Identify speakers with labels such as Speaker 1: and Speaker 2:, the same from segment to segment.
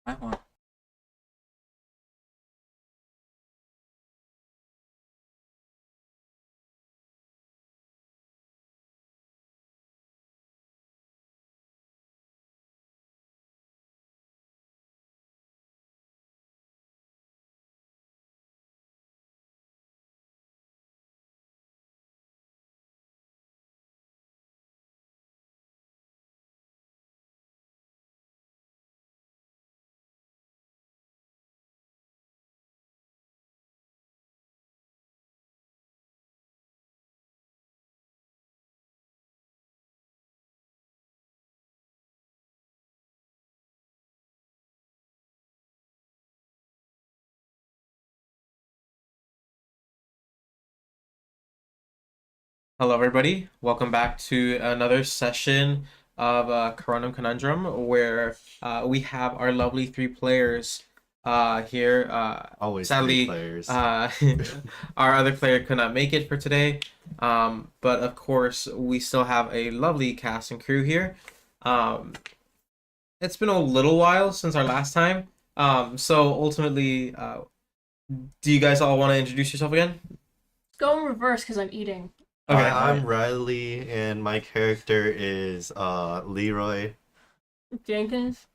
Speaker 1: I want.
Speaker 2: Hello, everybody. Welcome back to another session of Corundum Conundrum, where we have our lovely three players here.
Speaker 3: Always three
Speaker 2: Sadly,
Speaker 3: players.
Speaker 2: our other player could not make it for today, but of course, we still have a lovely cast and crew here. Um, it's been a little while since our last time, so ultimately, do you guys all want to introduce yourself again?
Speaker 4: Go in reverse because I'm eating.
Speaker 2: Okay.
Speaker 3: I'm Riley, and my character is Leroy.
Speaker 4: Jenkins.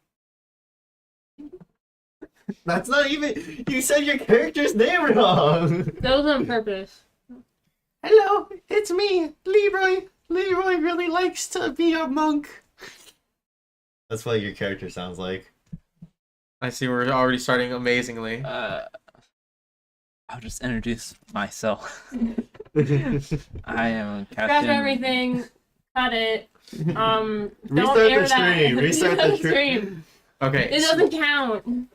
Speaker 3: That's not even. You said your character's name wrong.
Speaker 4: That was on purpose.
Speaker 3: Hello, it's me, Leroy. Leroy really likes to be a monk. That's what your character sounds like.
Speaker 2: I see we're already starting amazingly.
Speaker 1: I'll just introduce myself. I am
Speaker 4: Scratch
Speaker 1: Captain.
Speaker 4: everything. Cut it. Don't
Speaker 3: Restart
Speaker 4: air
Speaker 3: the
Speaker 4: that.
Speaker 3: stream. Restart the stream.
Speaker 2: Okay.
Speaker 4: It doesn't count.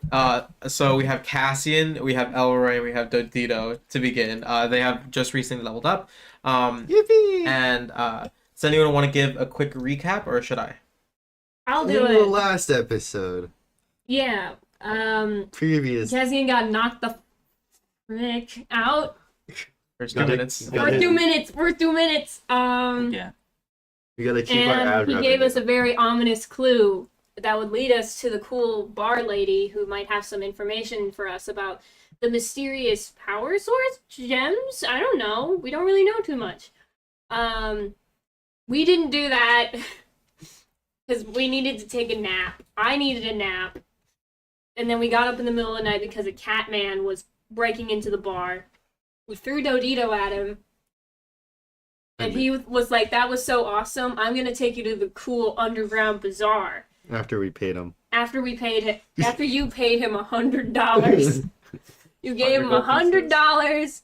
Speaker 2: So we have Cassian, we have Elroy, and we have Dodito to begin. They have just recently leveled up.
Speaker 3: Yippee!
Speaker 2: And does anyone want to give a quick recap, or should I?
Speaker 4: I'll
Speaker 3: In
Speaker 4: do
Speaker 3: the
Speaker 4: it.
Speaker 3: last episode,
Speaker 4: Yeah.
Speaker 3: previous.
Speaker 4: Cassian got knocked the frick out.
Speaker 2: First
Speaker 3: Got
Speaker 2: 2
Speaker 3: it.
Speaker 2: minutes.
Speaker 3: Got
Speaker 4: We're
Speaker 3: it.
Speaker 4: 2 minutes. We're 2 minutes.
Speaker 1: Yeah.
Speaker 3: We gotta keep our ad
Speaker 4: And he
Speaker 3: revenue.
Speaker 4: gave us a very ominous clue that would lead us to the cool bar lady who might have some information for us about the mysterious power source gems. I don't know. We don't really know too much. We didn't do that because we needed to take a nap. I needed a nap. And then we got up in the middle of the night because a cat man was breaking into the bar. We threw Dodito at him. And he was like, that was so awesome. I'm going to take you to the cool underground bazaar.
Speaker 3: After we paid him.
Speaker 4: After you paid him $100. You gave him $100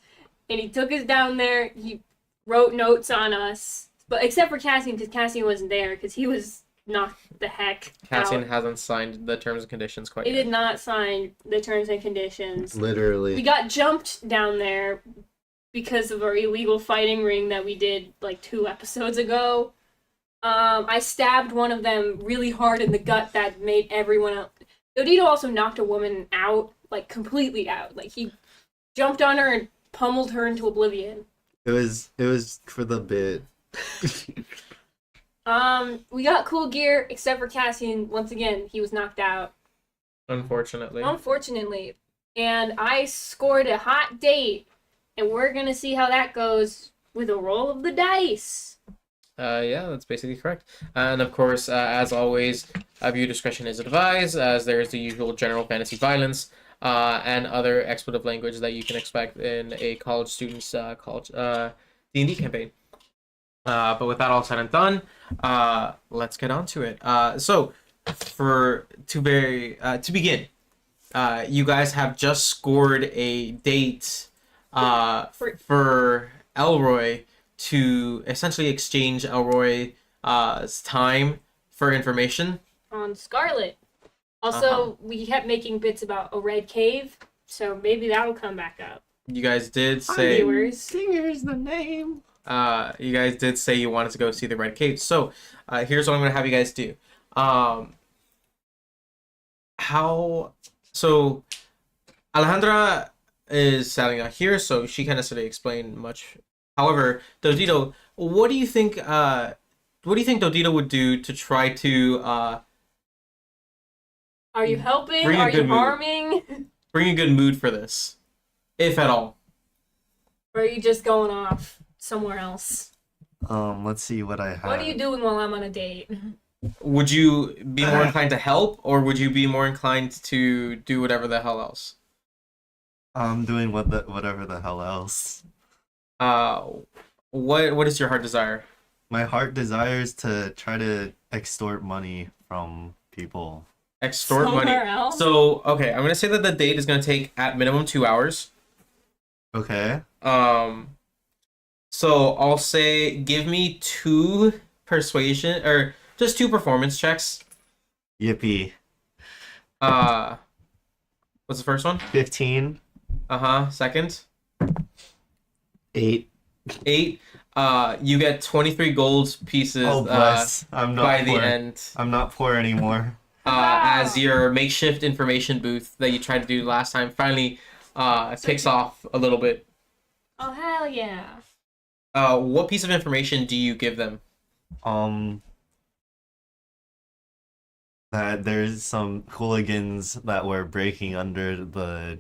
Speaker 4: and he took us down there. He wrote notes on us. But except for Cassian, because Cassian wasn't there, because he was knocked the heck
Speaker 2: Cassian
Speaker 4: out.
Speaker 2: hasn't signed the terms and conditions quite
Speaker 4: He
Speaker 2: yet.
Speaker 4: did not sign the terms and conditions.
Speaker 3: Literally.
Speaker 4: We got jumped down there because of our illegal fighting ring that we did like 2 episodes ago. I stabbed one of them really hard in the gut that made everyone else. Dodito also knocked a woman out, like completely out. Like he jumped on her and pummeled her into oblivion.
Speaker 3: It was for the bit.
Speaker 4: We got cool gear except for Cassian. Once again, he was knocked out.
Speaker 2: Unfortunately.
Speaker 4: Unfortunately. And I scored a hot date, and we're gonna see how that goes with a roll of the dice.
Speaker 2: Yeah, that's basically correct. And of course, as always, viewer discretion is advised, as there is the usual general fantasy violence and other expletive language that you can expect in a college student's college D&D campaign. But with that all said and done, let's get on to it. So, to begin, you guys have just scored a date for Elroy to essentially exchange Elroy's time for information.
Speaker 4: On Scarlet. Also, we kept making bits about a red cave, so maybe that'll come back up.
Speaker 2: You guys did say
Speaker 4: Viewers.
Speaker 3: Singer's the name.
Speaker 2: you guys did say you wanted to go see the Red Cave. So, here's what I'm gonna have you guys do. So Alejandra is selling out here, so she can't necessarily explain much. However, Dodito, what do you think? What do you think Dodito would do to try to
Speaker 4: Are you helping?
Speaker 2: Bring a
Speaker 4: Are you
Speaker 2: good mood.
Speaker 4: harming?
Speaker 2: Bring a good mood for this, if at all.
Speaker 4: Or are you just going off somewhere else?
Speaker 3: Let's see what I have.
Speaker 4: What are you doing while I'm on a date?
Speaker 2: Would you be more inclined to help, or would you be more inclined to do whatever the hell else?
Speaker 3: I'm doing whatever the hell else.
Speaker 2: What is your heart desire?
Speaker 3: My heart desires to try to extort money from people.
Speaker 2: Extort money.
Speaker 4: Somewhere else?
Speaker 2: So, okay, I'm gonna say that the date is gonna take at minimum 2 hours.
Speaker 3: Okay.
Speaker 2: So I'll say give me 2 persuasion or just 2 performance checks.
Speaker 3: Yippee.
Speaker 2: What's the first one?
Speaker 3: 15.
Speaker 2: Second.
Speaker 3: 8.
Speaker 2: 8. You get 23 gold pieces.
Speaker 3: Oh, bless. I'm not
Speaker 2: by
Speaker 3: poor.
Speaker 2: the end.
Speaker 3: I'm not poor anymore.
Speaker 2: As your makeshift information booth that you tried to do last time finally kicks off a little bit.
Speaker 4: Oh, hell yeah.
Speaker 2: What piece of information do you give them?
Speaker 3: That there's some hooligans that were breaking under the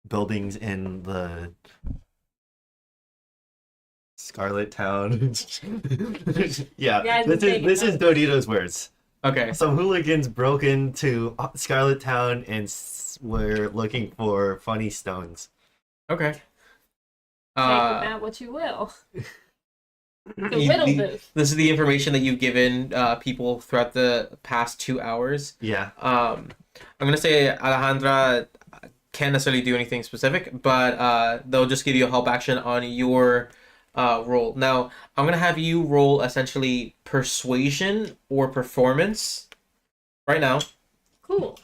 Speaker 3: buildings in the Scarlet Town. Yeah,
Speaker 4: Guys,
Speaker 3: this is Dodito's words.
Speaker 2: Okay.
Speaker 3: Some hooligans broke into Scarlet Town and were looking for funny stones.
Speaker 2: Okay.
Speaker 4: Take that what you will. The riddle booth.
Speaker 2: This is the information that you've given people throughout the past 2 hours.
Speaker 3: Yeah.
Speaker 2: I'm gonna say Alejandra can't necessarily do anything specific, but they'll just give you a help action on your roll. Now, I'm gonna have you roll essentially persuasion or performance right now.
Speaker 4: Cool.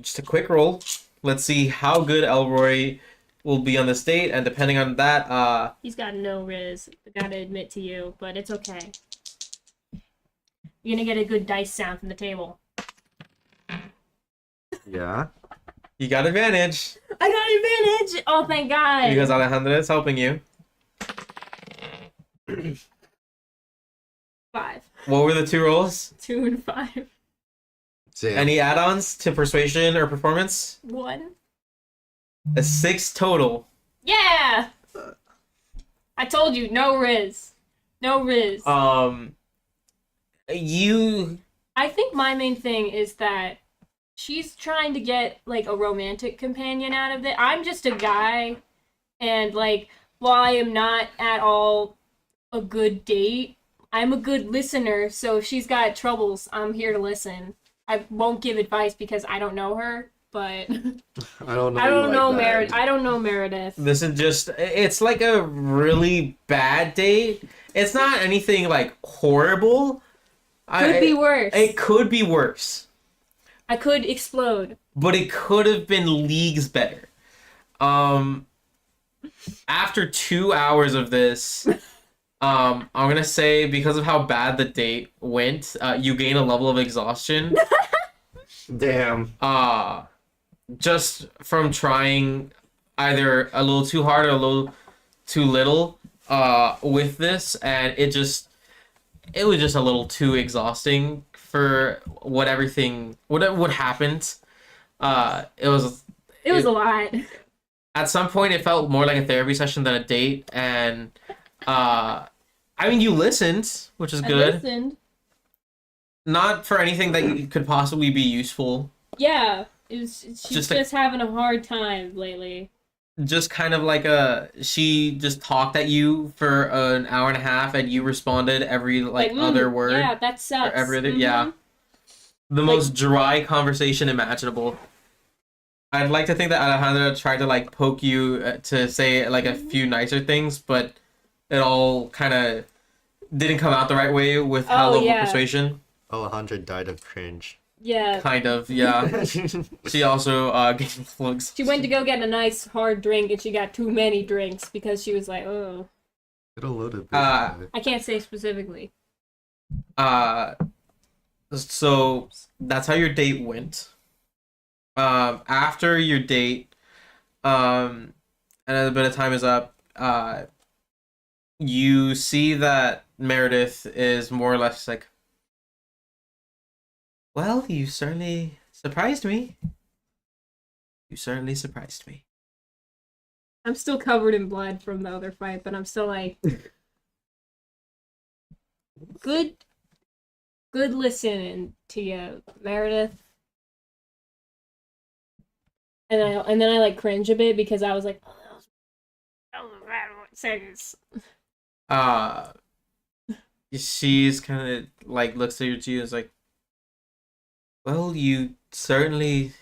Speaker 2: Just a quick roll. Let's see how good Elroy will be on this date, and depending on that,
Speaker 4: He's got no riz, I gotta admit to you, but it's okay. You're gonna get a good dice sound from the table.
Speaker 3: Yeah.
Speaker 2: you got advantage
Speaker 4: I got advantage! Oh, thank God!
Speaker 2: because Alejandra is helping you.
Speaker 4: 5.
Speaker 2: What were the 2 rolls?
Speaker 4: 2 and 5.
Speaker 3: Damn.
Speaker 2: Any add-ons to persuasion or performance?
Speaker 4: 1.
Speaker 2: A 6 total.
Speaker 4: Yeah! I told you, no riz. No riz.
Speaker 2: You
Speaker 4: I think my main thing is that she's trying to get, like, a romantic companion out of it. I'm just a guy, and, like, while I am not at all a good date, I'm a good listener, so if she's got troubles, I'm here to listen. I won't give advice because I don't know her, but
Speaker 3: I don't know.
Speaker 4: I don't know
Speaker 3: Meredith.
Speaker 4: I don't know Meredith.
Speaker 2: this is just it's like a really bad date. It's not anything like horrible.
Speaker 4: Could be worse.
Speaker 2: It could be worse.
Speaker 4: I could explode.
Speaker 2: But it could have been leagues better. After 2 hours of this, I'm gonna say because of how bad the date went, you gain a level of exhaustion.
Speaker 3: Damn.
Speaker 2: Just from trying either a little too hard or a little too little with this, and it was just a little too exhausting for what happened. It was
Speaker 4: It was a lot.
Speaker 2: at some point it felt more like a therapy session than a date, and I mean you listened, which is
Speaker 4: I
Speaker 2: good.
Speaker 4: listened.
Speaker 2: Not for anything that could possibly be useful.
Speaker 4: Yeah. She's
Speaker 2: Just
Speaker 4: just
Speaker 2: a-
Speaker 4: having a hard time lately.
Speaker 2: Just kind of like she just talked at you for an hour and a half, and you responded every other word.
Speaker 4: Yeah, that
Speaker 2: Or
Speaker 4: sucks.
Speaker 2: every other,
Speaker 4: Mhm.
Speaker 2: yeah. The most dry conversation imaginable. I'd like to think that Alejandra tried to like poke you to say like a few nicer things, but it all kind of didn't come out the right way with how low persuasion.
Speaker 3: Alejandra died of cringe.
Speaker 4: Yeah.
Speaker 2: Kind of, yeah. She also gained looks.
Speaker 4: She went to go get a nice hard drink and she got too many drinks because she was like, oh.
Speaker 3: Get a load of
Speaker 2: Uh,
Speaker 4: I can't say specifically.
Speaker 2: So that's how your date went. After your date, and a bit of time is up, you see that Meredith is more or less like Well, you certainly surprised me. You certainly surprised me.
Speaker 4: I'm still covered in blood from the other fight, but I'm still like, good listening to you, Meredith. And then I like cringe a bit because I was like, oh, that was a bad sentence.
Speaker 2: She's kind of like looks at you and is like, well, you certainly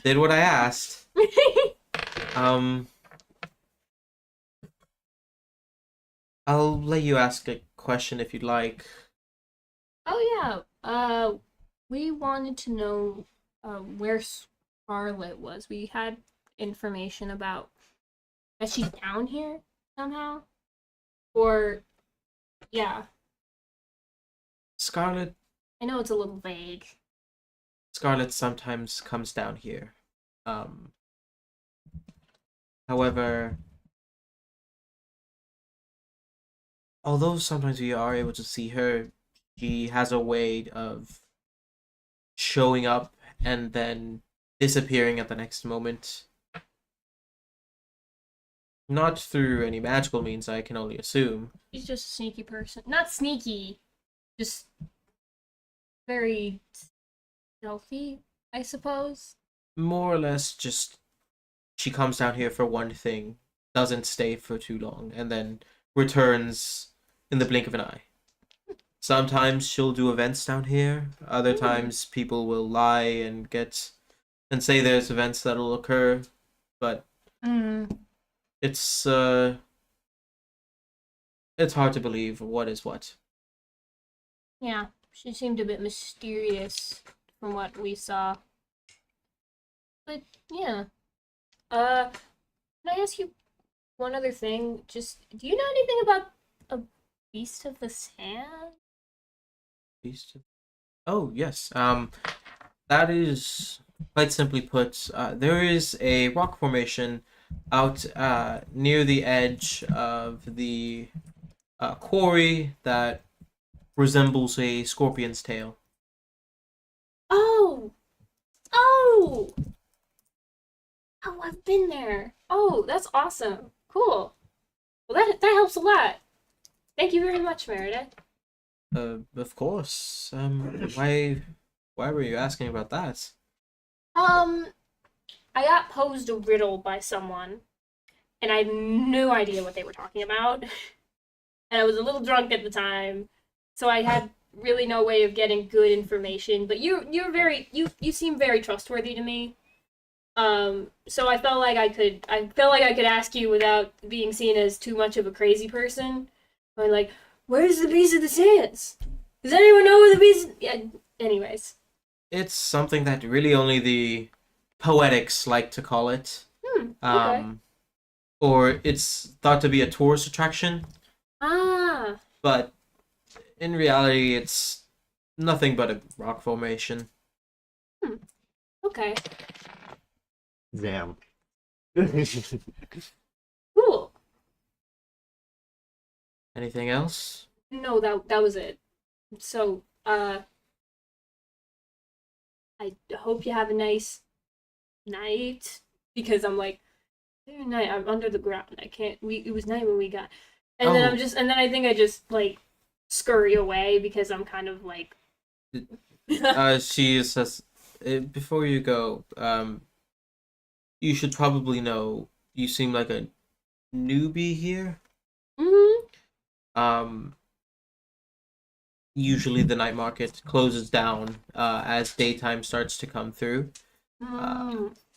Speaker 2: did what I asked. I'll let you ask a question if you'd like.
Speaker 4: Oh yeah. We wanted to know where Scarlet was. We had information about that she's down here somehow. Or yeah.
Speaker 2: Scarlet
Speaker 4: I know it's a little vague.
Speaker 2: Scarlet sometimes comes down here. However, although sometimes we are able to see her, she has a way of showing up and then disappearing at the next moment. Not through any magical means, I can only assume.
Speaker 4: She's just a sneaky person. Not sneaky, just very stealthy, I suppose.
Speaker 2: More or less just she comes down here for one thing, doesn't stay for too long, and then returns in the blink of an eye. Sometimes she'll do events down here, other times people will lie and say there's events that'll occur, but it's hard to believe what is what.
Speaker 4: Yeah, she seemed a bit mysterious from what we saw. But yeah. Can I ask you one other thing? Just, do you know anything about a beast of the sand?
Speaker 2: Oh, yes. That is quite simply put. There is a rock formation out near the edge of the quarry that resembles a scorpion's tail.
Speaker 4: Oh! Oh! Oh, I've been there. Oh, that's awesome. Cool. Well, that helps a lot. Thank you very much, Meredith.
Speaker 2: Of course. Why were you asking about that?
Speaker 4: I got posed a riddle by someone, and I had no idea what they were talking about. And I was a little drunk at the time, so I had really no way of getting good information. But you seem very trustworthy to me. So I felt like I could ask you without being seen as too much of a crazy person. I'm like, where's the beast of the sands? Does anyone know where the beast? Yeah. Anyways.
Speaker 2: It's something that really only the poetics like to call it.
Speaker 4: Okay.
Speaker 2: Or it's thought to be a tourist attraction.
Speaker 4: Ah.
Speaker 2: But in reality, it's nothing but a rock formation.
Speaker 4: Okay.
Speaker 3: Damn.
Speaker 4: Cool.
Speaker 2: Anything else?
Speaker 4: No, that was it. So, I hope you have a nice night, because I'm like, night, I'm under the ground. I can't. It was night when we got, and then I think I just like scurry away because I'm kind of like.
Speaker 2: She says, before you go, you should probably know you seem like a newbie here. Usually the night market closes down as daytime starts to come through.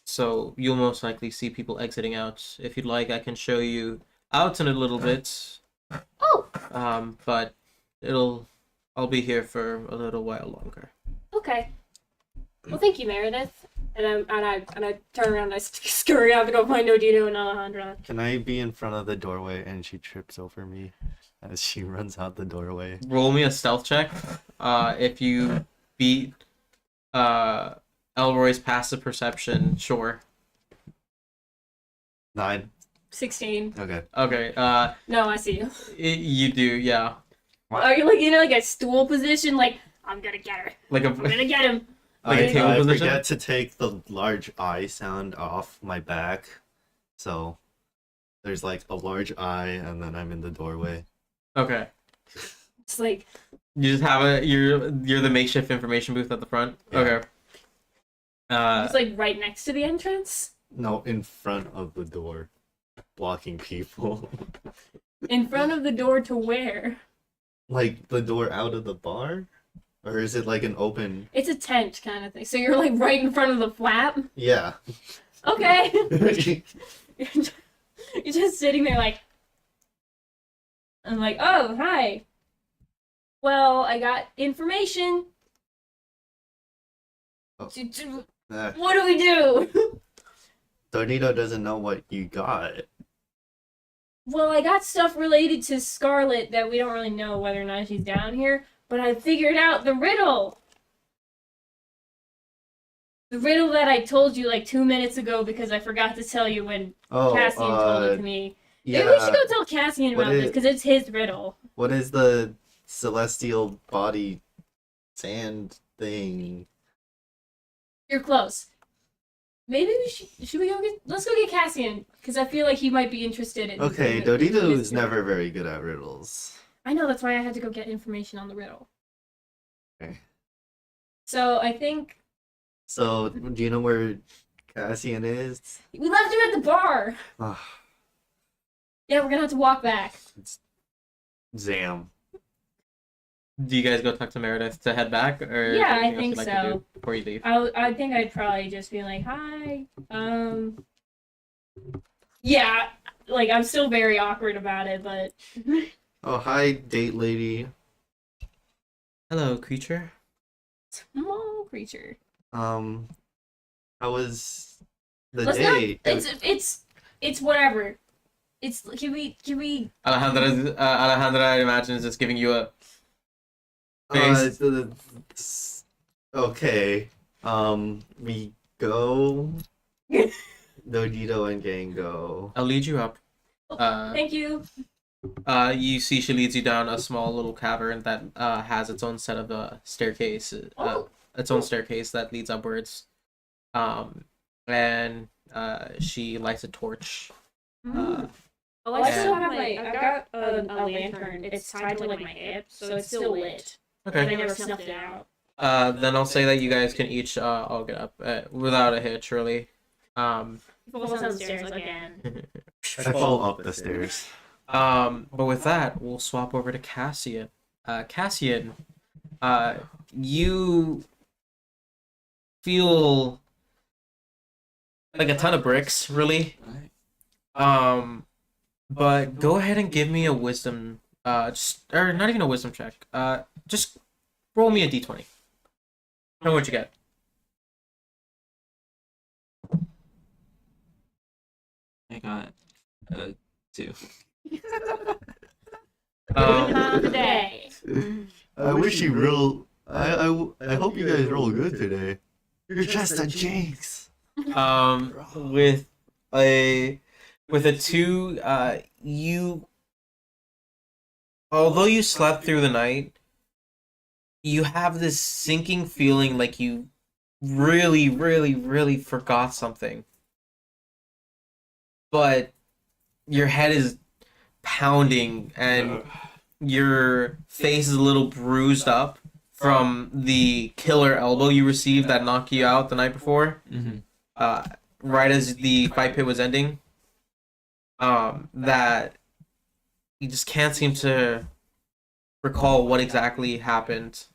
Speaker 2: So you'll most likely see people exiting out. If you'd like, I can show you out in a little bit.
Speaker 4: Oh.
Speaker 2: But I'll be here for a little while longer.
Speaker 4: Okay. Well, thank you, Meredith. And I turn around and I scurry out to go find Odino and Alejandra.
Speaker 3: Can I be in front of the doorway and she trips over me as she runs out the doorway?
Speaker 2: Roll me a stealth check. If you beat Elroy's passive perception, sure.
Speaker 3: 9.
Speaker 4: 16.
Speaker 3: Okay.
Speaker 2: Okay.
Speaker 4: No, I see you.
Speaker 2: You do, yeah.
Speaker 4: Are you like in like a stool position, like I'm gonna get her.
Speaker 2: Like
Speaker 4: I'm gonna get him.
Speaker 2: Like a table
Speaker 3: I
Speaker 2: position?
Speaker 3: forget to take the large eye sound off my back, so there's like a large eye, and then I'm in the doorway.
Speaker 2: Okay.
Speaker 4: It's like
Speaker 2: You just have you're the makeshift information booth at the front.
Speaker 3: Yeah.
Speaker 2: Okay.
Speaker 4: it's like right next to the entrance.
Speaker 3: No, in front of the door, blocking people.
Speaker 4: In front of the door to where?
Speaker 3: Like the door out of the bar, or is it like an open?
Speaker 4: It's a tent kind of thing. So you're like right in front of the flap.
Speaker 3: Yeah.
Speaker 4: Okay. You're just sitting there like. I'm like, oh hi. Well, I got information.
Speaker 3: Oh.
Speaker 4: What do we do?
Speaker 3: Donito doesn't know what you got.
Speaker 4: Well, I got stuff related to Scarlet that we don't really know whether or not she's down here, but I figured out the riddle. The riddle that I told you like 2 minutes ago because I forgot to tell you when Cassian told it to me. Maybe we should go tell Cassian about this because it's his riddle.
Speaker 3: What is the celestial body sand thing?
Speaker 4: You're close. Maybe we should we go get let's go get Cassian because I feel like he might be interested in.
Speaker 3: Okay,
Speaker 4: in
Speaker 3: Donito
Speaker 4: his
Speaker 3: is
Speaker 4: riddle.
Speaker 3: never very good at riddles.
Speaker 4: I know that's why I had to go get information on the riddle.
Speaker 3: Okay.
Speaker 4: So I think
Speaker 3: So, do you know where Cassian is?
Speaker 4: we left him at the bar.
Speaker 3: Ah,
Speaker 4: Yeah, we're gonna have to walk back.
Speaker 3: Zam.
Speaker 2: Do you guys go talk to Meredith to head back, or
Speaker 4: Yeah, I
Speaker 2: anything else
Speaker 4: think
Speaker 2: you'd like to
Speaker 4: so.
Speaker 2: do before you leave?
Speaker 4: I think I'd probably just be like, hi. Yeah, like I'm still very awkward about it, but
Speaker 3: Oh, hi, date lady.
Speaker 2: Hello, creature.
Speaker 4: small creature.
Speaker 3: How was the
Speaker 4: Let's
Speaker 3: date?
Speaker 4: it's whatever. It's can we
Speaker 2: Alejandra, I imagine, is just giving you a face.
Speaker 3: Okay. We go. Donito and gang go.
Speaker 2: I'll lead you up.
Speaker 4: thank you.
Speaker 2: You see she leads you down a small little cavern that has its own set of staircase, its own staircase that leads upwards. And she lights a torch.
Speaker 4: I still have I've got a lantern. It's tied to like my hip, so it's still lit. But I
Speaker 2: Okay.
Speaker 4: never snuffed it out.
Speaker 2: Then I'll say that you guys can each all get up without a hitch, really.
Speaker 4: Falls downstairs again.
Speaker 3: I fall up the stairs.
Speaker 2: But with that, we'll swap over to Cassian. Cassian, you feel like a ton of bricks, really. But go ahead and give me a wisdom, or not even a wisdom check. Just roll me a d20. Tell me what you get.
Speaker 1: I got 2.
Speaker 4: Today.
Speaker 3: I wish you roll. I hope you guys roll good today. You're just a jinx.
Speaker 2: With a 2, you, although you slept through the night, you have this sinking feeling like you really, really, really forgot something. But your head is pounding and your face is a little bruised up from the killer elbow you received that knocked you out the night before.
Speaker 1: Mm-hmm.
Speaker 2: Right as the fight pit was ending. That you just can't seem to recall what exactly happened.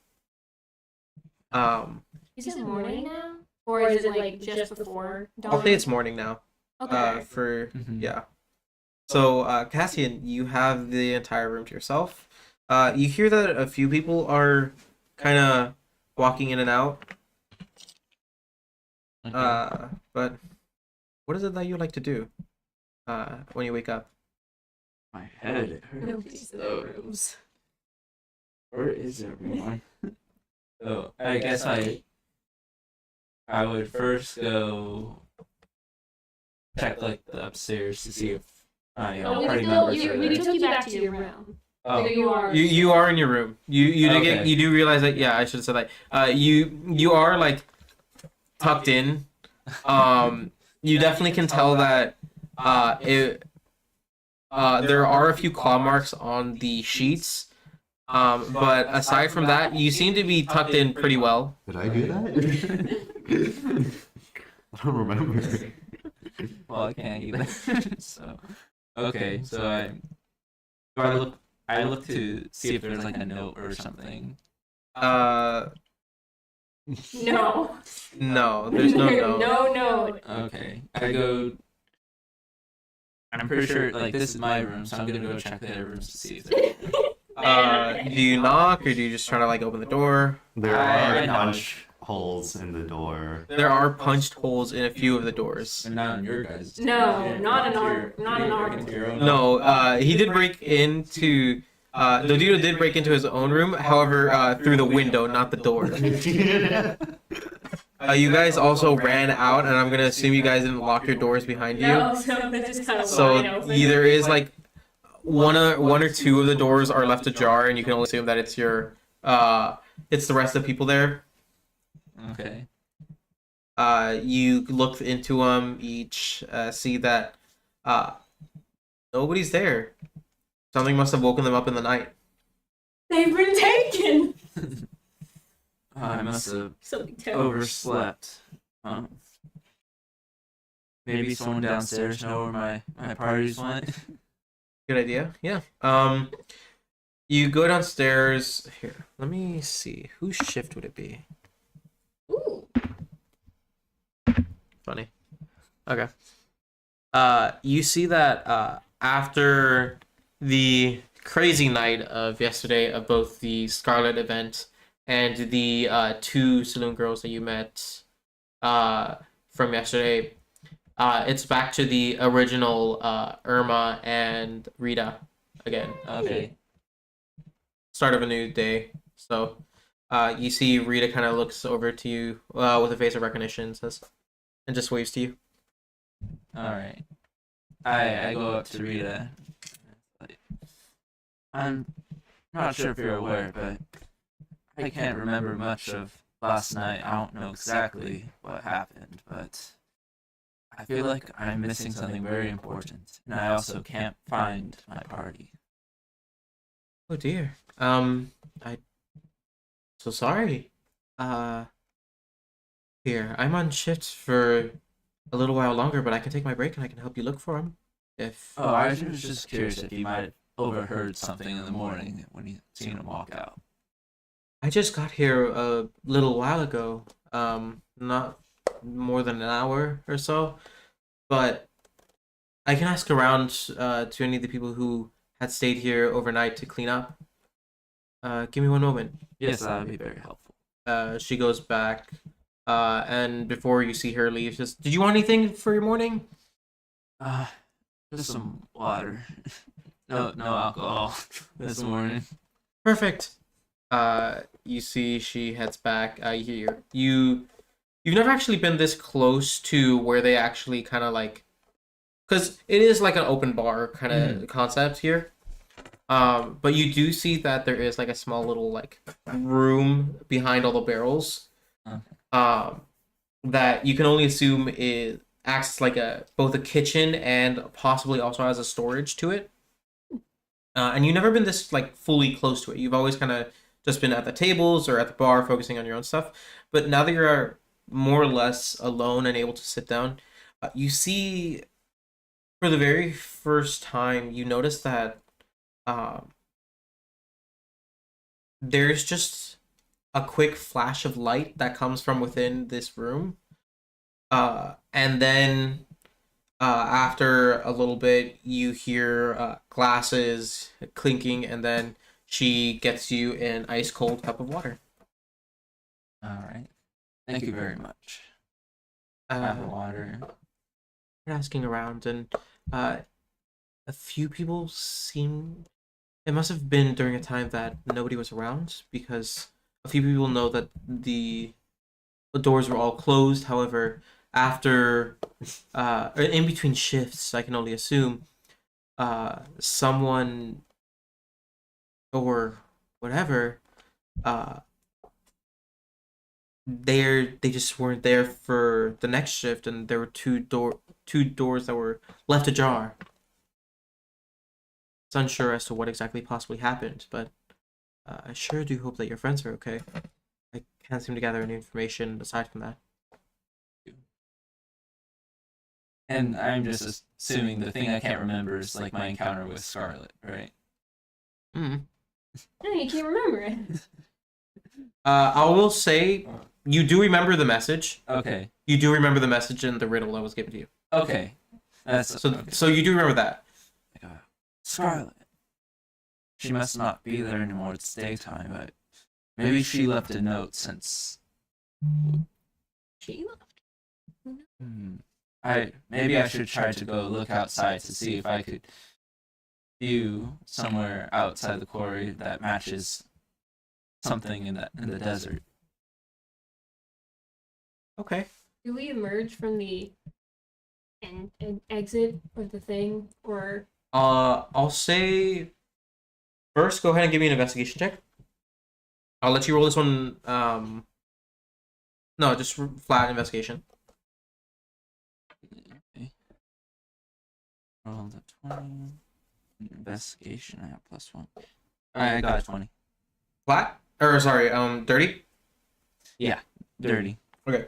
Speaker 4: Is it morning now? Or is it like just before dawn?
Speaker 2: I'll say it's morning now.
Speaker 4: Okay.
Speaker 1: Mhm.
Speaker 2: Yeah. So, Cassian, you have the entire room to yourself. You hear that a few people are kind of walking in and out.
Speaker 1: Okay.
Speaker 2: But what is it that you like to do when you wake up?
Speaker 1: My head it hurts.
Speaker 4: Nobody's in the rooms.
Speaker 1: Where is everyone? So I guess I would first go check like the upstairs to see if I
Speaker 4: Oh,
Speaker 1: party
Speaker 4: we
Speaker 1: members are
Speaker 4: we
Speaker 1: there.
Speaker 4: took you back to your room.
Speaker 1: Oh,
Speaker 4: You are.
Speaker 2: You are in your room. You do
Speaker 1: Okay.
Speaker 2: you do realize that, yeah, I should have said that. You are like tucked in. You definitely can tell that there are a few claw marks on the sheets. But aside from that, you seem to be tucked in pretty well.
Speaker 3: Did I do that? I don't remember.
Speaker 1: well, I can't either. so, okay, so I look to see if there's like a note or something.
Speaker 2: Uh,
Speaker 4: No.
Speaker 2: no, there's no note.
Speaker 4: No, no.
Speaker 1: Okay, I go. I'm pretty sure like this is my room, so I'm gonna go check the other rooms to see if there's.
Speaker 2: Do you knock or do you just try to like open the door?
Speaker 3: There
Speaker 1: I
Speaker 3: are
Speaker 1: know.
Speaker 3: punch holes in the door.
Speaker 2: There are punched holes in a few of the doors.
Speaker 1: And not in your guys.
Speaker 4: No, not in our- not in our-
Speaker 2: No, he did break into. The dude did break into his own room, however, through the window, not the door. You guys also ran out, and I'm gonna assume you guys didn't lock your doors behind you.
Speaker 4: No, so they're just kind of
Speaker 2: So
Speaker 4: wide open.
Speaker 2: there is like one or two of the doors are left ajar, and you can only assume that it's it's the rest of the people there.
Speaker 1: Okay.
Speaker 2: You look into them each, see that nobody's there. Something must have woken them up in the night.
Speaker 4: They've been taken.
Speaker 1: I must have
Speaker 4: Something terrible.
Speaker 1: overslept. Maybe someone downstairs know where my parties went.
Speaker 2: Good idea. Yeah. You go downstairs. Here, let me see. Whose shift would it be?
Speaker 4: Ooh.
Speaker 2: Funny. Okay. You see that after the crazy night of yesterday of both the Scarlet event and the two saloon girls that you met from yesterday, it's back to the original Irma and Rita again.
Speaker 1: Okay.
Speaker 2: Start of a new day. So you see Rita kind of looks over to you with a face of recognition, says, and just waves to you.
Speaker 1: All right. I go up to Rita. I'm not sure if you're aware, but I can't remember much of last night. I don't know exactly what happened, but I feel like I'm missing something very important, and I also can't find my party.
Speaker 2: Oh dear. I'm so sorry. Here, I'm on shift for a little while longer, but I can take my break and I can help you look for him. If
Speaker 1: Oh, I was just curious if you might have overheard something in the morning when you seen him walk out.
Speaker 2: I just got here a little while ago, not more than an hour or so, but I can ask around to any of the people who had stayed here overnight to clean up. Give me one moment.
Speaker 1: Yes, that would be very helpful.
Speaker 2: She goes back, and before you see her leave, just, did you want anything for your morning?
Speaker 1: Just some water. No alcohol this morning.
Speaker 2: Perfect. You see she heads back. You've never actually been this close to where they actually kind of like, because it is like an open bar kind of concept here. But you do see that there is like a small little like room behind all the barrels.
Speaker 1: Okay.
Speaker 2: That you can only assume it acts like both a kitchen and possibly also has a storage to it. And you've never been this like fully close to it. You've always kind of just been at the tables or at the bar focusing on your own stuff. But now that you're more or less alone and able to sit down, you see for the very first time, you notice that there's just a quick flash of light that comes from within this room. And then after a little bit, you hear glasses clinking, and then she gets you an ice cold cup of water.
Speaker 1: All right. Thank you very much. Have water.
Speaker 2: You're asking around, and a few people seem. It must have been during a time that nobody was around, because a few people know that the doors were all closed. However, after in between shifts, I can only assume someone or whatever, uh, they just weren't there for the next shift, and there were two doors that were left ajar. It's unsure as to what exactly possibly happened, but I sure do hope that your friends are okay. I can't seem to gather any information aside from that.
Speaker 1: And I'm just assuming the thing I can't remember is like my encounter with Scarlet, right?
Speaker 2: Mm.
Speaker 4: No, you can't remember it.
Speaker 2: I will say you do remember the message.
Speaker 1: Okay.
Speaker 2: You do remember the message and the riddle that was given to you.
Speaker 1: Okay. That's
Speaker 2: So
Speaker 1: okay.
Speaker 2: so you do remember that.
Speaker 1: Scarlet. She must not be there anymore. It's daytime, but maybe she left a note since.
Speaker 4: She left.
Speaker 1: Maybe I should try to go look outside to see if I could view somewhere outside the quarry that matches something in the desert.
Speaker 2: Okay.
Speaker 4: Do we emerge from the exit or the thing, or
Speaker 2: I'll say first go ahead and give me an investigation check. I'll let you roll this one. No, just flat investigation.
Speaker 1: Okay. Roll the 20. Investigation. I have +1. I got a 20.
Speaker 2: Flat? Or sorry, dirty?
Speaker 1: Dirty.
Speaker 2: Okay.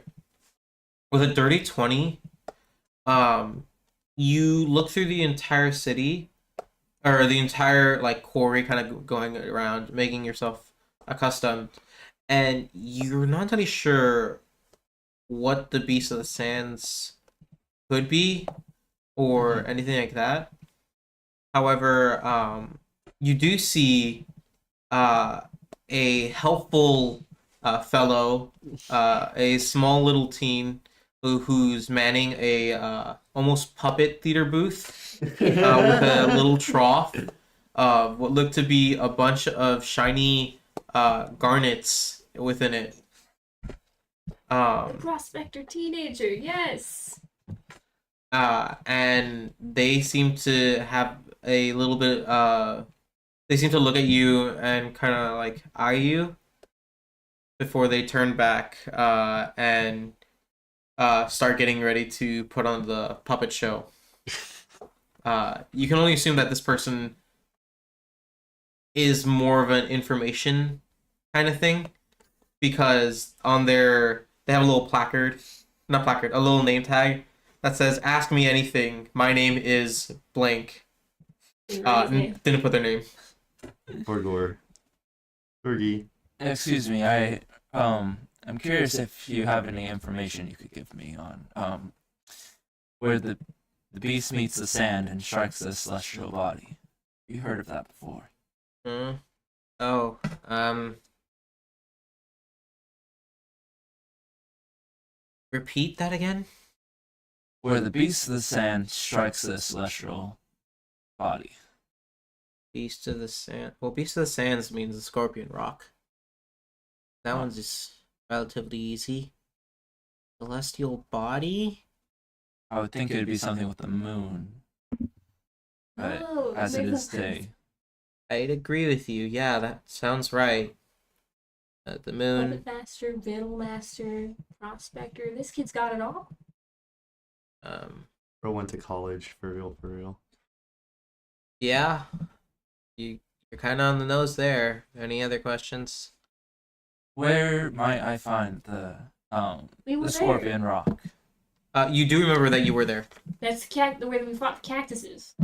Speaker 2: With a dirty 20, you look through the entire city, or the entire like quarry, kind of going around, making yourself accustomed, and you're not entirely sure what the Beast of the Sands could be, or anything like that. However, you do see a helpful fellow, a small little teen who's manning a almost puppet theater booth with a little trough of what looked to be a bunch of shiny garnets within it.
Speaker 4: prospector teenager? Yes.
Speaker 2: And they seem to have a little bit. They seem to look at you and kind of like eye you before they turn back and start getting ready to put on the puppet show. You can only assume that this person is more of an information kind of thing, because on they have a little a little name tag that says "Ask me anything. My name is blank." Didn't put their name.
Speaker 3: Gorgor. Gorgie.
Speaker 1: Excuse me. I'm curious if you have any information you could give me on where the beast meets the sand and strikes the celestial body. You heard of that before?
Speaker 2: Oh, repeat that again?
Speaker 1: Where the beast of the sand strikes the celestial body.
Speaker 2: Beast of the Sand. Well, Beast of the Sands means the Scorpion Rock. That one's just relatively easy. Celestial body?
Speaker 1: I would think it would be something with the moon. But
Speaker 4: Oh,
Speaker 1: as it
Speaker 4: makes
Speaker 1: is
Speaker 4: sense.
Speaker 1: day.
Speaker 2: I'd agree with you. Yeah, that sounds right. The moon.
Speaker 4: Puppet master, villain master, prospector. This kid's got it all.
Speaker 3: Bro went to college, for real, for real.
Speaker 2: Yeah. You're kind of on the nose there. Any other questions?
Speaker 1: Where might I find the
Speaker 4: We were
Speaker 1: the Scorpion Rock?
Speaker 2: You do remember that you were there.
Speaker 4: That's the way that we fought the cactuses.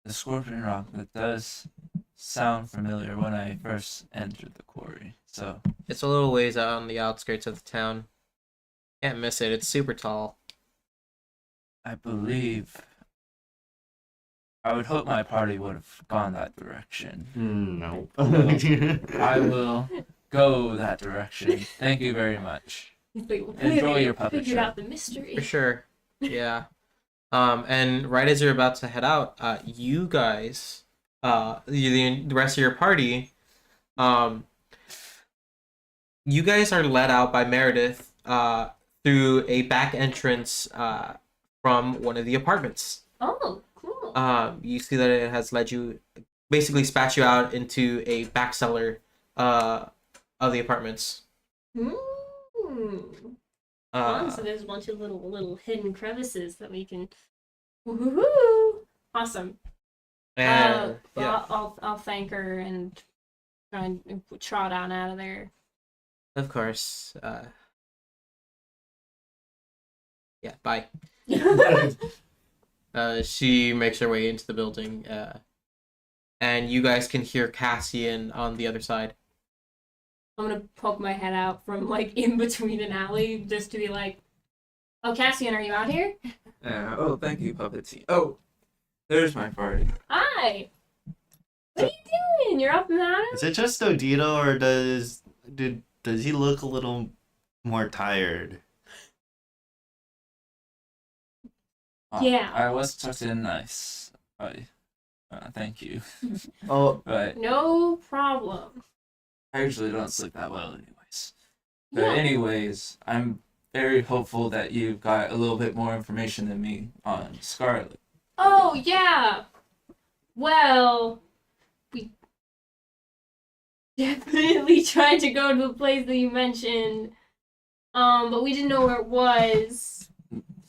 Speaker 1: The Scorpion Rock, that does sound familiar when I first entered the quarry. So
Speaker 2: It's a little ways out on the outskirts of the town. Can't miss it. It's super tall.
Speaker 1: I believe I would hope my party would have gone that direction.
Speaker 3: No.
Speaker 1: I will go that direction. Thank you very much. Enjoy your puppet
Speaker 4: Figured
Speaker 1: show.
Speaker 4: out the mystery.
Speaker 2: For sure. Yeah. And right as you're about to head out, you guys, the rest of your party, you guys are led out by Meredith through a back entrance from one of the apartments.
Speaker 4: Oh, cool.
Speaker 2: You see that it has led you basically spat you out into a back cellar of the apartments.
Speaker 4: Fun.
Speaker 2: Uh,
Speaker 4: So there's a bunch of little hidden crevices that we can. Woohoo! Awesome.
Speaker 2: and yeah,
Speaker 4: I'll thank her and try and trot on out of there.
Speaker 2: of course. Yeah, bye. She makes her way into the building, and you guys can hear Cassian on the other side.
Speaker 4: I'm gonna poke my head out from like in between an alley just to be like, "Oh, Cassian, are you out here?"
Speaker 1: Oh, thank you, Puppety. Oh, there's my party.
Speaker 4: Hi. What are you doing? You're up and at 'em?
Speaker 3: Is it just Odito, or does he look a little more tired?
Speaker 4: Yeah.
Speaker 1: I was tucked in nice. Thank you.
Speaker 3: Oh,
Speaker 1: But
Speaker 4: No problem.
Speaker 1: I usually don't sleep that well anyways. But
Speaker 4: Yeah.
Speaker 1: anyways, I'm very hopeful that you've got a little bit more information than me on Scarlet.
Speaker 4: Oh yeah. Well, we definitely tried to go to the place that you mentioned, but we didn't know where it was.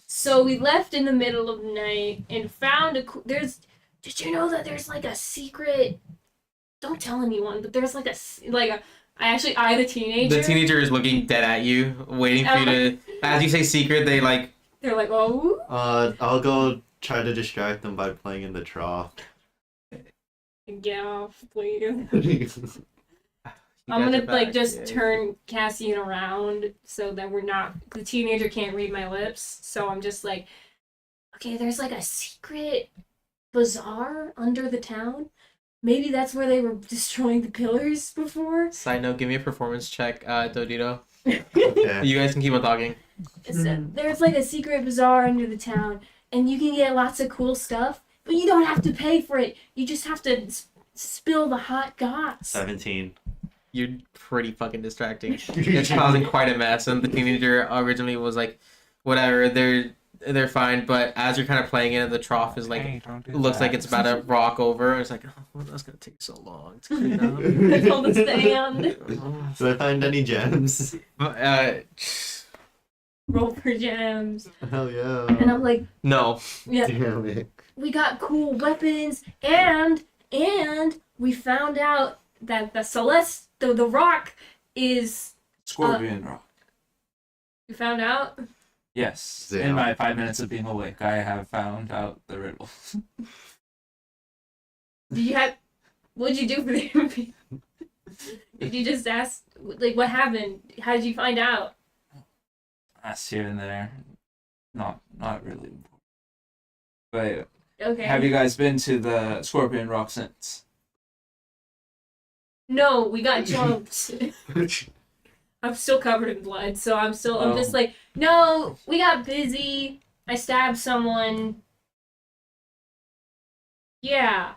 Speaker 4: So we left in the middle of the night and found there's. Did you know that there's like a secret? Don't tell anyone, but there's like I actually eye the teenager.
Speaker 2: The teenager is looking dead at you, waiting for you to. As you say secret, they like.
Speaker 4: They're like, oh.
Speaker 3: I'll go try to distract them by playing in the trough.
Speaker 4: Get off, please.
Speaker 2: You
Speaker 4: I'm
Speaker 2: guys
Speaker 4: gonna
Speaker 2: are
Speaker 4: like
Speaker 2: back,
Speaker 4: just
Speaker 2: yeah.
Speaker 4: turn Cassian around so that we're not. The teenager can't read my lips, so I'm just like, okay, there's like a secret bazaar under the town. Maybe that's where they were destroying the pillars before.
Speaker 2: Side note: give me a performance check, Dodito.
Speaker 3: Okay.
Speaker 2: You guys can keep on talking.
Speaker 4: So there's like a secret bazaar under the town, and you can get lots of cool stuff, but you don't have to pay for it. You just have to spill the hot goss.
Speaker 3: 17.
Speaker 2: You're pretty fucking distracting. It's causing quite a mess, and the teenager originally was like, "Whatever, they're fine." But as you're kind of playing it, the trough is like
Speaker 1: Hey, don't do
Speaker 2: looks
Speaker 1: that.
Speaker 2: like it's about to rock over. And it's like, oh, well, that's gonna take so long to clean up.
Speaker 4: All the sand.
Speaker 3: Did I find any gems?
Speaker 4: Roll for gems.
Speaker 3: Hell yeah.
Speaker 4: And I'm like,
Speaker 2: no.
Speaker 4: yeah,
Speaker 3: Damn it.
Speaker 4: we got cool weapons, and we found out that the rock is.
Speaker 1: Scorpion Rock.
Speaker 4: You found out?
Speaker 1: Yes.
Speaker 3: Yeah.
Speaker 1: In my 5 minutes of being awake, I have found out the riddle.
Speaker 4: What'd you do for the interview? Did you just ask, like, what happened? How did you find out?
Speaker 1: That's here and there. Not really important. But
Speaker 4: Okay.
Speaker 1: have you guys been to the Scorpion Rock since?
Speaker 4: No, we got jumped. I'm still covered in blood, so I'm just like, no, we got busy. I stabbed someone. Yeah.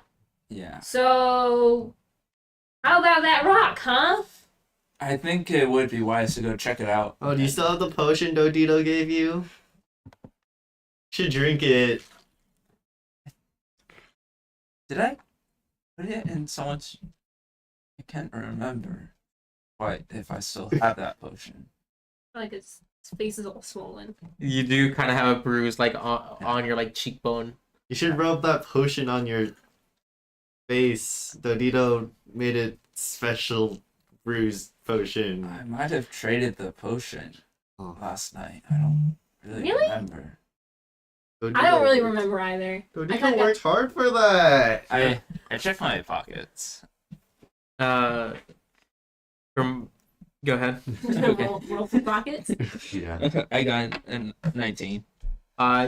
Speaker 1: Yeah.
Speaker 4: So, how about that rock, huh?
Speaker 1: I think it would be wise to go check it out.
Speaker 3: Oh, do you still have the potion Dodito gave you? Should drink it.
Speaker 1: Did I put it in someone's... I can't remember quite if I still have that potion.
Speaker 4: Like his face is all swollen.
Speaker 2: You do kind of have a bruise like on your like cheekbone.
Speaker 3: You should rub that potion on your face. Dodito made it special bruise potion.
Speaker 1: I might have traded the potion
Speaker 3: Oh.
Speaker 1: last night. I don't really remember.
Speaker 3: Dodito
Speaker 4: I don't really
Speaker 3: worked-
Speaker 4: remember either. I
Speaker 3: Dodito
Speaker 4: kinda
Speaker 3: worked hard for that.
Speaker 1: I checked my pockets.
Speaker 2: From go ahead.
Speaker 4: roll for pockets.
Speaker 3: Yeah.
Speaker 1: I got a 19.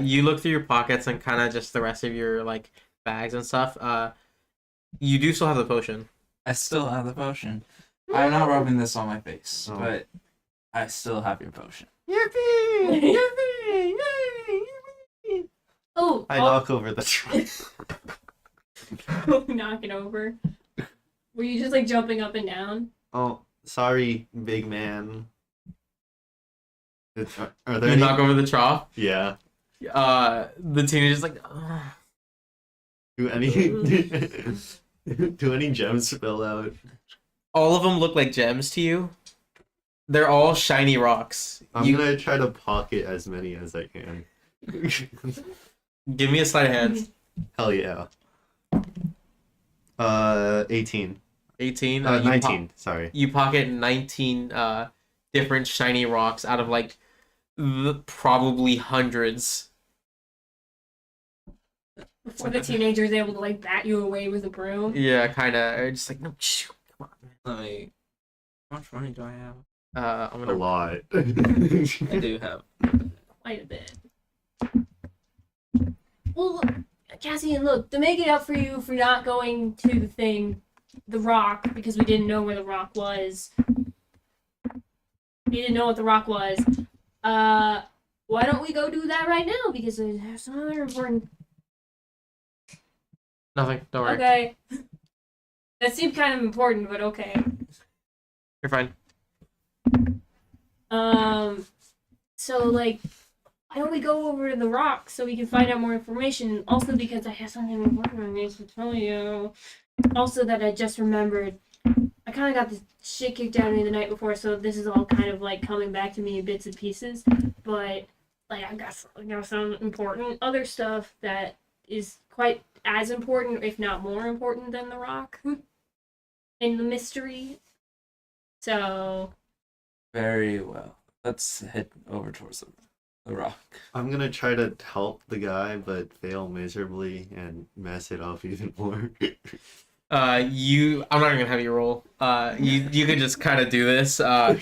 Speaker 2: You look through your pockets and kind of just the rest of your like bags and stuff. You do still have the potion.
Speaker 1: I still have the potion. I'm not rubbing this on my face,
Speaker 3: Oh.
Speaker 1: but I still have your potion.
Speaker 3: Yippee! Yippee! Yippee!
Speaker 4: Oh,
Speaker 3: I knock over the trunk.
Speaker 4: knock it over. Were you just like jumping up and down?
Speaker 3: Oh, sorry, big man. Are there
Speaker 2: You
Speaker 3: any?
Speaker 2: knock over the trough.
Speaker 3: Yeah.
Speaker 2: The teenager's like, "Ugh."
Speaker 3: Do any? Do any gems spill out?
Speaker 2: All of them look like gems to you. They're all shiny rocks.
Speaker 3: I'm gonna try to pocket as many as I can.
Speaker 2: Give me a sleight of hand.
Speaker 3: Hell yeah. 18.
Speaker 2: 18.
Speaker 3: 19. Sorry.
Speaker 2: You pocket 19 different shiny rocks out of like probably hundreds.
Speaker 4: Before the teenager is able to like bat you away with a broom.
Speaker 2: Yeah, kind of. Just like no, come on.
Speaker 1: Like, how much money do I have?
Speaker 2: I'm
Speaker 3: A
Speaker 2: gonna.
Speaker 3: lot.
Speaker 1: I do have.
Speaker 4: Quite a bit. Well, Cassian, look, to make it up for you for not going to the rock, because we didn't know where the rock was. We didn't know what the rock was. Why don't we go do that right now? Because there's some other important.
Speaker 2: Nothing. Don't worry.
Speaker 4: Okay. That seemed kind of important, but okay.
Speaker 2: You're fine.
Speaker 4: So like, why don't we go over to the rock so we can find out more information? Also, because I have something important I need to tell you. Also, that I just remembered. I kind of got this shit kicked out of me the night before, so this is all kind of like coming back to me in bits and pieces. But like, I got some important other stuff that is quite as important, if not more important, than the rock and the mystery. So.
Speaker 1: Very well. Let's head over towards the rock.
Speaker 3: I'm gonna try to help the guy, but fail miserably and mess it up even more.
Speaker 2: I'm not gonna have you roll. You could just kind of do this. The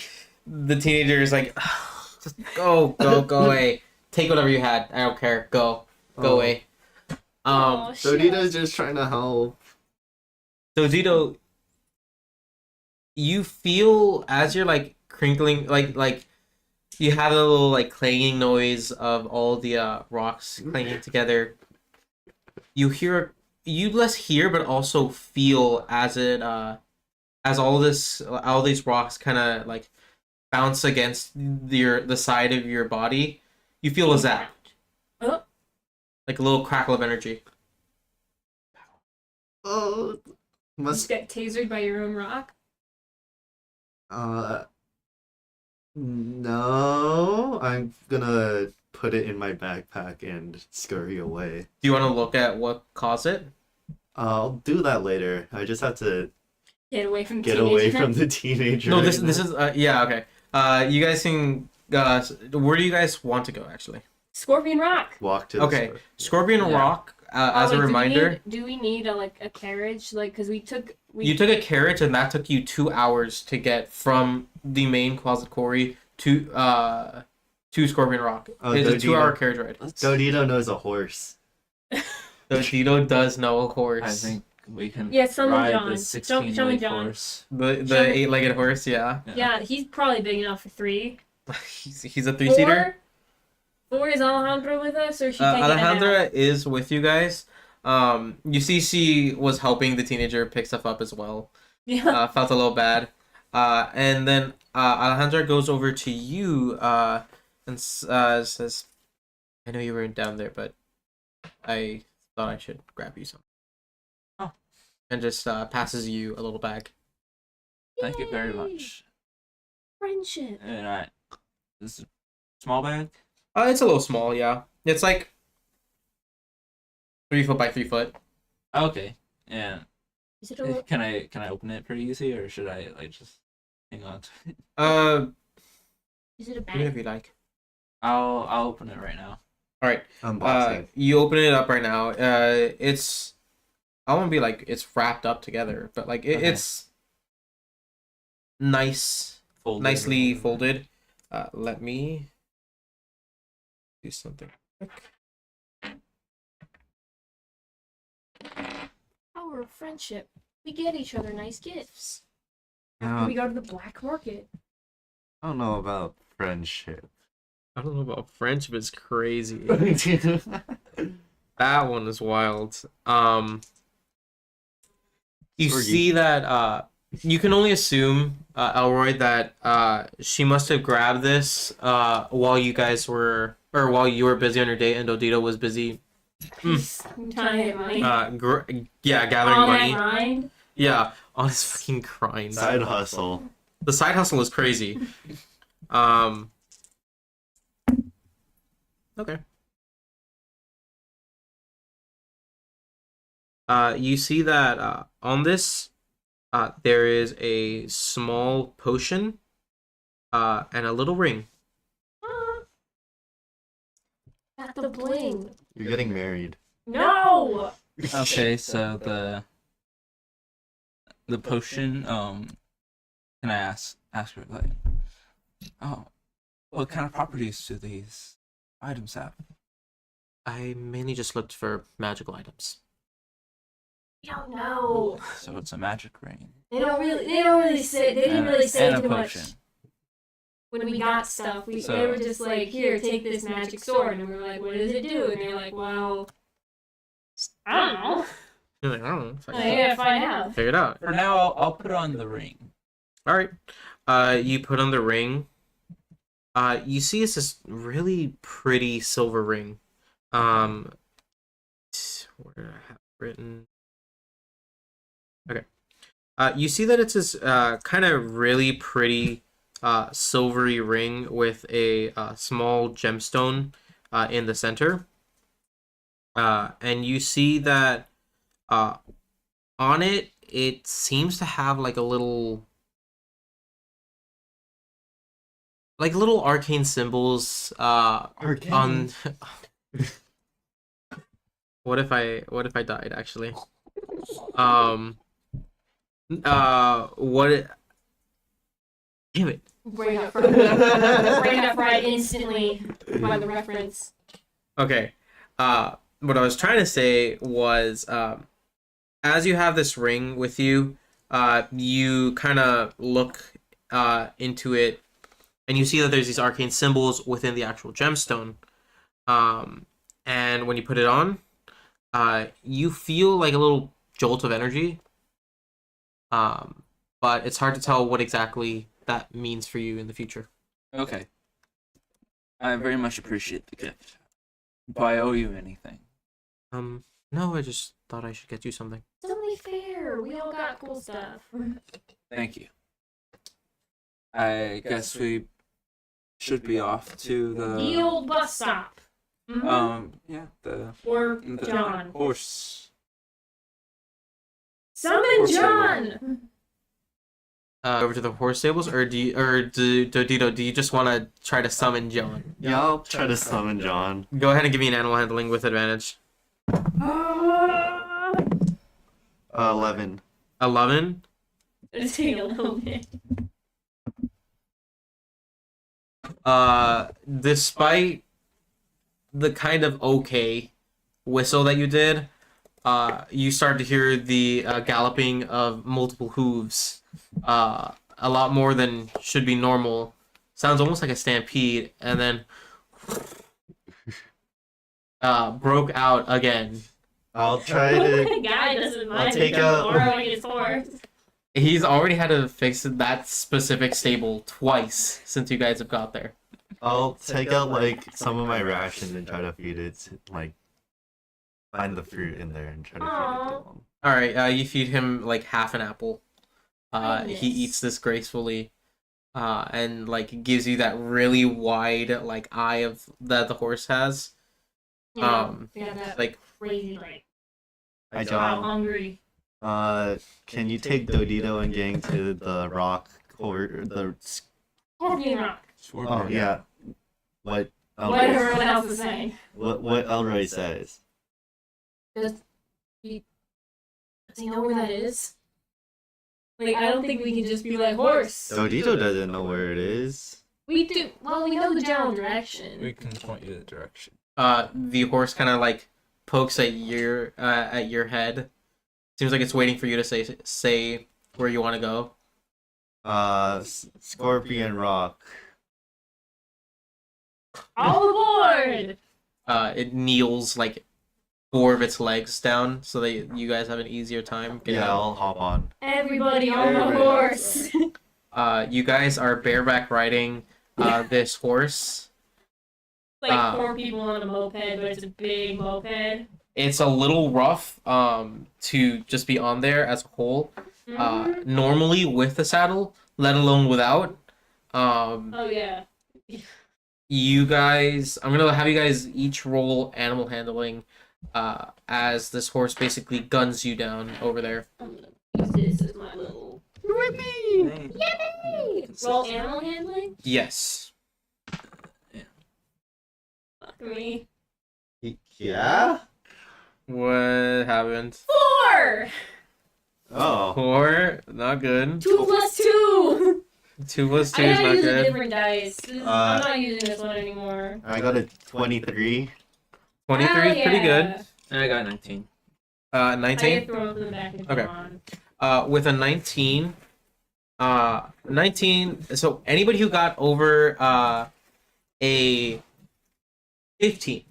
Speaker 2: teenager is like, just go away. Take whatever you had. I don't care. Go away.
Speaker 3: So Dito's just trying to help.
Speaker 2: So Dito, you feel as you're like crinkling, like you have a little like clanging noise of all the rocks clanging together. You less hear, but also feel as it as all these rocks kind of like bounce against the side of your body. You feel a zap, like a little crackle of energy.
Speaker 3: Oh,
Speaker 4: Just get tasered by your own rock?
Speaker 3: No. I'm gonna put it in my backpack and scurry away.
Speaker 2: Do you want to look at what caused it?
Speaker 3: I'll do that later. I just have to
Speaker 4: Get away from the
Speaker 3: get
Speaker 4: teenager.
Speaker 3: away from the teenager.
Speaker 2: No,
Speaker 3: right
Speaker 2: this
Speaker 3: now.
Speaker 2: is yeah, okay. You guys can where do you guys want to go actually?
Speaker 4: Scorpion Rock.
Speaker 3: Walk to the
Speaker 2: Okay,
Speaker 3: store.
Speaker 2: Scorpion
Speaker 1: Yeah.
Speaker 2: Rock. As a
Speaker 4: Like,
Speaker 2: reminder,
Speaker 4: do we need a carriage? Like, because we took
Speaker 2: you took a carriage and that took you 2 hours to get from the main Closet Quarry to Scorpion Rock.
Speaker 3: Oh,
Speaker 2: It's a
Speaker 3: Dodito.
Speaker 2: 2-hour carriage ride.
Speaker 3: Dodito knows a horse.
Speaker 2: So Tito does know a horse.
Speaker 1: I think we can
Speaker 4: Yeah, Summon
Speaker 1: ride
Speaker 4: John.
Speaker 1: the
Speaker 4: Show
Speaker 1: 16
Speaker 4: me
Speaker 1: leg
Speaker 4: John.
Speaker 1: horse.
Speaker 2: the
Speaker 4: Show me-
Speaker 2: 8-legged horse. Yeah,
Speaker 4: Yeah, he's probably big enough for 3.
Speaker 2: he's a 3-seater.
Speaker 4: 4 is Alejandra with us, or is she taking a nap?
Speaker 2: Alejandra is with you guys. You see, she was helping the teenager pick stuff up as well.
Speaker 4: Yeah.
Speaker 2: Felt a little bad. And then Alejandra goes over to you and says, "I know you weren't down there, but I thought I should grab you some."
Speaker 1: Oh.
Speaker 2: And just passes you a little bag.
Speaker 1: Thank you very
Speaker 4: Yay.
Speaker 1: much.
Speaker 4: Friendship.
Speaker 1: Alright. This is a small bag?
Speaker 2: It's a little small, yeah. It's like 3 foot by 3 foot.
Speaker 1: Okay. Yeah.
Speaker 4: Is it a
Speaker 1: Can I open it pretty easy, or should I like just hang on to it?
Speaker 4: is it a
Speaker 2: Do whatever
Speaker 4: bag?
Speaker 2: you like.
Speaker 1: I'll open it right now.
Speaker 2: All right.
Speaker 3: Unboxing.
Speaker 2: You open it up right now. It's I won't be like it's wrapped up together, but like
Speaker 1: Okay.
Speaker 2: it's nice,
Speaker 1: Folded.
Speaker 2: nicely folded. Let me do something quick.
Speaker 4: Power of friendship. We get each other nice gifts.
Speaker 3: No.
Speaker 4: After we go to the black market.
Speaker 3: I don't know about friendship.
Speaker 2: I don't know about friendship. It's crazy. That one is wild. You
Speaker 3: Or you-
Speaker 2: see that you can only assume, Elroy, that she must have grabbed this while you guys were, or while you were busy on your date and Dodito was busy
Speaker 4: I'm trying to hit money.
Speaker 2: Gathering
Speaker 4: On
Speaker 2: money.
Speaker 4: that grind.
Speaker 2: Yeah, on his fucking grind.
Speaker 3: Side hustle.
Speaker 2: The side hustle is crazy. Okay. You see that on this, there is a small potion, and a little ring.
Speaker 4: Got the bling.
Speaker 3: You're getting married.
Speaker 4: No.
Speaker 1: Okay, so the potion, can I ask her, like, oh, what kind of properties do these items have?
Speaker 2: I mainly just looked for magical items.
Speaker 4: We don't know.
Speaker 1: So it's a magic ring.
Speaker 4: They don't really say. They didn't really say
Speaker 1: and a
Speaker 4: too
Speaker 1: potion.
Speaker 4: much. When we got stuff, they
Speaker 1: So-
Speaker 4: were just like, "Here, take this magic sword," and we were like, "What does it do?" And they're like, "Well, I don't know.
Speaker 2: You're like, I don't know.
Speaker 4: I gotta find out."
Speaker 2: Figure it out.
Speaker 1: For now, I'll put on the ring.
Speaker 2: All right. You put on the ring. You see it's this really pretty silver ring. Where did I have it written? Okay. You see that it's this kind of really pretty silvery ring with a small gemstone in the center. And you see that on it, it seems to have like a little arcane symbols
Speaker 3: Arcane.
Speaker 2: on what if I died actually? What damn it.
Speaker 4: Bring up right instantly by the reference.
Speaker 2: Okay. What I was trying to say was as you have this ring with you, you kind of look into it and you see that there's these arcane symbols within the actual gemstone. And when you put it on, you feel like a little jolt of energy. But it's hard to tell what exactly that means for you in the future.
Speaker 1: Okay. I very much appreciate the gift. Do I owe you anything?
Speaker 2: No, I just thought I should get you something.
Speaker 4: It's only fair. We all got cool stuff.
Speaker 1: Thank you. I guess we should be off to
Speaker 4: The old bus stop. Mhm.
Speaker 1: Yeah, the
Speaker 4: Or
Speaker 1: the
Speaker 4: John.
Speaker 1: horse.
Speaker 4: Summon John.
Speaker 2: Over to the horse stables, or do you just want to try to summon John?
Speaker 3: Yeah, I'll try to summon John.
Speaker 2: Go ahead and give me an animal handling with advantage.
Speaker 3: 11.
Speaker 2: 11.
Speaker 4: It's taking a little bit.
Speaker 2: Despite the kind of okay whistle that you did, you start to hear the galloping of multiple hooves. A lot more than should be normal. Sounds almost like a stampede, and then broke out again.
Speaker 3: I'll try to.
Speaker 4: The guy doesn't mind
Speaker 3: take
Speaker 4: him
Speaker 3: out-
Speaker 4: borrowing his horse.
Speaker 2: He's already had to fix that specific stable twice since you guys have got there.
Speaker 3: I'll take out like some of my ration and try to feed it. Like, find the fruit in there and try to feed it to him.
Speaker 2: All right, you feed him like half an apple.
Speaker 4: Goodness.
Speaker 2: He eats this gracefully, and like gives you that really wide like eye of that the horse has.
Speaker 4: Yeah, that
Speaker 2: Like
Speaker 4: crazy, like,
Speaker 3: Hi,
Speaker 4: I'm
Speaker 3: John.
Speaker 4: hungry.
Speaker 3: Can you take Dodito and gang to the rock or the?
Speaker 4: Scorpion Rock.
Speaker 3: Oh yeah. What?
Speaker 4: What everyone else is saying.
Speaker 3: What Elroy says.
Speaker 4: Does he know where that is? Like, I don't think we can just be like, horse.
Speaker 3: Dodito doesn't know where it is.
Speaker 4: We do. Well, we know the general direction.
Speaker 1: We can point you the direction.
Speaker 2: the horse kind of like pokes at your head. Seems like it's waiting for you to say where you want to go.
Speaker 3: Scorpion Rock.
Speaker 4: All aboard!
Speaker 2: It kneels like 4 of its legs down so that you guys have an easier time getting
Speaker 3: Yeah,
Speaker 2: out.
Speaker 3: I'll hop on.
Speaker 4: Everybody on the
Speaker 3: Everybody.
Speaker 4: horse.
Speaker 2: You guys are bareback riding this horse.
Speaker 4: like 4 people on a moped, but it's a big moped.
Speaker 2: It's a little rough to just be on there as a whole. Normally with the saddle, let alone without.
Speaker 4: Oh yeah.
Speaker 2: You guys, I'm gonna have you guys each roll animal handling, as this horse basically guns you down over there.
Speaker 4: I'm gonna use this as my little.
Speaker 1: Hey.
Speaker 4: Yay! Roll animal handling.
Speaker 2: Yes.
Speaker 4: Fuck me.
Speaker 3: Yeah?
Speaker 2: What happened?
Speaker 4: 4.
Speaker 3: Oh.
Speaker 2: 4, not good.
Speaker 4: 2 plus 2.
Speaker 2: 2 plus 2
Speaker 4: I
Speaker 2: is
Speaker 4: gotta
Speaker 2: not
Speaker 4: use a
Speaker 2: good.
Speaker 4: different dice. I'm not using this one anymore.
Speaker 3: I got a 23.
Speaker 2: 23
Speaker 4: Hell
Speaker 2: is pretty good.
Speaker 4: yeah.
Speaker 1: And I got 19.
Speaker 4: I
Speaker 2: 19.
Speaker 4: get thrown them back and
Speaker 2: Okay.
Speaker 4: on.
Speaker 2: With a 19, 19. So anybody who got over a 15,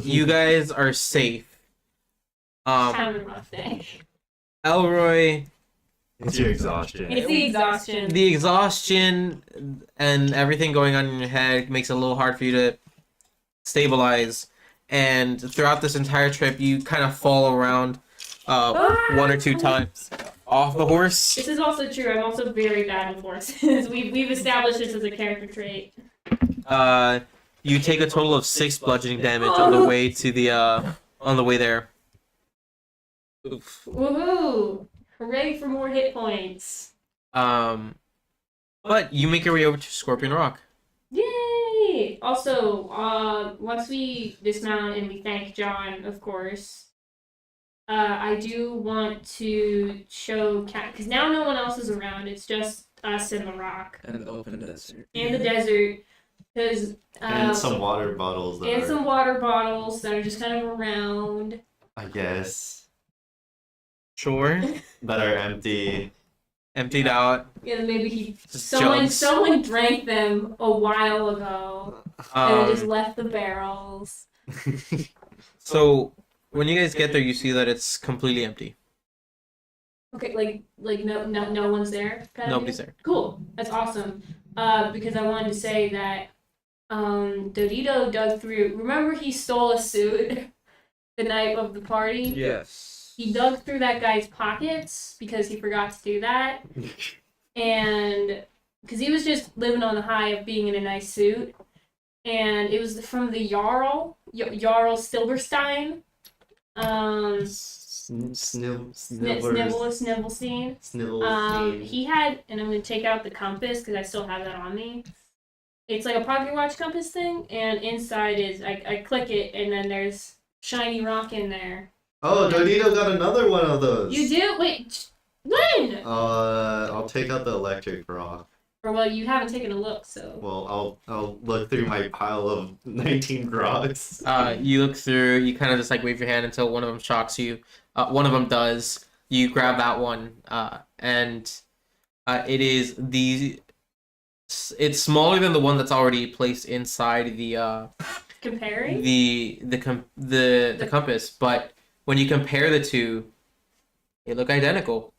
Speaker 2: you guys are safe.
Speaker 4: Having a rough day.
Speaker 2: Elroy,
Speaker 3: It's your exhaustion.
Speaker 4: It's the exhaustion.
Speaker 2: the exhaustion and everything going on in your head makes it a little hard for you to stabilize. And throughout this entire trip, you kind of fall around 1 or 2 times off the horse.
Speaker 4: This is also true. I'm also very bad with horses. we've established this as a character trait.
Speaker 2: You take a total of 6 bludgeoning damage on the way to the on the way there. Oof.
Speaker 4: Woohoo! Hooray for more hit points.
Speaker 2: But you make your way over to Scorpion Rock.
Speaker 4: Yay! Also, once we dismount and we thank John, of course, I do want to show Cat, because now no one else is around. It's just us and the rock
Speaker 1: And the open desert.
Speaker 4: and the desert. Because
Speaker 3: And some water bottles that
Speaker 4: and
Speaker 3: are,
Speaker 4: some water bottles that are just kind of around.
Speaker 3: I guess,
Speaker 2: Sure.
Speaker 3: that are empty.
Speaker 2: Emptied out.
Speaker 4: Yeah, maybe
Speaker 2: Just
Speaker 4: someone
Speaker 2: jugs.
Speaker 4: drank them a while ago and just
Speaker 2: Um,
Speaker 4: left the barrels.
Speaker 2: so when you guys get there, you see that it's completely empty.
Speaker 4: Okay, like no one's there. kind of
Speaker 2: Nobody's
Speaker 4: thing?
Speaker 2: there.
Speaker 4: Cool, that's awesome. Because I wanted to say that Dodito dug through. Remember, he stole a suit the night of the party.
Speaker 1: Yes.
Speaker 4: He dug through that guy's pockets because he forgot to do that, and because he was just living on the high of being in a nice suit, and it was from the Jarl Silverstein. Snivelsteen.
Speaker 3: Snivelsteen.
Speaker 4: He had, and I'm gonna take out the compass because I still have that on me. It's like a pocket watch compass thing, and inside is I click it, and then there's shiny rock in there.
Speaker 3: Oh, Dodito got another one of those.
Speaker 4: You do? Wait, when?
Speaker 3: I'll take out the electric rock.
Speaker 4: Or well, you haven't taken a look, so.
Speaker 3: Well, I'll look through my pile of 19 rocks.
Speaker 2: You look through. You kind of just like wave your hand until one of them shocks you. One of them does. You grab that one, and it is the. It's smaller than the one that's already placed inside the
Speaker 4: Comparing?
Speaker 2: the compass, but when you compare the two, they look identical.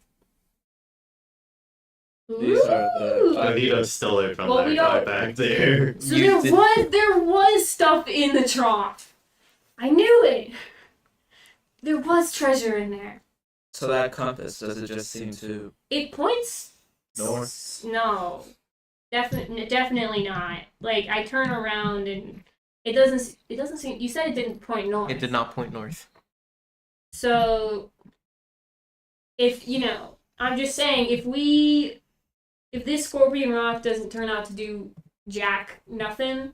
Speaker 1: These are the.
Speaker 3: Dodito stole it from
Speaker 4: Well,
Speaker 3: that
Speaker 4: we
Speaker 3: guy
Speaker 4: don't-
Speaker 3: back there.
Speaker 4: So
Speaker 2: You
Speaker 4: there was stuff in the trough. I knew it. There was treasure in there.
Speaker 1: So that compass, does it just seem to.
Speaker 4: It points
Speaker 1: North?
Speaker 4: No, definitely not. Like I turn around and it doesn't seem. You said it didn't point north.
Speaker 2: It did not point north.
Speaker 4: So if I'm just saying if this Scorpion Rock doesn't turn out to do jack nothing,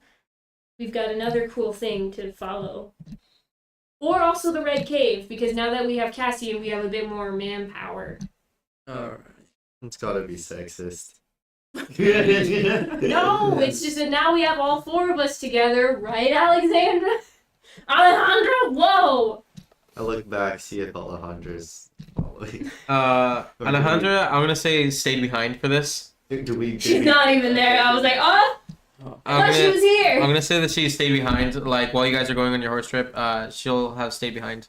Speaker 4: we've got another cool thing to follow. Or also the Red Cave, because now that we have Cassian, we have a bit more manpower.
Speaker 1: Alright.
Speaker 3: It's gotta be sexist.
Speaker 4: No, it's just that now we have all 4 of us together, right, Alexandra? Alejandra? Whoa!
Speaker 3: I look back, see if Alejandra's following.
Speaker 2: Alejandra, I'm gonna say stayed behind for this.
Speaker 3: Do we?
Speaker 4: She's not even there. I was like, oh, I thought she was here.
Speaker 2: I'm gonna say that she stayed behind. Like while you guys are going on your horse trip, she'll have stayed behind.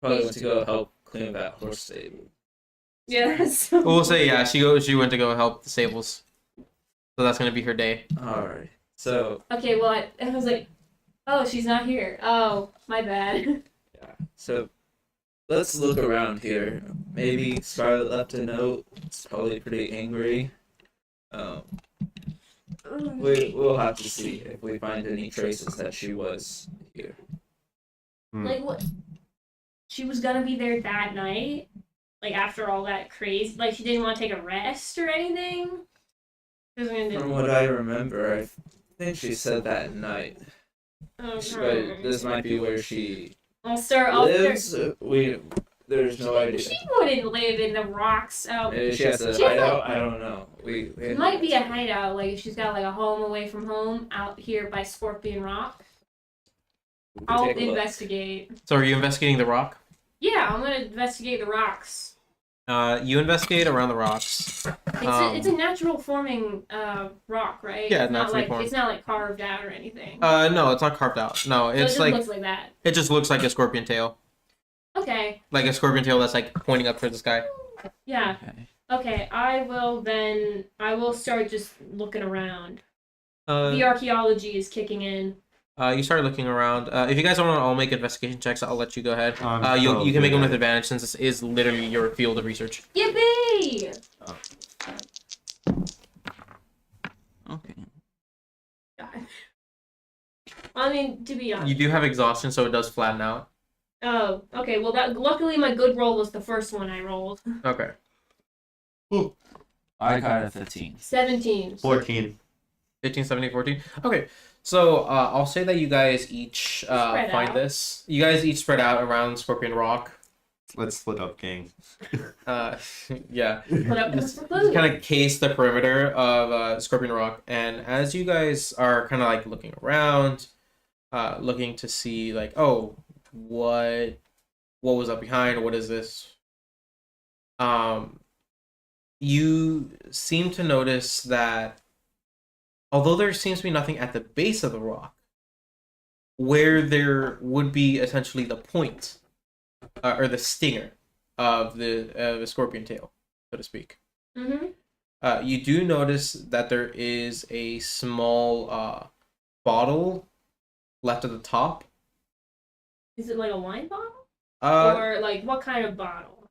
Speaker 1: Probably went to go help clean that horse stable.
Speaker 4: Yeah, that's
Speaker 2: We'll say yeah. She went to go help the stables, so that's gonna be her day.
Speaker 1: Alright. So
Speaker 4: Okay, well, I was like, oh, she's not here. Oh, my bad.
Speaker 1: yeah. So let's look around here. Maybe Scarlet left a note. It's probably pretty angry. We'll have to see if we find any traces that she was here.
Speaker 4: Like, what? She was gonna be there that night? Like, after all that crazy? Like, she didn't want to take a rest or anything? She was gonna
Speaker 1: From what I remember, I think she said that night. But this might be where she
Speaker 4: I'll start.
Speaker 1: lives. There's no idea.
Speaker 4: She wouldn't live in the rocks out.
Speaker 1: Maybe she has a
Speaker 4: She has
Speaker 1: hideout. I don't know.
Speaker 4: It might be a hideout, like if she's got like a home away from home out here by Scorpion Rock. I'll investigate.
Speaker 2: So are you investigating the rock?
Speaker 4: Yeah, I'm gonna investigate the rocks.
Speaker 2: You investigate around the rocks.
Speaker 4: It's a natural forming rock, right?
Speaker 2: Yeah,
Speaker 4: it's not
Speaker 2: naturally
Speaker 4: like
Speaker 2: formed.
Speaker 4: it's not like carved out or anything.
Speaker 2: No, it's not carved out. No,
Speaker 4: So it
Speaker 2: it's
Speaker 4: just
Speaker 2: like
Speaker 4: looks like that.
Speaker 2: it just looks like a scorpion tail.
Speaker 4: Okay.
Speaker 2: Like a scorpion tail that's like pointing up towards the sky.
Speaker 4: Yeah.
Speaker 1: Okay.
Speaker 4: Okay. I will start just looking around.
Speaker 2: Uh,
Speaker 4: The archaeology is kicking in.
Speaker 2: You start looking around. If you guys want to all make investigation checks, I'll let you go ahead. You can make them with advantage since this is literally your field of research.
Speaker 4: Yippee!
Speaker 1: Okay.
Speaker 4: God. I mean, to be honest.
Speaker 2: You do have exhaustion, so it does flatten out.
Speaker 4: Oh, okay. Well, luckily my good roll was the first one I rolled.
Speaker 2: Okay.
Speaker 1: I got a 15.
Speaker 4: 17.
Speaker 3: 14.
Speaker 2: 15, 17, 14. Okay. So I'll say that you guys each
Speaker 4: Spread
Speaker 2: find
Speaker 4: out.
Speaker 2: this. You guys each spread out around Scorpion Rock.
Speaker 3: Let's split up, gang.
Speaker 2: Yeah.
Speaker 4: Put up
Speaker 2: Just kind of case the perimeter of Scorpion Rock, and as you guys are kind of like looking around, looking to see like, oh, what was up behind? What is this? You seem to notice that although there seems to be nothing at the base of the rock, where there would be essentially the point or the stinger of the scorpion tail, so to speak.
Speaker 4: Mm-hmm.
Speaker 2: You do notice that there is a small bottle left at the top.
Speaker 4: Is it like a wine bottle?
Speaker 2: Uh,
Speaker 4: Or like what kind of bottle?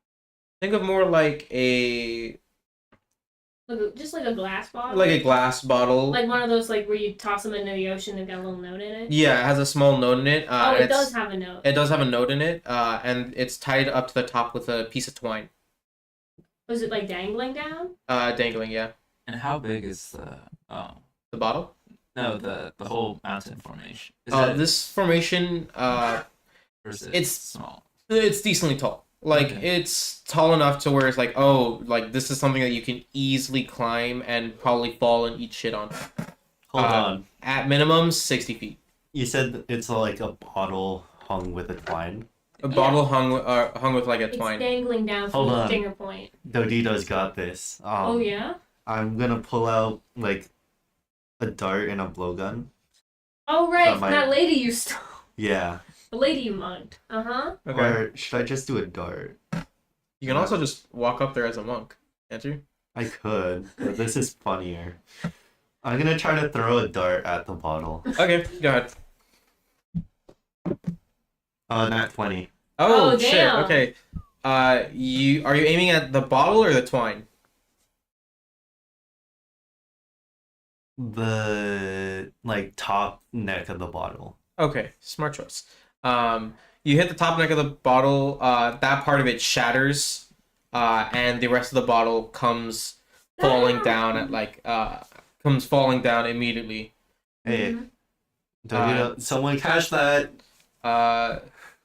Speaker 2: think of more like a
Speaker 4: Just like a glass bottle?
Speaker 2: glass bottle.
Speaker 4: Like one of those like where you toss them into the ocean, they've got a little note in it?
Speaker 2: Yeah, it has a small note in it.
Speaker 4: Oh, it
Speaker 2: it's-
Speaker 4: does have a note.
Speaker 2: It does have a note in it, and it's tied up to the top with a piece of twine.
Speaker 4: Was it like dangling down?
Speaker 2: Dangling, yeah.
Speaker 1: And how big is the
Speaker 2: The bottle?
Speaker 1: no the whole mountain formation? Is
Speaker 2: This formation,
Speaker 1: or is it
Speaker 2: it's-
Speaker 1: small?
Speaker 2: it's decently tall. Like,
Speaker 1: Okay.
Speaker 2: it's tall enough to where it's like, oh, like, this is something that you can easily climb and probably fall and eat shit on.
Speaker 3: Hold on.
Speaker 2: At minimum, 60 feet.
Speaker 3: You said it's like a bottle hung with a twine.
Speaker 2: A bottle hung with, like, a
Speaker 4: It's
Speaker 2: twine.
Speaker 4: dangling down from
Speaker 3: Hold
Speaker 4: the
Speaker 3: on.
Speaker 4: stinger point.
Speaker 3: Dodito's got this.
Speaker 4: Oh, yeah?
Speaker 3: I'm gonna pull out like a dart and a blowgun.
Speaker 4: Oh, right.
Speaker 3: might-
Speaker 4: That lady you stole.
Speaker 3: Yeah.
Speaker 4: The lady you mugged. Uh-huh.
Speaker 2: Okay.
Speaker 3: Or should I just do a dart?
Speaker 2: You can also just walk up there as a monk, can't you?
Speaker 3: I could, but this is funnier. I'm gonna try to throw a dart at the bottle.
Speaker 2: Okay, go ahead.
Speaker 3: Nat 20.
Speaker 2: Oh,
Speaker 4: Oh,
Speaker 2: shit,
Speaker 4: damn.
Speaker 2: okay. Are you aiming at the bottle or the twine?
Speaker 3: The like top neck of the bottle.
Speaker 2: Okay, smart choice. You hit the top neck of the bottle. That part of it shatters, and the rest of the bottle comes falling down comes falling down immediately.
Speaker 3: Hey,
Speaker 4: Mhm.
Speaker 3: Dodito, someone catch that.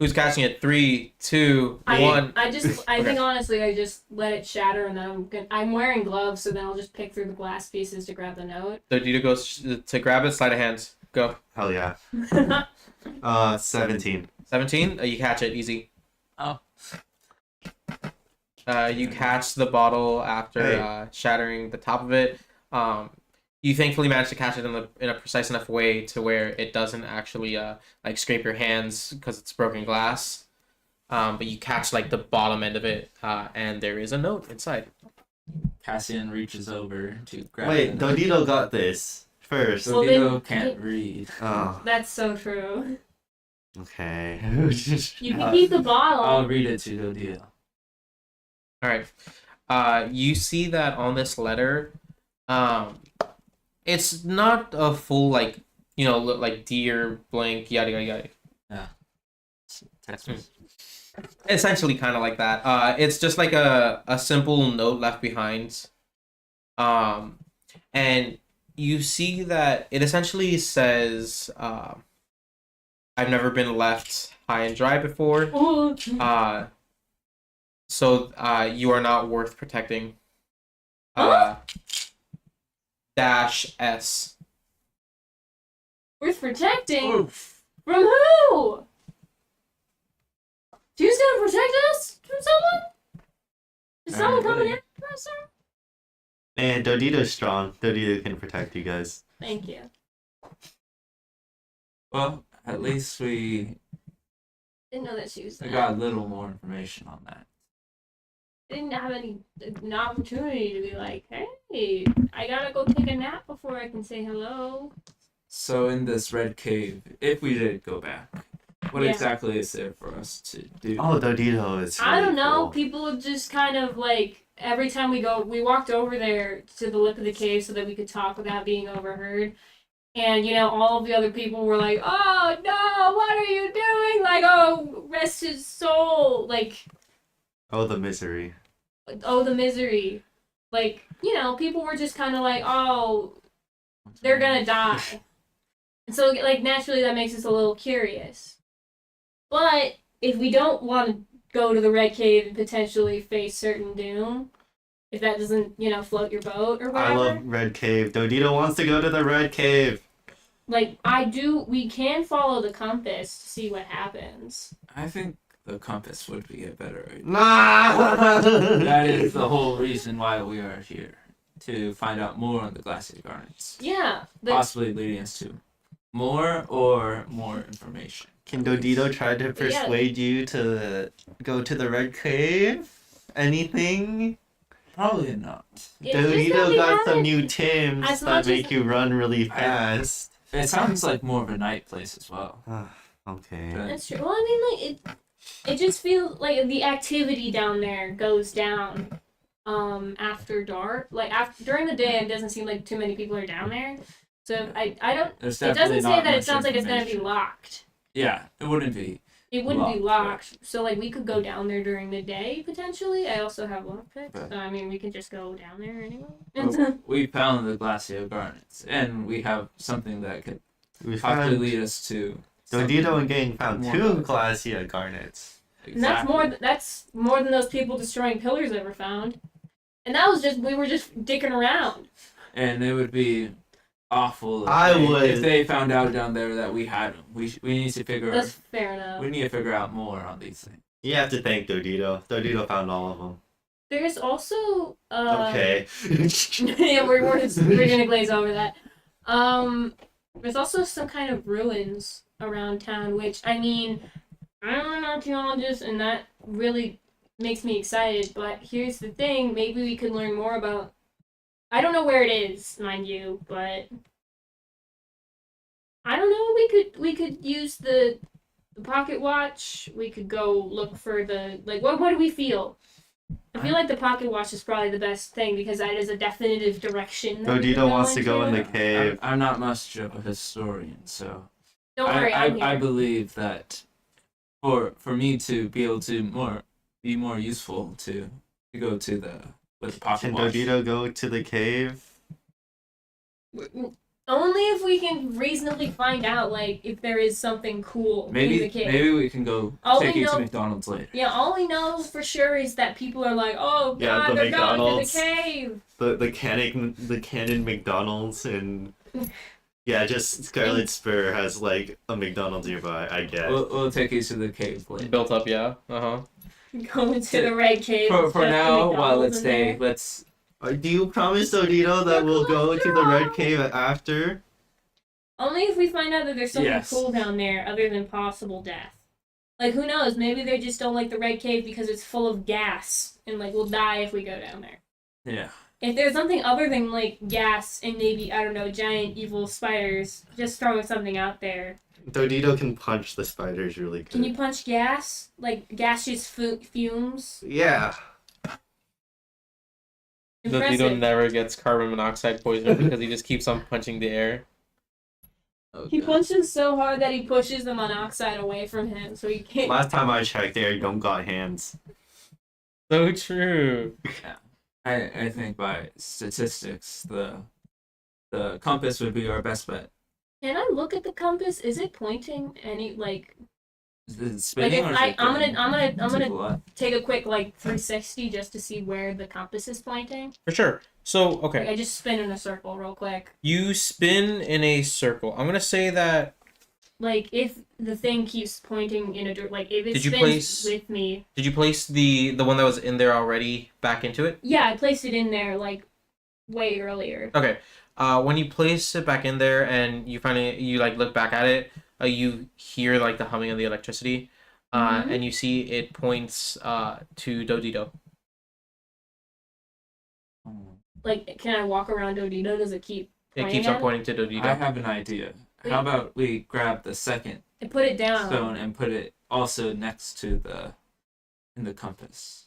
Speaker 2: Who's catching it? 3, 2,
Speaker 4: I
Speaker 2: 1.
Speaker 4: I
Speaker 2: Okay.
Speaker 4: think honestly I just let it shatter and then I'm wearing gloves, so then I'll just pick through the glass pieces to grab the note.
Speaker 2: So Dito goes to grab it. Sleight of hands. Go.
Speaker 3: Hell yeah. 17.
Speaker 2: 17. You catch it easy.
Speaker 1: Oh.
Speaker 2: You catch the bottle after
Speaker 3: Hey.
Speaker 2: shattering the top of it. You thankfully manage to catch it in a precise enough way to where it doesn't actually like scrape your hands because it's broken glass. But you catch like the bottom end of it, and there is a note inside.
Speaker 1: Cassian reaches over to grab
Speaker 3: Wait,
Speaker 1: it.
Speaker 3: Dodito got this. first.
Speaker 1: So
Speaker 4: Well,
Speaker 1: Vito
Speaker 4: then-
Speaker 1: can't read.
Speaker 3: Oh,
Speaker 4: That's so true.
Speaker 3: okay.
Speaker 4: You can keep the bottle.
Speaker 1: I'll read it to Dodito.
Speaker 2: All right. You see that on this letter, it's not a full like like dear blank yada yada yada.
Speaker 1: Text me.
Speaker 2: Essentially, kind of like that. It's just like a simple note left behind. And you see that it essentially says, "I've never been left high and dry before.
Speaker 4: Oh,
Speaker 2: So you are not worth protecting." Dash S.
Speaker 4: worth protecting?
Speaker 1: Oof.
Speaker 4: From who? Who's gonna protect us from someone? Is someone coming in for us, sir?
Speaker 3: Man, Dodito's strong. Dodito can protect you guys.
Speaker 4: Thank you.
Speaker 1: Well, at least we
Speaker 4: Didn't know that she was that.
Speaker 1: got a little more information on that.
Speaker 4: Didn't have an opportunity to be like, hey, I gotta go take a nap before I can say hello.
Speaker 1: So in this red cave, if we did go back, what
Speaker 4: Yeah.
Speaker 1: exactly is there for us to do?
Speaker 3: Oh, Dodito is.
Speaker 4: I don't
Speaker 3: really
Speaker 4: know.
Speaker 3: cool.
Speaker 4: People just kind of like every time we walked over there to the lip of the cave so that we could talk without being overheard. And all of the other people were like, "Oh no, what are you doing?" Like, "Oh, rest his soul." Like,
Speaker 3: Oh, the misery.
Speaker 4: "Oh, the misery." Like, people were just kind of like, "Oh, they're gonna die." And so, like, naturally, that makes us a little curious. But if we don't want to go to the Red Cave and potentially face certain doom, if that doesn't, float your boat or
Speaker 3: I
Speaker 4: whatever,
Speaker 3: love Red Cave. Dodito wants to go to the Red Cave.
Speaker 4: like, we can follow the compass to see what happens.
Speaker 1: I think the compass would be a better idea.
Speaker 3: Nah!
Speaker 1: That is the whole reason why we are here. To find out more on the glacier garnets.
Speaker 4: Yeah,
Speaker 1: Possibly leading us to more information.
Speaker 3: Can Dodito try to persuade you to go to the Red Cave? Anything?
Speaker 1: Probably not.
Speaker 4: It's just that
Speaker 3: Dodito
Speaker 4: we
Speaker 3: got some
Speaker 4: haven't-
Speaker 3: new Tims
Speaker 4: as
Speaker 3: that
Speaker 4: much
Speaker 3: make
Speaker 4: as-
Speaker 3: you run really fast.
Speaker 1: It sounds like more of a night place as well.
Speaker 3: Okay.
Speaker 1: But
Speaker 4: That's true. Well, I mean, like, it just feels like the activity down there goes down after dark. Like, during the day, it doesn't seem like too many people are down there. So I don't.
Speaker 1: there's
Speaker 4: It
Speaker 1: definitely
Speaker 4: doesn't say
Speaker 1: not
Speaker 4: that it
Speaker 1: much
Speaker 4: sounds like it's gonna be
Speaker 1: information.
Speaker 4: locked.
Speaker 1: Yeah, it wouldn't be.
Speaker 4: It wouldn't be
Speaker 1: Locked,
Speaker 4: locked. So like we could go down there during the day potentially. I also have lockpicks.
Speaker 1: Right.
Speaker 4: So I mean, we could just go down there anyway.
Speaker 1: Well, we found the glacier garnets, and we have something that could
Speaker 3: We
Speaker 1: possibly
Speaker 3: found
Speaker 1: lead us to.
Speaker 3: Dodito and gang found
Speaker 1: More
Speaker 3: 2
Speaker 1: glacier.
Speaker 3: Glacia garnets.
Speaker 4: And that's more than those people destroying pillars ever found. And that was we were just dicking around.
Speaker 1: And it would be awful
Speaker 3: would.
Speaker 1: if they found out down there that we had them. We need to figure
Speaker 4: That's fair enough.
Speaker 1: we need to figure out more on these things.
Speaker 3: You have to thank Dodito. Dodito found all of them.
Speaker 4: There's also
Speaker 3: Okay.
Speaker 4: yeah, we're gonna glaze over that. There's also some kind of ruins around town, which I mean, I'm an archaeologist, and that really makes me excited. But here's the thing: maybe we could learn more about. I don't know where it is, mind you, but I don't know. We could use the pocket watch. We could go look for the What do we feel? I feel like the pocket watch is probably the best thing because that is a definitive direction. that we could
Speaker 3: Dodito wants to go in
Speaker 4: into.
Speaker 3: the cave.
Speaker 1: I'm not much of a historian, so
Speaker 4: Don't worry, I'm here.
Speaker 1: I believe that for me to be able to be more useful to go to the pocket
Speaker 3: Can
Speaker 1: watch.
Speaker 3: Dodito go to the cave?
Speaker 4: Only if we can reasonably find out, if there is something cool in the cave.
Speaker 1: Maybe we can go
Speaker 4: All
Speaker 1: take
Speaker 4: we
Speaker 1: you to
Speaker 4: know-
Speaker 1: McDonald's later.
Speaker 4: Yeah, all we know for sure is that people are like, oh god,
Speaker 3: Yeah, the
Speaker 4: they're going to
Speaker 3: McDonald's.
Speaker 4: the cave.
Speaker 3: The canon McDonald's and yeah, just Scarlet Spur has a McDonald's nearby. I guess.
Speaker 1: We'll take you to the cave later.
Speaker 2: Built up, yeah.
Speaker 4: Going to the red cave.
Speaker 1: For
Speaker 4: just the
Speaker 1: now, while
Speaker 4: McDonald's
Speaker 1: it's
Speaker 4: in
Speaker 1: day,
Speaker 4: there.
Speaker 1: let's.
Speaker 3: Do you promise Dodito that
Speaker 4: Yeah,
Speaker 3: we'll go to the Red
Speaker 4: cholesterol.
Speaker 3: Cave after?
Speaker 4: Only if we find out that there's something
Speaker 1: Yes.
Speaker 4: cool down there other than possible death. Who knows? Maybe they just don't like the red cave because it's full of gas and we'll die if we go down there.
Speaker 1: Yeah.
Speaker 4: if there's something other than like gas and maybe I don't know giant evil spiders, just throwing something out there.
Speaker 3: Dodito can punch the spiders really good.
Speaker 4: Can you punch gas? Like gaseous fumes?
Speaker 3: Yeah.
Speaker 4: Impressive.
Speaker 2: Dodito never gets carbon monoxide poisoning because he just keeps on punching the air.
Speaker 4: He punches so hard that he pushes the monoxide away from him, so he can't.
Speaker 3: Last time I checked, they don't got hands.
Speaker 2: So true.
Speaker 1: I think by statistics, the compass would be our best bet.
Speaker 4: Can I look at the compass? Is it pointing any like?
Speaker 1: Is it
Speaker 4: Like
Speaker 1: spinning
Speaker 4: if
Speaker 1: or is
Speaker 4: I,
Speaker 1: it
Speaker 4: I'm
Speaker 1: going
Speaker 4: gonna
Speaker 1: to the
Speaker 4: take
Speaker 1: left?
Speaker 4: a quick like 360 just to see where the compass is pointing.
Speaker 2: For sure. So,
Speaker 4: Like,
Speaker 2: okay.
Speaker 4: I just spin in a circle real quick.
Speaker 2: You spin in a circle. I'm going to say that.
Speaker 4: Like if the thing keeps pointing in a like if it
Speaker 2: Did you
Speaker 4: spins
Speaker 2: place-
Speaker 4: with me.
Speaker 2: Did you place the one that was in there already back into it?
Speaker 4: Yeah, I placed it in there like way earlier.
Speaker 2: Okay. When you place it back in there and you finally you like look back at it, you hear like the humming of the electricity,
Speaker 4: Mhm.
Speaker 2: and you see it points to Dodito.
Speaker 4: Like, can I walk around Dodito? Does it keep?
Speaker 2: It
Speaker 4: pointing
Speaker 2: keeps
Speaker 4: at
Speaker 2: on pointing to Dodito.
Speaker 1: I have an idea. How about we grab the second
Speaker 4: I put it down.
Speaker 1: stone and put it also next to in the compass?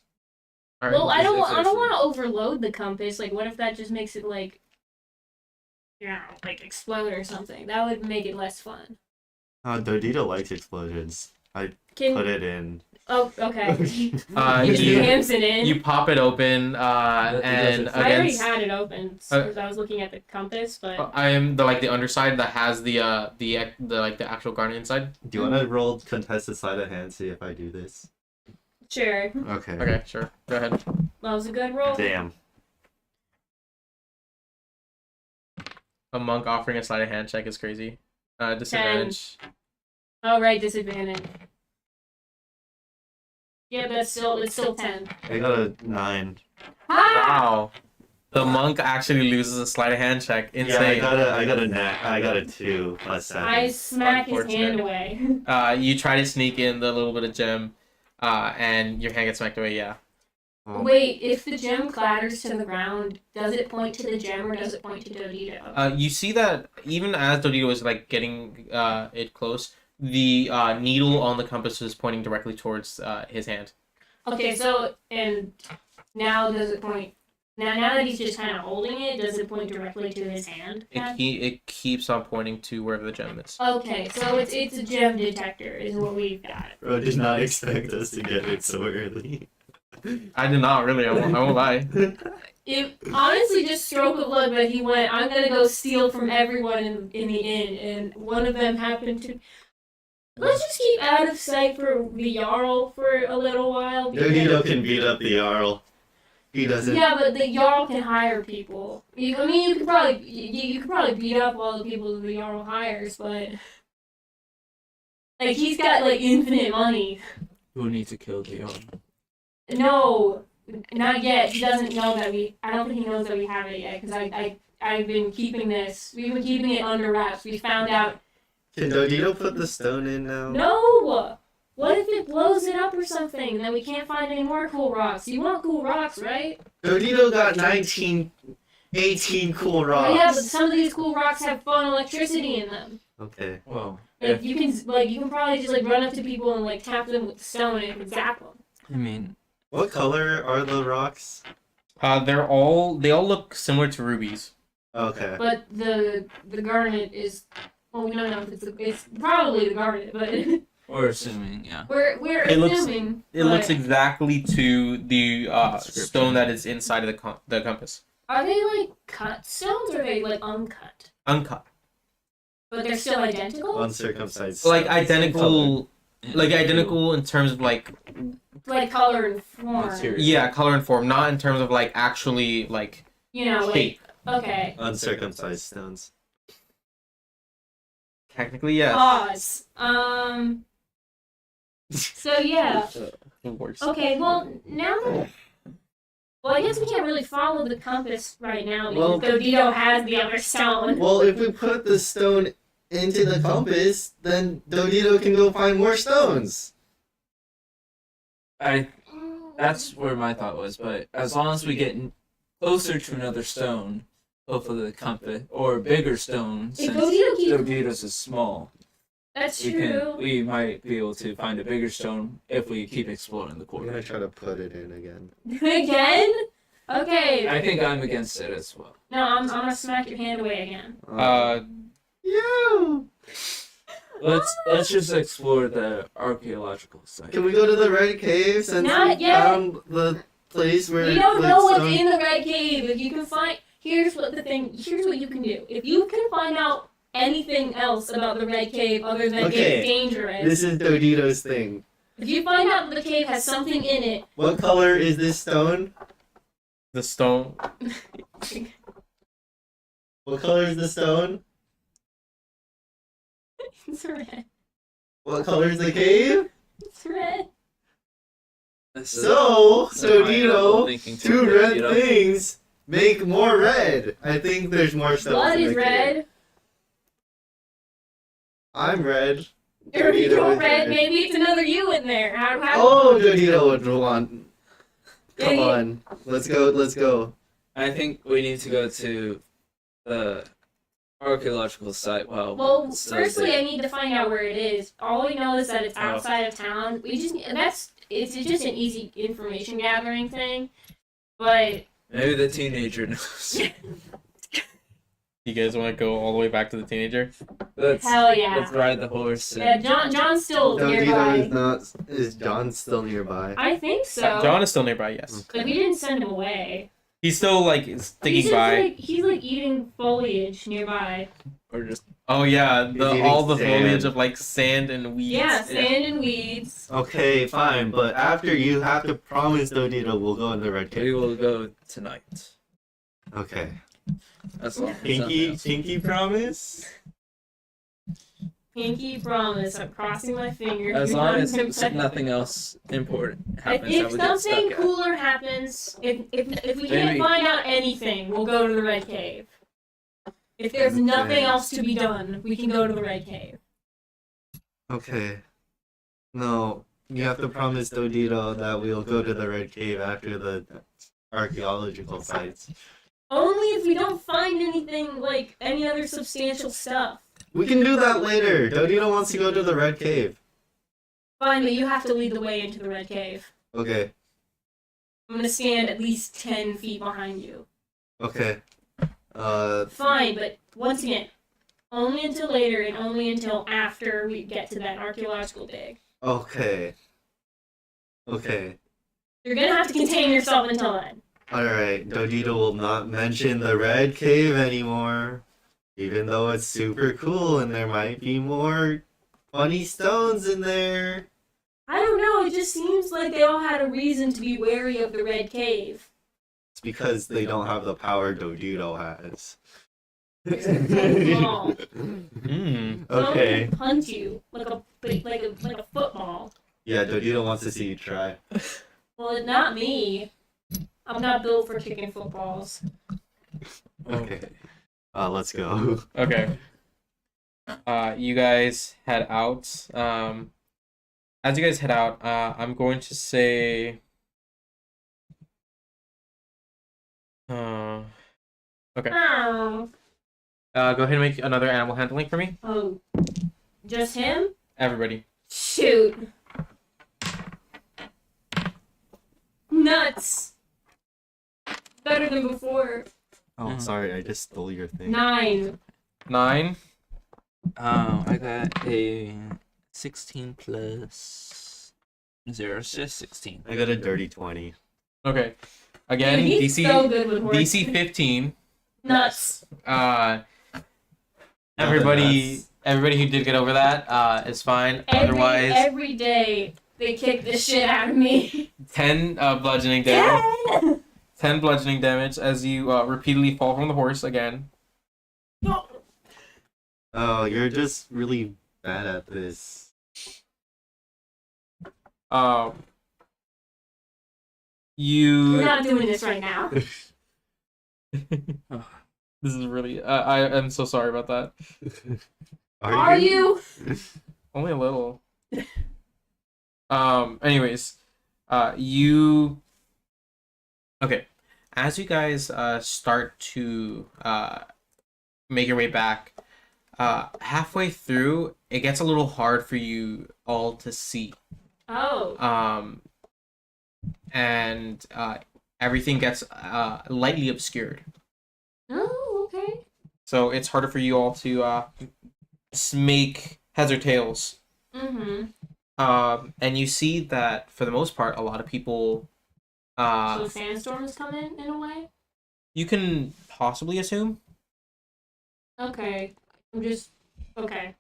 Speaker 2: All right.
Speaker 4: Well, I don't.
Speaker 1: It's
Speaker 4: I don't
Speaker 1: actually-
Speaker 4: want to overload the compass. Like, what if that just makes it like, like explode or something? That would make it less fun.
Speaker 3: Dodito likes explosions.
Speaker 4: Can
Speaker 3: Put it in.
Speaker 4: oh okay. He just
Speaker 2: you-
Speaker 4: jams it in.
Speaker 2: You pop it open,
Speaker 1: That
Speaker 2: and
Speaker 1: doesn't-
Speaker 4: I already
Speaker 2: against
Speaker 4: had it open because I was looking at the compass, but
Speaker 2: I am the underside that has the actual garnet inside.
Speaker 3: Do you want to roll contested sleight of hand? See if I do this.
Speaker 4: sure,
Speaker 3: Okay.
Speaker 2: Okay, sure. Go ahead.
Speaker 4: that was a good roll.
Speaker 3: Damn.
Speaker 2: A monk offering a sleight of hand check is crazy. Disadvantage.
Speaker 4: Oh right, disadvantage. Yeah, but it's still 10.
Speaker 3: I got a 9.
Speaker 4: Ah!
Speaker 2: Wow. The monk actually loses a sleight of hand check.
Speaker 3: Yeah,
Speaker 2: Insane.
Speaker 3: I got a 2 plus 7.
Speaker 4: I smack his
Speaker 2: Unfortunate.
Speaker 4: hand away.
Speaker 2: You try to sneak in the little bit of gem, and your hand gets smacked away. Yeah.
Speaker 3: Oh.
Speaker 4: Wait, if the gem clatters to the ground, does it point to the gem or does it point to Dodito?
Speaker 2: You see that even as Dodito is like getting it close, the needle on the compass is pointing directly towards his hand.
Speaker 4: Okay, so and now does it point? Now that he's just kind of holding it, does it point directly to his hand?
Speaker 2: It keeps on pointing to wherever the gem is.
Speaker 4: Okay, so it's a gem detector is what we've got.
Speaker 3: Bro did not expect us to get it so early.
Speaker 2: I did not really. I won't lie.
Speaker 4: It honestly just stroke of luck that he went, I'm gonna go steal from everyone in the inn, and one of them happened to. Let's just keep out of sight for the Jarl for a little while. because-
Speaker 3: Dodito can beat up the Jarl. He doesn't.
Speaker 4: Yeah, but the Jarl can hire people. You could probably beat up all the people the Jarl hires, but like he's got like infinite money.
Speaker 1: Who need to kill the other?
Speaker 4: No, not yet. He doesn't know that we. I don't think he knows that we have it yet because I've been keeping this. We've been keeping it under wraps. We found out.
Speaker 3: Can Dodito put the stone in now?
Speaker 4: No. What if it blows it up or something, and then we can't find any more cool rocks? You want cool rocks, right?
Speaker 3: Dodito got 18 cool rocks.
Speaker 4: Yeah, but some of these cool rocks have fun electricity in them.
Speaker 3: Okay.
Speaker 1: Well,
Speaker 4: Like you can probably just like run up to people and like tap them with the stone and zap them.
Speaker 1: I mean,
Speaker 3: What color are the rocks?
Speaker 2: They all look similar to rubies.
Speaker 3: Okay.
Speaker 4: But the garnet is well, we don't know if it's probably the garnet, but
Speaker 1: we're assuming, yeah.
Speaker 4: we're
Speaker 2: It looks-
Speaker 4: assuming.
Speaker 2: It
Speaker 4: but
Speaker 2: looks exactly to the
Speaker 1: Description.
Speaker 2: stone that is inside of the compass.
Speaker 4: Are they like cut stones or are they like uncut?
Speaker 2: Uncut.
Speaker 4: But they're still identical?
Speaker 3: Uncircumcised.
Speaker 2: Like
Speaker 3: stones.
Speaker 2: identical.
Speaker 1: Yeah.
Speaker 2: Like identical in terms of like
Speaker 4: Like color and form.
Speaker 1: Material.
Speaker 2: yeah, color and form, not in terms of like actually like
Speaker 4: You know, like
Speaker 2: shape.
Speaker 4: okay.
Speaker 3: Uncircumcised stones.
Speaker 2: Technically, yes.
Speaker 4: Pause. So yeah.
Speaker 2: Worse.
Speaker 4: Okay, well now well I guess we can't really follow the compass right now because
Speaker 3: Well-
Speaker 4: Dodito has the other stone.
Speaker 3: Well, if we put the stone into the compass, then Dodito can go find more stones.
Speaker 1: That's where my thought was, but as long as we get closer to another stone, hopefully the compass, or a bigger stone, since
Speaker 4: Dodito
Speaker 1: Doditos is small.
Speaker 4: That's
Speaker 1: We
Speaker 4: true.
Speaker 1: we might be able to find a bigger stone if we keep exploring the
Speaker 3: We're gonna
Speaker 1: quarter.
Speaker 3: try to put it in again.
Speaker 4: Again? Okay.
Speaker 1: I think I'm against it as well.
Speaker 4: No, I'm gonna smack your hand away again.
Speaker 3: You.
Speaker 1: Let's just explore the archaeological site.
Speaker 3: Can we go to the red cave since
Speaker 4: Not
Speaker 3: we
Speaker 4: yet.
Speaker 3: found the place where
Speaker 4: We don't
Speaker 3: like,
Speaker 4: know what's
Speaker 3: stone-
Speaker 4: in the red cave. If you can find, here's what you can do. If you can find out anything else about the red cave other than
Speaker 3: Okay.
Speaker 4: it's dangerous,
Speaker 3: This is Dodito's thing.
Speaker 4: if you find out that the cave has something in it,
Speaker 3: What color is this stone?
Speaker 2: The stone.
Speaker 3: What color is the stone?
Speaker 4: it's red.
Speaker 3: What color is the cave?
Speaker 4: It's red.
Speaker 3: So,
Speaker 1: Dodito,
Speaker 3: Dodito, two red things make more red. I think there's more stones
Speaker 4: Blood
Speaker 3: in
Speaker 4: is
Speaker 3: the
Speaker 4: red.
Speaker 3: cave. I'm red.
Speaker 4: You're
Speaker 3: Dodito is
Speaker 4: red. Maybe it's another you in there. How?
Speaker 3: Oh, Dodito would want. Come
Speaker 4: Yeah,
Speaker 3: on, let's go. Let's go.
Speaker 1: I think we need to go to the archaeological site.
Speaker 4: Well,
Speaker 1: it's still
Speaker 4: firstly,
Speaker 1: there.
Speaker 4: I need to find out where it is. All we know is that it's
Speaker 1: Oh.
Speaker 4: outside of town. It's just an easy information gathering thing. But
Speaker 1: Maybe the teenager knows.
Speaker 2: You guys want to go all the way back to the teenager?
Speaker 1: Let's
Speaker 4: hell yeah.
Speaker 1: let's ride the horse.
Speaker 4: Yeah,
Speaker 1: And
Speaker 4: John's still
Speaker 3: Dodito
Speaker 4: nearby.
Speaker 3: is not. Is John still nearby?
Speaker 4: I think so.
Speaker 2: John is still nearby, yes.
Speaker 4: Like we didn't send him away.
Speaker 2: He's still like sticking
Speaker 4: He's just
Speaker 2: by.
Speaker 4: he's like eating foliage nearby.
Speaker 1: or just
Speaker 2: Oh yeah,
Speaker 3: He's eating
Speaker 2: all the
Speaker 3: sand.
Speaker 2: foliage of like sand and weeds.
Speaker 4: Yeah, sand and weeds.
Speaker 3: Okay, fine, but after you have to promise Dodito we'll go in the red
Speaker 1: we
Speaker 3: cave.
Speaker 1: will go tonight.
Speaker 3: Okay.
Speaker 1: That's all.
Speaker 3: Pinky promise.
Speaker 4: Pinky promise. I'm crossing my fingers.
Speaker 1: As long as
Speaker 4: I
Speaker 1: nothing else important happens,
Speaker 4: if
Speaker 1: that we get
Speaker 4: something
Speaker 1: stuck at.
Speaker 4: cooler happens, if we can't
Speaker 1: Maybe.
Speaker 4: find out anything, we'll go to the red cave. If there's nothing
Speaker 3: Okay.
Speaker 4: else to be done, we can go to the red cave.
Speaker 3: Okay. No, you have to promise Dodito that we'll go to the red cave after the archaeological sites.
Speaker 4: Only if we don't find anything like any other substantial stuff.
Speaker 3: We can do that later. Dodito wants to go to the red cave.
Speaker 4: Fine, but you have to lead the way into the red cave.
Speaker 3: Okay.
Speaker 4: I'm gonna stand at least 10 feet behind you.
Speaker 3: Okay.
Speaker 4: Fine, but once again, only until later and only until after we get to that archaeological dig.
Speaker 3: Okay. Okay.
Speaker 4: You're gonna have to contain yourself until then.
Speaker 3: Alright, Dodito will not mention the red cave anymore. Even though it's super cool and there might be more funny stones in there.
Speaker 4: I don't know, it just seems like they all had a reason to be wary of the red cave.
Speaker 3: It's because they don't have the power Dodito has.
Speaker 4: Small.
Speaker 2: Mm.
Speaker 3: Okay.
Speaker 4: Someone punt you like a football.
Speaker 3: Yeah, Dodito wants to see you try.
Speaker 4: Well, not me. I'm not built for kicking footballs.
Speaker 3: Okay. Let's go.
Speaker 2: Okay. You guys head out. As you guys head out, I'm going to say. Okay.
Speaker 4: Oh,
Speaker 2: Go ahead and make another animal handling for me.
Speaker 4: oh, just him?
Speaker 2: Everybody.
Speaker 4: Shoot. Nuts. Better than before.
Speaker 3: Oh, sorry, I just stole your thing.
Speaker 4: 9.
Speaker 2: 9.
Speaker 1: I got a 16 plus 0. It's just 16.
Speaker 3: I got a dirty 20.
Speaker 2: Okay. Again,
Speaker 4: Dude, he's
Speaker 2: DC
Speaker 4: so good with horse.
Speaker 2: DC 15.
Speaker 4: Nuts.
Speaker 2: Everybody who did get over that is fine. Otherwise,
Speaker 4: Every day they kick the shit out of me.
Speaker 2: 10 bludgeoning damage. 10 bludgeoning damage as you repeatedly fall from the horse again.
Speaker 3: Oh, you're just really bad at this.
Speaker 4: We're
Speaker 2: You.
Speaker 4: not doing this right now.
Speaker 2: This is really. I am so sorry about that.
Speaker 4: Are you?
Speaker 2: Only a little. Anyways, you. Okay. as you guys start to make your way back, halfway through, it gets a little hard for you all to see.
Speaker 4: Oh.
Speaker 2: And everything gets lightly obscured.
Speaker 4: Oh, okay.
Speaker 2: So it's harder for you all to make heads or tails.
Speaker 4: Mm-hmm.
Speaker 2: And you see that for the most part, a lot of people.
Speaker 4: So sandstorm is coming in a way?
Speaker 2: You can possibly assume.
Speaker 4: Okay. Okay.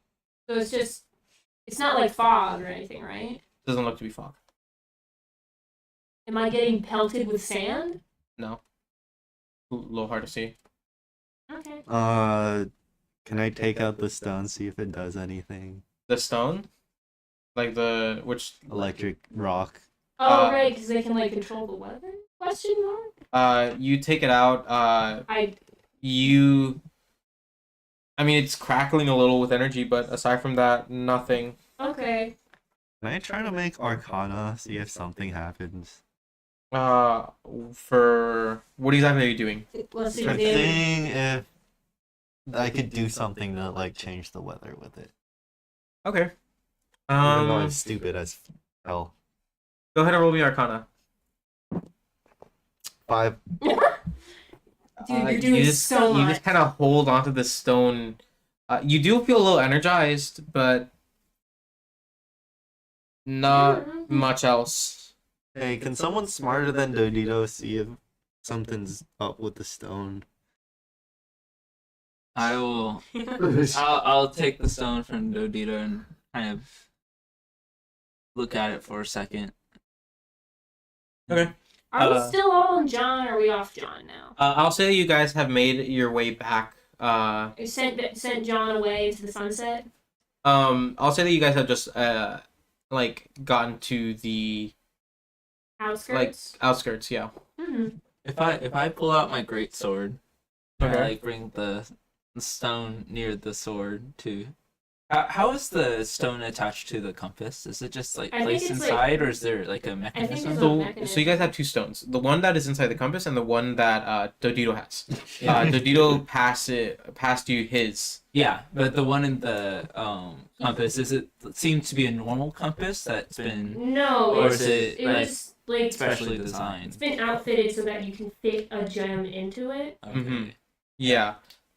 Speaker 4: So it's not like fog or anything, right?
Speaker 2: Doesn't look to be fog.
Speaker 4: Am I getting pelted with sand?
Speaker 2: No. A little hard to see.
Speaker 4: Okay.
Speaker 3: Can I take out the stone, see if it does anything?
Speaker 2: The stone? Like which?
Speaker 3: Electric rock.
Speaker 4: Oh, right, because they can, like, control the weather? Question mark?
Speaker 2: You take it out. I mean, it's crackling a little with energy, but aside from that, nothing.
Speaker 4: Okay.
Speaker 3: Can I try to make Arcana, see if something happens?
Speaker 2: For what exactly are you doing?
Speaker 4: Let's see.
Speaker 3: I'm seeing if I could do something to like change the weather with it.
Speaker 2: Okay.
Speaker 3: Even though I'm stupid as hell.
Speaker 2: Go ahead and roll me Arcana.
Speaker 3: 5.
Speaker 4: Dude, you're doing so
Speaker 2: You
Speaker 4: much.
Speaker 2: just kind of hold onto the stone. You do feel a little energized, but not much else.
Speaker 3: Hey, can someone smarter than Dodito see if something's up with the stone?
Speaker 1: I will. I'll take the stone from Dodito and kind of look at it for a second.
Speaker 2: Okay.
Speaker 4: Are we still on John, or are we off John now?
Speaker 2: I'll say you guys have made your way back.
Speaker 4: Sent John away into the sunset?
Speaker 2: I'll say that you guys have just gotten to the
Speaker 4: Outskirts?
Speaker 2: outskirts, yeah.
Speaker 4: Mm-hmm.
Speaker 1: If I pull out my great sword,
Speaker 2: Okay.
Speaker 1: I like bring the stone near the sword too. How is the stone attached to the compass? Is it just like
Speaker 4: I think
Speaker 1: placed
Speaker 4: it's,
Speaker 1: inside, or is there like a
Speaker 4: think
Speaker 1: mechanism?
Speaker 4: there's
Speaker 2: So you guys have two stones. The one that is inside the compass and the one that Dodito has.
Speaker 1: Yeah.
Speaker 2: Dodito passed you his.
Speaker 1: Yeah, but the one in the compass, it seems to be a normal compass that's been
Speaker 4: No,
Speaker 1: Or
Speaker 4: it's,
Speaker 1: is it,
Speaker 4: it
Speaker 1: like,
Speaker 4: was like
Speaker 1: specially
Speaker 4: it's
Speaker 1: designed.
Speaker 4: been outfitted so that you can fit a gem into it.
Speaker 1: Okay.
Speaker 2: Mhm. Yeah,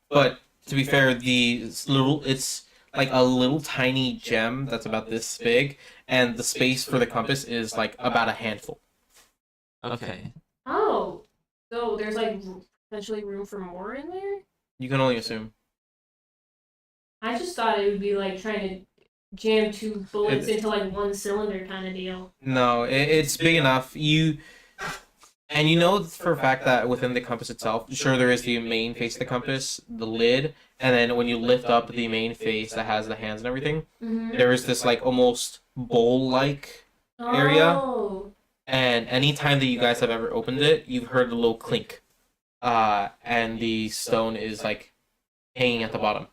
Speaker 2: but to be fair, it's like a little tiny gem that's about this big, and the space for the compass is like about a handful.
Speaker 1: Okay.
Speaker 4: Oh, so there's like potentially room for more in there?
Speaker 2: You can only assume.
Speaker 4: I just thought it would be like trying to jam two bullets
Speaker 2: It-
Speaker 4: into like one cylinder kind of deal.
Speaker 2: No, it's big enough. And you know for a fact that within the compass itself, sure there is the main face of the compass, the lid, and then when you lift up the main face that has the hands and everything,
Speaker 4: Mm-hmm.
Speaker 2: there is this like almost bowl-like area.
Speaker 4: Oh.
Speaker 2: And anytime that you guys have ever opened it, you've heard a little clink. And the stone is like hanging at the bottom.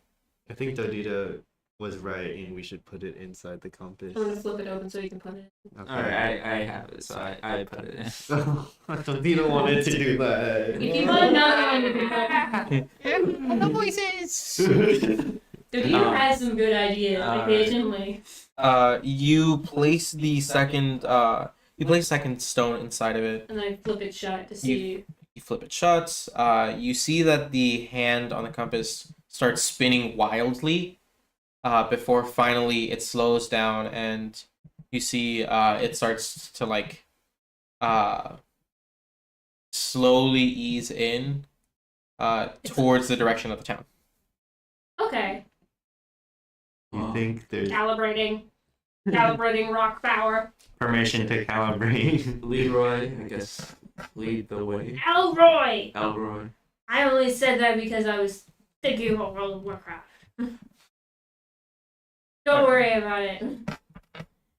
Speaker 3: I think Dodito was right, and we should put it inside the compass.
Speaker 4: I'm gonna flip it open so you can put it in.
Speaker 3: Okay.
Speaker 1: Alright, I have it, so I put it in.
Speaker 3: Dodito wanted to do that.
Speaker 4: If you want another one,
Speaker 2: No voices!
Speaker 4: Dodito has some good ideas
Speaker 1: Alright.
Speaker 4: occasionally.
Speaker 2: You place the second stone inside of it.
Speaker 4: And then I flip it shut to see.
Speaker 2: You flip it shut. You see that the hand on the compass starts spinning wildly. Before finally it slows down, and you see it starts to like slowly ease in towards the direction of the town.
Speaker 4: Okay.
Speaker 3: You think there's
Speaker 4: Calibrating rock power.
Speaker 3: permission to calibrate?
Speaker 1: Leroy, I guess, lead the way.
Speaker 4: Elroy!
Speaker 1: Elroy.
Speaker 4: I only said that because I was thinking about World of Warcraft. Don't worry about it.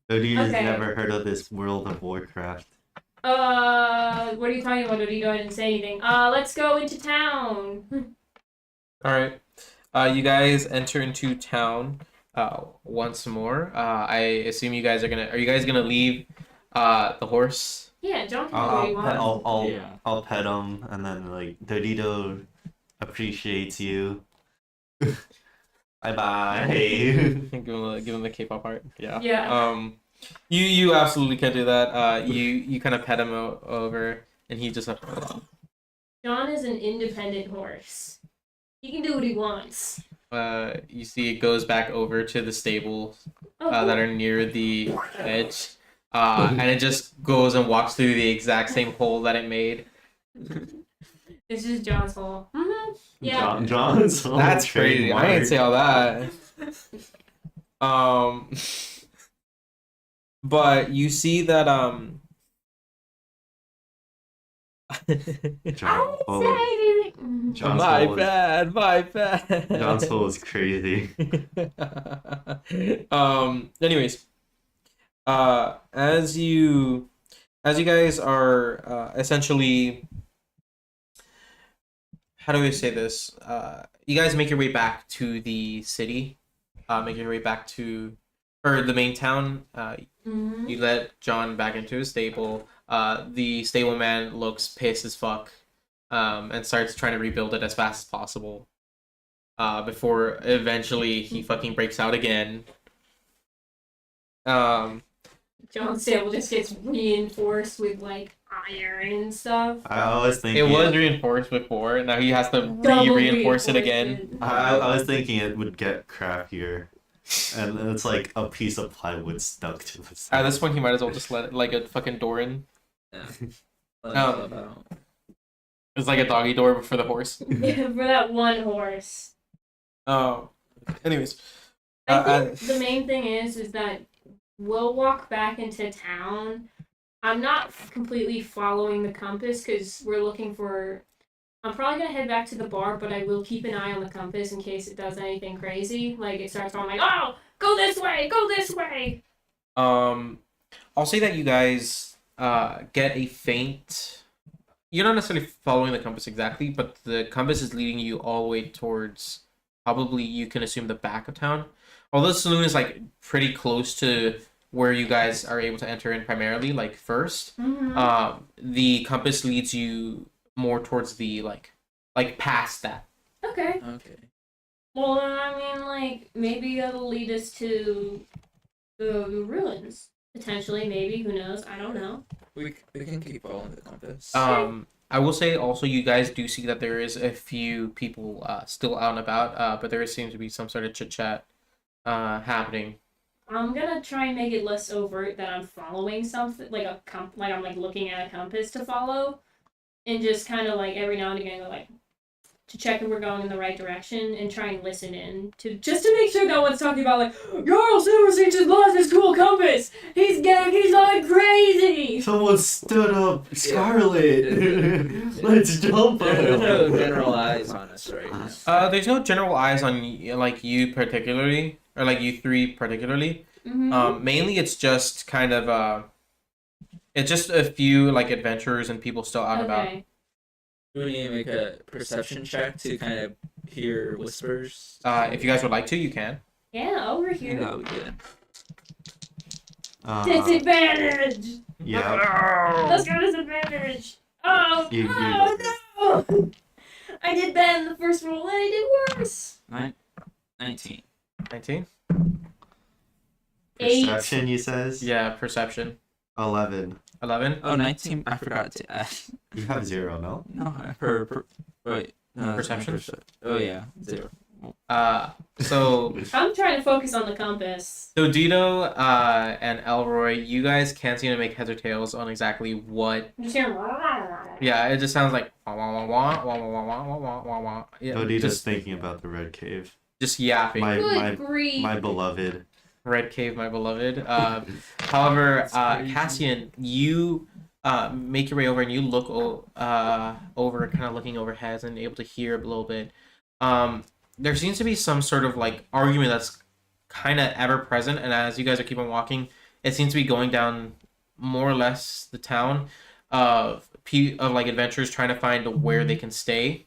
Speaker 3: Dodito's
Speaker 4: Okay.
Speaker 3: never heard of this World of Warcraft.
Speaker 4: What are you talking about, Dodito? I didn't say anything. Let's go into town.
Speaker 2: All right. You guys enter into town once more. I assume you guys are you guys gonna leave The horse.
Speaker 4: Yeah, John can do what he wants.
Speaker 1: Yeah.
Speaker 3: I'll pet him, and then like Dodito appreciates you. Bye bye.
Speaker 2: Give him the K-pop heart. Yeah.
Speaker 4: Yeah.
Speaker 2: You absolutely can do that. You kind of pet him over, and he just like.
Speaker 4: John is an independent horse. He can do what he wants.
Speaker 2: You see it goes back over to the stables
Speaker 4: Oh,
Speaker 2: that
Speaker 4: cool.
Speaker 2: are near the edge, and it just goes and walks through the exact same hole that it made.
Speaker 4: This is John's hole. Mm-hmm. Yeah.
Speaker 3: John's
Speaker 2: That's crazy. I didn't say all that. But you see that
Speaker 3: John,
Speaker 4: I didn't say anything.
Speaker 3: John's
Speaker 2: my
Speaker 3: hole is-
Speaker 2: bad, my bad.
Speaker 3: John's hole is crazy.
Speaker 2: Anyways, as you guys are essentially, how do we say this? You guys make your way back to the city, make your way back to or the main town.
Speaker 4: Mhm.
Speaker 2: You let John back into his stable. The stableman looks pissed as fuck, and starts trying to rebuild it as fast as possible. Before eventually he fucking breaks out again.
Speaker 4: John's stable just gets reinforced with like iron and stuff.
Speaker 3: I was
Speaker 2: It
Speaker 3: thinking
Speaker 2: was reinforced before, and now he has to
Speaker 4: Double
Speaker 2: reinforce it again.
Speaker 3: I was thinking it would get crappier, and it's like a piece of plywood stuck to the side.
Speaker 2: At this point, he might as well just let it like a fucking door in.
Speaker 1: Yeah.
Speaker 2: It's like a doggy door for the horse.
Speaker 4: Yeah, for that one horse.
Speaker 2: Oh, anyways,
Speaker 4: I think the main thing is that we'll walk back into town. I'm not completely following the compass because we're looking for. I'm probably gonna head back to the bar, but I will keep an eye on the compass in case it does anything crazy. Like it starts going like, "Oh, go this way, go this way."
Speaker 2: I'll say that you guys get a faint. You're not necessarily following the compass exactly, but the compass is leading you all the way towards probably you can assume the back of town. Although the saloon is like pretty close to where you guys are able to enter in primarily, like first.
Speaker 4: Mm-hmm.
Speaker 2: The compass leads you more towards the like past that.
Speaker 4: Okay.
Speaker 1: Okay.
Speaker 4: Well, then, I mean, like maybe it'll lead us to the ruins. Potentially, maybe. Who knows? I don't know.
Speaker 1: We can keep following the compass.
Speaker 2: I will say also you guys do see that there is a few people still out and about, but there seems to be some sort of chit chat happening.
Speaker 4: I'm gonna try and make it less overt that I'm following something, like like I'm like looking at a compass to follow, and just kind of like every now and again go like to check if we're going in the right direction and try and listen in to just to make sure no one's talking about like Jarl Silverstein just lost his cool compass. He's going crazy.
Speaker 3: Someone stood up, Scarlet. Let's jump
Speaker 1: There's no
Speaker 3: him.
Speaker 1: general eyes on us right now.
Speaker 2: There's no general eyes on like you particularly, or like you three particularly.
Speaker 4: Mm-hmm.
Speaker 2: Mainly it's just kind of it's just a few like adventurers and people still out and about.
Speaker 4: Okay.
Speaker 1: Do we need to make a perception check to kind of hear whispers?
Speaker 2: If you guys would like to, you can.
Speaker 4: Yeah, over
Speaker 1: Yeah,
Speaker 4: here.
Speaker 1: that would be good.
Speaker 4: Disadvantage.
Speaker 3: Yeah.
Speaker 4: Let's go disadvantage. Oh,
Speaker 3: You-
Speaker 4: no! I did bad in the first roll and I did worse.
Speaker 1: 19.
Speaker 2: 19?
Speaker 4: Eight.
Speaker 3: Perception, you says?
Speaker 2: Yeah, perception.
Speaker 3: 11.
Speaker 2: 11?
Speaker 1: Oh, 19. I forgot to add.
Speaker 3: You have 0, no?
Speaker 1: No, wait. No, that's my
Speaker 2: Perception?
Speaker 1: Oh, yeah. 0.
Speaker 2: So
Speaker 4: I'm trying to focus on the compass.
Speaker 2: Dodito and Elroy, you guys can't seem to make heads or tails on exactly what.
Speaker 4: I'm just hearing.
Speaker 2: Yeah, it just sounds like wah wah wah wah wah wah wah wah wah wah wah. Yeah,
Speaker 3: Odita's thinking about the red cave.
Speaker 2: just yapping.
Speaker 4: Good grief.
Speaker 3: My beloved.
Speaker 2: Red Cave, my beloved. However, Cassian, you make your way over and you look over, kind of looking overhead and able to hear a little bit. There seems to be some sort of like argument that's kind of ever present, and as you guys are keeping walking, it seems to be going down more or less the town of like adventurers trying to find where they can stay.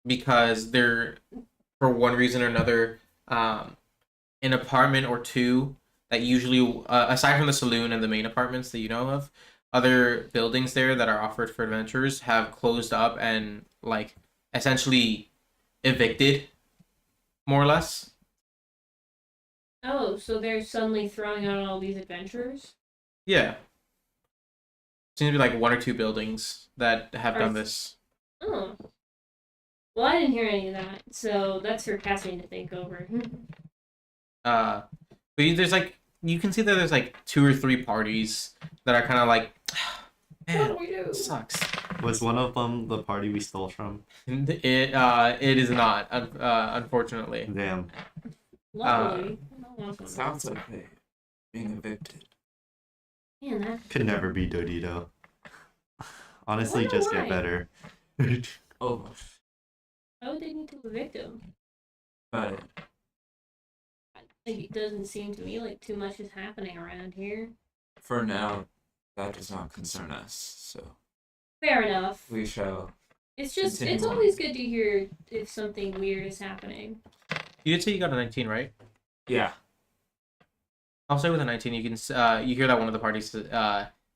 Speaker 2: Because they're, for one reason or another, an apartment or two that usually, aside from the saloon and the main apartments that you know of, other buildings there that are offered for adventurers have closed up and like essentially evicted, more or less.
Speaker 4: Oh, so they're suddenly throwing out all these adventurers?
Speaker 2: Yeah. Seems to be like one or two buildings that have
Speaker 4: Are
Speaker 2: done
Speaker 4: th-
Speaker 2: this.
Speaker 4: Oh. Well, I didn't hear any of that, so that's sarcastic to think over.
Speaker 2: But there's like you can see that there's like 2 or 3 parties that are kind of like, man,
Speaker 4: What do we do?
Speaker 2: it sucks.
Speaker 3: Was one of them the party we stole from?
Speaker 2: It is not, unfortunately.
Speaker 3: Damn.
Speaker 4: Luckily. I don't want
Speaker 1: It
Speaker 4: some-
Speaker 1: sounds like they being evicted.
Speaker 4: Man, that.
Speaker 3: Could never be Dodito. Honestly,
Speaker 4: Wonder
Speaker 3: just
Speaker 4: why.
Speaker 3: get better.
Speaker 1: Oh,
Speaker 4: Why would they need to evict him?
Speaker 1: but
Speaker 4: Like, it doesn't seem to me like too much is happening around here.
Speaker 1: for now, that does not concern us. So
Speaker 4: Fair enough.
Speaker 1: we shall.
Speaker 4: It's just,
Speaker 1: Continue
Speaker 4: it's
Speaker 1: on.
Speaker 4: always good to hear if something weird is happening.
Speaker 2: You did say you got a 19, right?
Speaker 1: Yeah.
Speaker 2: I'll say with a 19, you can you hear that one of the parties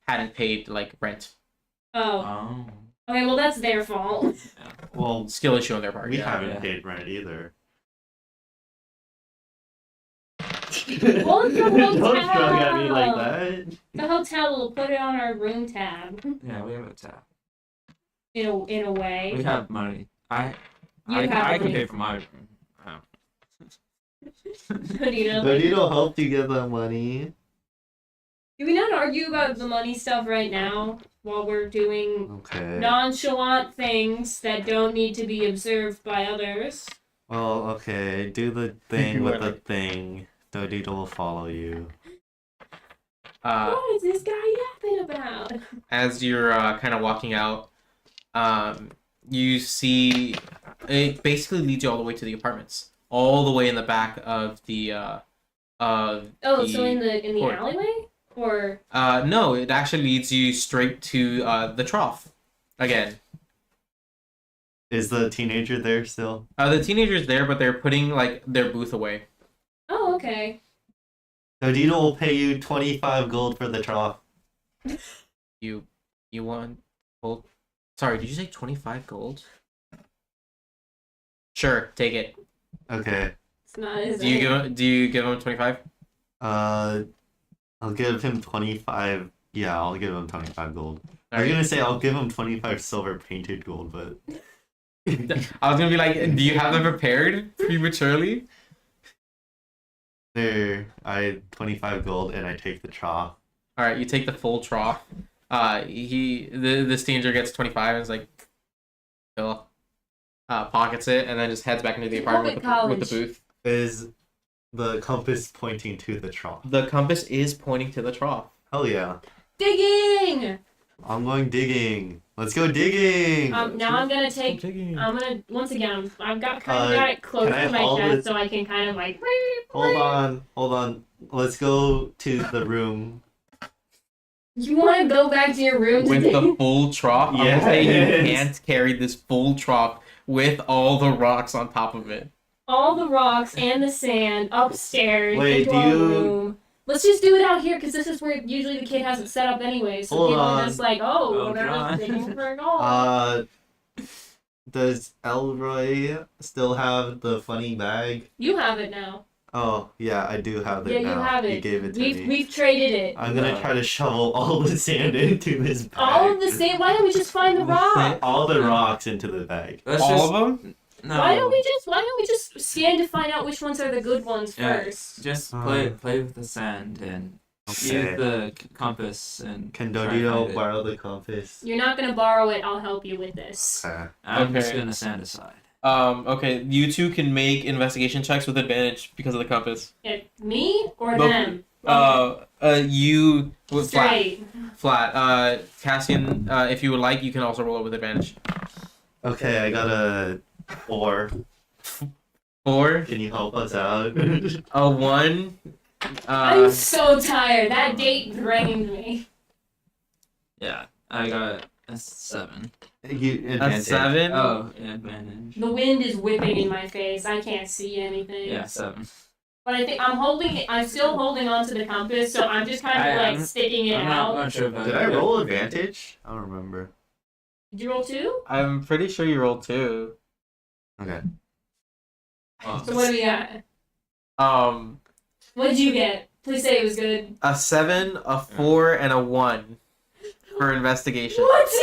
Speaker 2: hadn't paid like rent.
Speaker 4: Oh.
Speaker 1: Oh.
Speaker 4: Okay, well, that's their fault.
Speaker 3: Well,
Speaker 2: Skill issue on their part.
Speaker 3: we
Speaker 2: yeah.
Speaker 3: haven't
Speaker 1: Yeah.
Speaker 3: paid rent either.
Speaker 4: Well, it's the
Speaker 3: Don't shrug
Speaker 4: hotel.
Speaker 3: at me like that.
Speaker 4: The hotel will put it on our room tab.
Speaker 1: Yeah, we have a tap.
Speaker 4: In a way.
Speaker 1: We have money. I
Speaker 4: You have
Speaker 1: can
Speaker 4: money.
Speaker 1: pay for my room.
Speaker 4: Dodito.
Speaker 3: Dodito helped you get the money.
Speaker 4: Do we not argue about the money stuff right now while we're doing
Speaker 3: Okay.
Speaker 4: nonchalant things that don't need to be observed by others?
Speaker 3: Well, okay. Do the thing with the
Speaker 2: Whatever.
Speaker 3: thing. Dodito will follow you.
Speaker 4: What is this guy yapping about?
Speaker 2: As you're kind of walking out, you see it basically leads you all the way to the apartments, all the way in the back of the
Speaker 4: Oh, so in the
Speaker 2: court.
Speaker 4: alleyway? Or
Speaker 2: No, it actually leads you straight to the trough again.
Speaker 3: Is the teenager there still?
Speaker 2: The teenager's there, but they're putting like their booth away.
Speaker 4: oh, okay.
Speaker 3: Dodito will pay you 25 gold for the trough.
Speaker 2: You want gold? Sorry, did you say 25 gold? Sure, take it.
Speaker 3: Okay.
Speaker 4: It's not as
Speaker 2: Do you give him 25?
Speaker 3: I'll give him 25. Yeah, I'll give him 25 gold. I was
Speaker 2: Alright.
Speaker 3: gonna say I'll give him 25 silver painted gold, but
Speaker 2: I was gonna be like, do you have them prepared prematurely?
Speaker 3: there, 25 gold, and I take the trough.
Speaker 2: All right, you take the full trough. This teenager gets 25 and is like, Phil, pockets it and then just heads back into the apartment with
Speaker 4: Public
Speaker 2: the
Speaker 4: college.
Speaker 2: booth.
Speaker 3: Is the compass pointing to the trough?
Speaker 2: The compass is pointing to the trough.
Speaker 3: Hell yeah!
Speaker 4: Digging!
Speaker 3: I'm going digging. Let's go digging.
Speaker 4: Now I'm gonna take. I'm gonna once again. I've got kind of got it close
Speaker 3: can I
Speaker 4: to my
Speaker 3: hold
Speaker 4: chest,
Speaker 3: this?
Speaker 4: so I can kind of like.
Speaker 3: Hold on. Let's go to the room.
Speaker 4: You want to go back to your room to
Speaker 2: With
Speaker 4: dig?
Speaker 2: the full trough, I'm gonna say you
Speaker 3: Yes.
Speaker 2: can't carry this full trough with all the rocks on top of it.
Speaker 4: all the rocks and the sand upstairs
Speaker 3: Wait,
Speaker 4: into
Speaker 3: do
Speaker 4: our
Speaker 3: you-
Speaker 4: room. Let's just do it out here because this is where usually the kid has it set up anyway. So
Speaker 3: Hold
Speaker 4: people are
Speaker 3: on.
Speaker 4: just like, oh,
Speaker 1: Oh,
Speaker 4: well, they're
Speaker 1: God.
Speaker 4: just digging for gold.
Speaker 3: Does Elroy still have the funny bag?
Speaker 4: You have it now.
Speaker 3: Oh, yeah, I do have it
Speaker 4: Yeah,
Speaker 3: now.
Speaker 4: you have
Speaker 3: He
Speaker 4: it.
Speaker 3: gave it to
Speaker 4: We've
Speaker 3: me.
Speaker 4: we've traded it.
Speaker 3: I'm gonna try to shovel all the sand into this bag.
Speaker 4: All of the same. Why don't we just find the rock?
Speaker 3: All the rocks into the bag.
Speaker 1: Let's
Speaker 2: all
Speaker 1: just,
Speaker 2: of them?
Speaker 1: No.
Speaker 4: Why don't we just scan to find out which ones are the good ones
Speaker 1: Yeah,
Speaker 4: first?
Speaker 1: just
Speaker 3: Uh,
Speaker 1: play with the sand and use
Speaker 3: Okay.
Speaker 1: the compass and.
Speaker 3: Can
Speaker 1: try and
Speaker 3: Dodito
Speaker 1: find it.
Speaker 3: borrow the compass?
Speaker 4: You're not gonna borrow it. I'll help you with this.
Speaker 3: Okay.
Speaker 1: I'm just
Speaker 2: Okay.
Speaker 1: gonna stand aside.
Speaker 2: Okay, you two can make investigation checks with advantage because of the compass.
Speaker 4: Yeah, me or
Speaker 2: Both-
Speaker 4: them?
Speaker 2: You with
Speaker 4: Straight.
Speaker 2: flat. Cassian, if you would like, you can also roll it with advantage.
Speaker 3: Okay, I got a 4.
Speaker 2: 4,
Speaker 3: Can you help us out?
Speaker 2: a 1.
Speaker 4: I'm so tired. That date drained me.
Speaker 1: Yeah, I got a 7.
Speaker 3: You
Speaker 2: A
Speaker 3: advantage.
Speaker 2: 7.
Speaker 1: Oh, advantage.
Speaker 4: The wind is whipping in my face. I can't see anything.
Speaker 1: Yeah, 7.
Speaker 4: But I think I'm still holding on to the compass, so I'm just kind of like sticking it
Speaker 1: I'm not
Speaker 4: out.
Speaker 1: much of a.
Speaker 3: Did I roll advantage? I don't remember.
Speaker 4: Did you roll 2?
Speaker 2: I'm pretty sure you rolled 2.
Speaker 3: Okay.
Speaker 4: So what do we got? What did you get? Please say it was good.
Speaker 2: A 7, a 4, and a 1 for investigation.
Speaker 4: What's in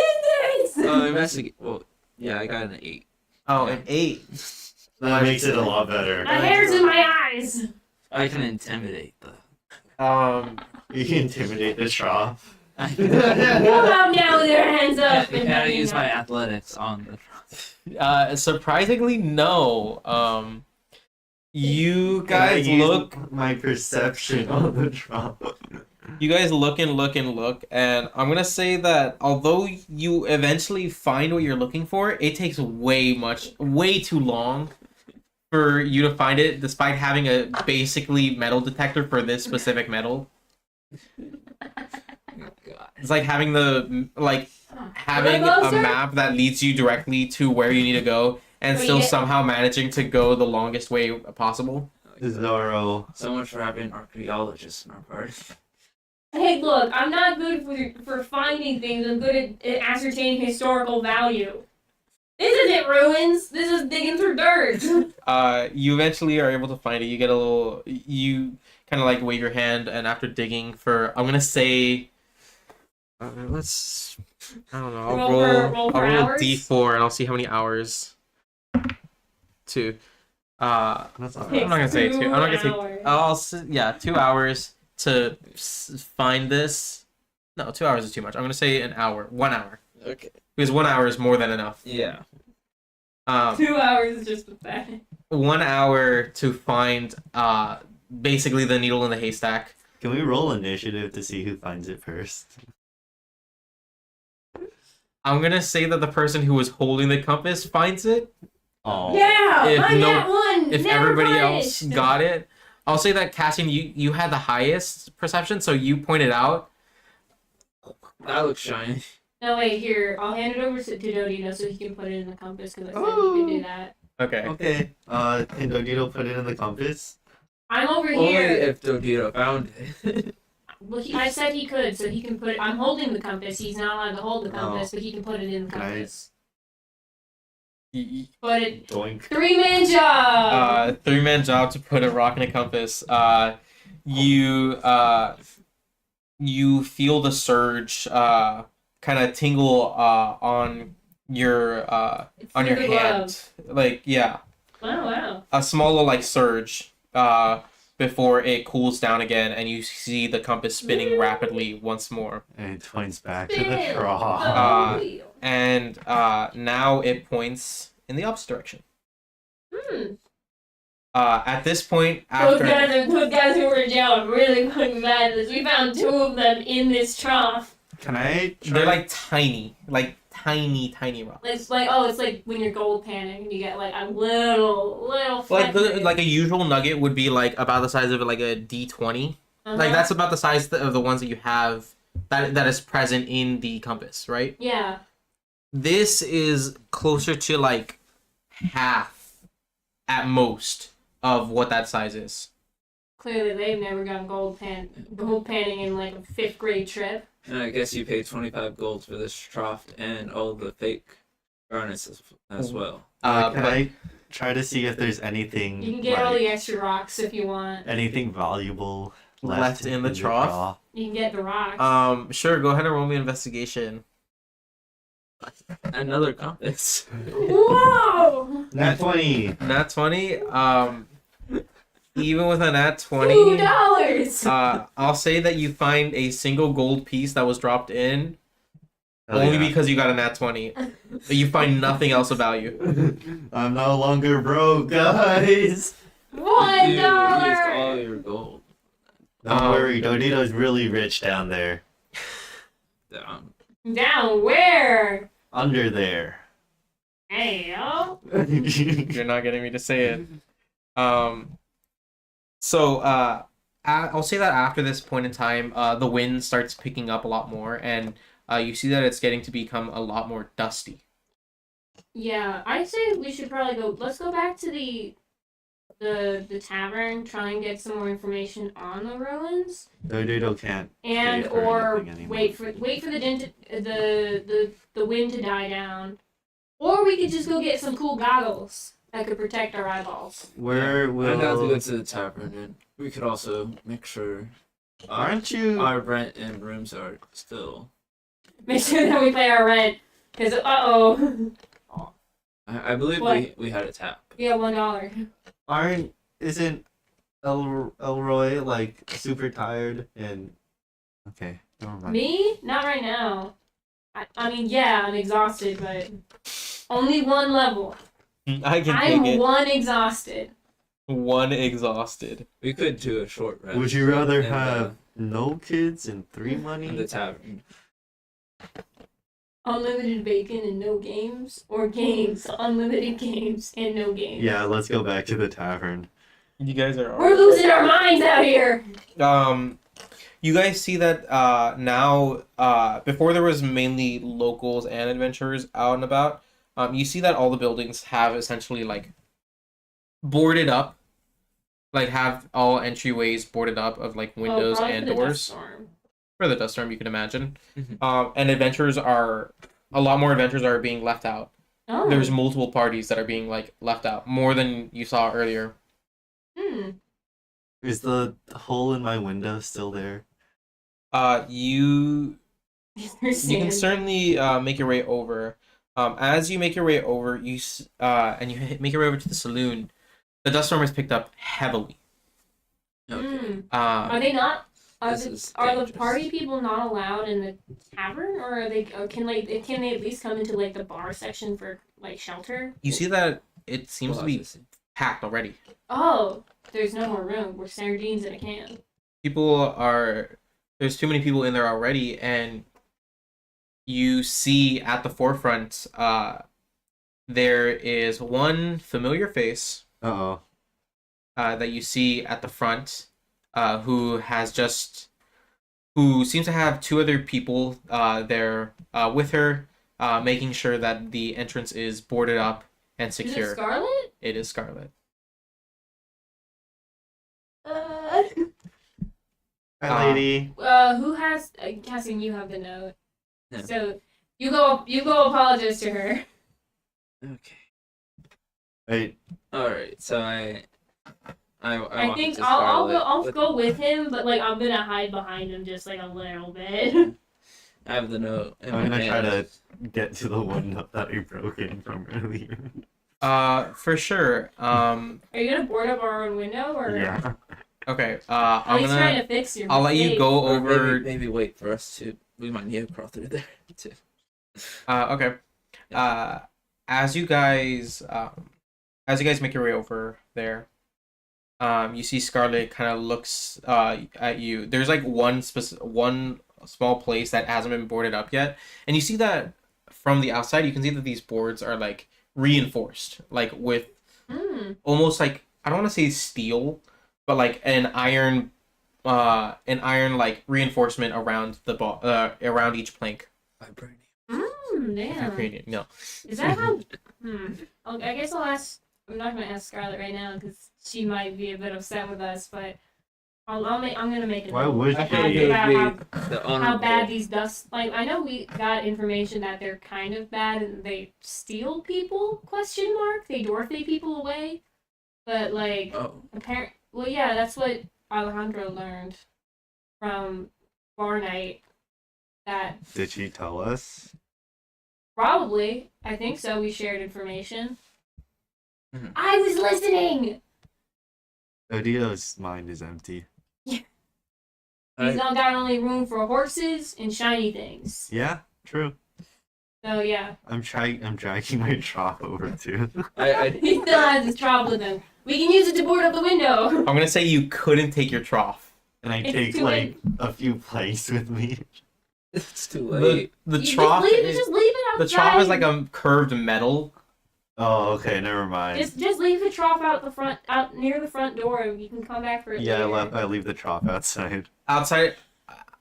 Speaker 4: this?
Speaker 1: Investigate. Well, yeah, I got an 8.
Speaker 2: Oh, an 8.
Speaker 3: That makes it a lot better.
Speaker 4: My hair's in my eyes.
Speaker 1: I can intimidate the.
Speaker 3: You can intimidate the trough.
Speaker 1: I
Speaker 4: Come out now with your hands up.
Speaker 1: can kind of use my athletics on the.
Speaker 2: Surprisingly, no. You
Speaker 3: Can I
Speaker 2: guys
Speaker 3: use
Speaker 2: look.
Speaker 3: my perception on the trough.
Speaker 2: You guys look and look and look, and I'm gonna say that although you eventually find what you're looking for, it takes way too long for you to find it, despite having a basically metal detector for this specific metal.
Speaker 1: God.
Speaker 2: It's like having having
Speaker 4: Wanna go,
Speaker 2: a
Speaker 4: sir?
Speaker 2: map that leads you directly to where you need to go, and
Speaker 4: Wait,
Speaker 2: still
Speaker 4: yeah.
Speaker 2: somehow managing to go the longest way possible.
Speaker 3: Zorro.
Speaker 1: So much for having archaeologists in our party.
Speaker 4: Hey, look, I'm not good for finding things. I'm good at ascertaining historical value. This isn't ruins. This is digging through dirt.
Speaker 2: You eventually are able to find it. You get a little. You kind of like wave your hand, and after digging for, I'm gonna say, let's. I don't know. I'll
Speaker 4: Roll
Speaker 2: roll.
Speaker 4: for
Speaker 2: I'll roll a
Speaker 4: hours?
Speaker 2: d4, and I'll see how many hours. 2.
Speaker 3: That's all
Speaker 2: I'm
Speaker 3: right.
Speaker 2: not gonna say 2. I'm not gonna say.
Speaker 4: Hours.
Speaker 2: I'll 2 hours to find this. No, 2 hours is too much. I'm gonna say an hour. 1 hour.
Speaker 1: Okay.
Speaker 2: Because 1 hour is more than enough.
Speaker 1: Yeah.
Speaker 4: 2 hours is just pathetic.
Speaker 2: 1 hour to find basically the needle in the haystack.
Speaker 3: Can we roll initiative to see who finds it first?
Speaker 2: I'm gonna say that the person who was holding the compass finds it.
Speaker 3: Oh.
Speaker 4: Yeah,
Speaker 2: If
Speaker 4: I'm
Speaker 2: no-
Speaker 4: that one.
Speaker 2: If
Speaker 4: Never
Speaker 2: everybody else
Speaker 4: punished.
Speaker 2: got it, I'll say that Cassian, you had the highest perception, so you pointed out.
Speaker 1: That looks shiny.
Speaker 4: No, wait, here. I'll hand it over to Dodito so he can put it in the compass because I said he could do that.
Speaker 2: Okay.
Speaker 3: Okay. Can Dodito put it in the compass?
Speaker 4: I'm over
Speaker 1: Only
Speaker 4: here.
Speaker 1: if Dodito found it.
Speaker 4: Well, I said he could, so he can put it. I'm holding the compass. He's not allowed to hold the compass, but he can put it in the
Speaker 3: Can I-
Speaker 4: compass. Put it.
Speaker 3: Doink.
Speaker 4: 3-man job!
Speaker 2: 3-man job to put a rock in a compass. You feel the surge kind of tingle on your
Speaker 4: Through the
Speaker 2: hand. Like, yeah.
Speaker 4: Wow.
Speaker 2: A small little like surge before it cools down again, and you see the compass spinning rapidly once more.
Speaker 3: And it points back to the
Speaker 4: Spin
Speaker 3: trough.
Speaker 4: the wheel.
Speaker 2: And now it points in the opposite direction. At this point,
Speaker 4: Those
Speaker 2: after
Speaker 4: guys who were in jail are really fucking mad at this. We found 2 of them in this trough.
Speaker 3: Can I try?
Speaker 2: they're like tiny rocks.
Speaker 4: It's like when you're gold panning and you get like a little
Speaker 2: Like
Speaker 4: fleck.
Speaker 2: like a usual nugget would be like about the size of like a D20. Like that's about the size of the ones that you have that is present in the compass, right?
Speaker 4: Yeah.
Speaker 2: This is closer to like half at most of what that size is.
Speaker 4: Clearly, they've never gotten gold panning in like a 5th grade trip.
Speaker 1: And I guess you paid 25 gold for this trough and all the fake furnaces as well.
Speaker 3: Can
Speaker 2: But
Speaker 3: I try to see if there's anything?
Speaker 4: You can get all
Speaker 3: like,
Speaker 4: the extra rocks if you want.
Speaker 3: anything valuable
Speaker 2: Left in the trough?
Speaker 4: You can get the rocks.
Speaker 2: Sure, go ahead and roll me investigation.
Speaker 1: Another compass.
Speaker 4: Whoa!
Speaker 3: Nat 20.
Speaker 2: Nat 20. Even with a nat 20,
Speaker 4: $2!
Speaker 2: I'll say that you find a single gold piece that was dropped in
Speaker 3: Hell
Speaker 2: only
Speaker 3: yeah.
Speaker 2: because you got a nat 20. But you find nothing else of value.
Speaker 3: I'm no longer broke, guys.
Speaker 4: $1!
Speaker 1: You used all your gold.
Speaker 3: Don't worry, Dodito's really rich down there.
Speaker 1: Down.
Speaker 4: Down where?
Speaker 3: Under there.
Speaker 4: Hey, yo.
Speaker 2: You're not getting me to say it. So I'll say that after this point in time, the wind starts picking up a lot more, and you see that it's getting to become a lot more dusty.
Speaker 4: Yeah, I say we should probably go. Let's go back to the the tavern, try and get some more information on the ruins,
Speaker 3: Dodo can't.
Speaker 4: and
Speaker 3: pay for
Speaker 4: or
Speaker 3: anything anymore.
Speaker 4: wait for the wind to die down, or we could just go get some cool goggles that could protect our eyeballs.
Speaker 3: Where
Speaker 1: I'd have to go
Speaker 3: will?
Speaker 1: to the tavern, and we could also make sure
Speaker 3: Aren't you?
Speaker 1: our rent and rooms are still.
Speaker 4: Make sure that we pay our rent, because
Speaker 1: I believe
Speaker 4: What?
Speaker 1: we had a tap.
Speaker 4: we have $1.
Speaker 3: Isn't Elroy like super tired and? Okay, never mind.
Speaker 4: Me? Not right now. I mean, yeah, I'm exhausted, but only one level.
Speaker 2: I can
Speaker 4: I'm
Speaker 2: take it.
Speaker 4: one exhausted.
Speaker 2: One exhausted.
Speaker 1: We could do a short rest.
Speaker 3: Would you rather
Speaker 1: in the-
Speaker 3: have no kids and 3
Speaker 1: in the
Speaker 3: money?
Speaker 1: tavern?
Speaker 4: Unlimited bacon and no games, or games, unlimited games and no games.
Speaker 3: Yeah, let's go back to the tavern.
Speaker 2: You guys are.
Speaker 4: We're losing our minds out here.
Speaker 2: You guys see that now. Before there was mainly locals and adventurers out and about. You see that all the buildings have essentially like boarded up, like have all entryways boarded up of like windows
Speaker 4: probably
Speaker 2: and
Speaker 4: for the dust
Speaker 2: doors.
Speaker 4: storm.
Speaker 2: For the dust storm, you can imagine.
Speaker 1: Mhm.
Speaker 2: And a lot more adventures are being left out.
Speaker 4: Oh.
Speaker 2: There's multiple parties that are being like left out, more than you saw earlier.
Speaker 3: Is the hole in my window still there?
Speaker 2: You can
Speaker 4: Sand.
Speaker 2: certainly make your way over. As you make your way over, and you make your way over to the saloon, the dust storm has picked up heavily.
Speaker 1: Okay.
Speaker 4: Are they not?
Speaker 1: This is
Speaker 4: Are the
Speaker 1: dangerous.
Speaker 4: party people not allowed in the tavern, or are they? Or can they at least come into like the bar section for like shelter?
Speaker 2: You see that it seems
Speaker 1: Well,
Speaker 2: to be
Speaker 1: that's it.
Speaker 2: packed already.
Speaker 4: Oh, there's no more room. We're sardines in a can.
Speaker 2: There's too many people in there already, and you see at the forefront, there is one familiar face
Speaker 3: Uh-oh.
Speaker 2: that you see at the front, who seems to have 2 other people there with her, making sure that the entrance is boarded up and
Speaker 4: Is it
Speaker 2: secure.
Speaker 4: Scarlet?
Speaker 2: It is Scarlet.
Speaker 3: Hi, lady.
Speaker 4: Who has? I'm guessing you have the note.
Speaker 1: Yeah.
Speaker 4: So you go apologize to her.
Speaker 1: Okay.
Speaker 3: Wait,
Speaker 1: All right. So I
Speaker 4: I
Speaker 1: walk
Speaker 4: think
Speaker 1: to
Speaker 4: I'll
Speaker 1: Scarlet
Speaker 4: go with him, but like I'm gonna hide behind him just like a little bit.
Speaker 1: I have the note. In
Speaker 3: I'm
Speaker 1: my
Speaker 3: gonna try
Speaker 1: hand.
Speaker 3: to get to the window that we broke in from earlier.
Speaker 2: For sure.
Speaker 4: Are you gonna board up our own window, or
Speaker 3: Yeah.
Speaker 2: Okay.
Speaker 4: at
Speaker 2: I'm
Speaker 4: least trying
Speaker 2: gonna.
Speaker 4: to fix your
Speaker 2: I'll let you
Speaker 4: mistake?
Speaker 2: go
Speaker 1: Or
Speaker 2: over.
Speaker 1: maybe wait for us to. We might need to crawl through there too.
Speaker 2: Okay. As you guys make your way over there, you see Scarlet kind of looks at you. There's like one small place that hasn't been boarded up yet, and you see that from the outside. You can see that these boards are like reinforced, like with almost like, I don't want to say steel, but like an iron like reinforcement around the around each plank.
Speaker 1: Vibranium.
Speaker 4: Damn.
Speaker 2: No.
Speaker 4: Is that how? I guess I'll ask. I'm not gonna ask Scarlet right now because she might be a bit upset with us, but I'm gonna make it.
Speaker 3: Why would
Speaker 1: I
Speaker 3: she?
Speaker 1: think it
Speaker 4: about
Speaker 1: would be the
Speaker 4: how
Speaker 1: honorable.
Speaker 4: bad these dust. Like I know we got information that they're kind of bad and they steal people? Question mark. They Dorothy people away, but like
Speaker 1: Oh.
Speaker 4: Well, yeah, that's what Alejandro learned from Bar Night. That
Speaker 3: Did she tell us?
Speaker 4: probably, I think so. We shared information.
Speaker 1: Mhm.
Speaker 4: I was listening.
Speaker 3: Odio's mind is empty.
Speaker 4: He's
Speaker 1: I-
Speaker 4: not got only room for horses and shiny things.
Speaker 3: Yeah, true.
Speaker 4: So yeah,
Speaker 3: I'm dragging my trough over too.
Speaker 4: he still has his trowel with him. We can use it to board up the window.
Speaker 2: I'm gonna say you couldn't take your trough.
Speaker 3: And I
Speaker 4: It's
Speaker 3: take
Speaker 4: too
Speaker 3: like a few planks with me.
Speaker 1: It's too
Speaker 2: The
Speaker 1: late.
Speaker 2: the
Speaker 4: You
Speaker 2: trough
Speaker 4: just
Speaker 2: is,
Speaker 4: leave it
Speaker 2: the
Speaker 4: outside.
Speaker 2: trough is like a curved metal.
Speaker 3: Oh, okay, never mind.
Speaker 4: Just leave the trough out near the front door, and you can come back for it.
Speaker 3: Yeah,
Speaker 4: later.
Speaker 3: I leave the trough outside.
Speaker 2: Outside,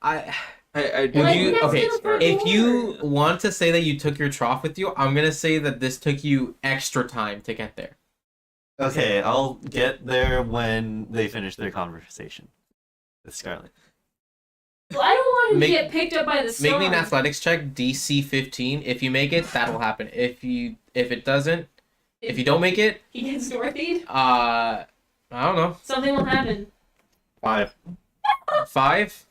Speaker 2: I
Speaker 1: I
Speaker 2: would
Speaker 4: Like,
Speaker 2: you
Speaker 4: that's
Speaker 2: okay?
Speaker 4: in the front
Speaker 2: If you
Speaker 4: door.
Speaker 2: want to say that you took your trough with you, I'm gonna say that this took you extra time to get there.
Speaker 3: Okay, I'll get there when they finish their conversation with Scarlet.
Speaker 4: Well, I don't want him
Speaker 2: Make-
Speaker 4: to get picked up by the storm.
Speaker 2: Make me an athletics check, DC 15. If you make it, that'll happen. If it doesn't, if you don't make it,
Speaker 4: He gets Dorothy.
Speaker 2: I don't know.
Speaker 4: Something will happen.
Speaker 3: 5.
Speaker 2: 5.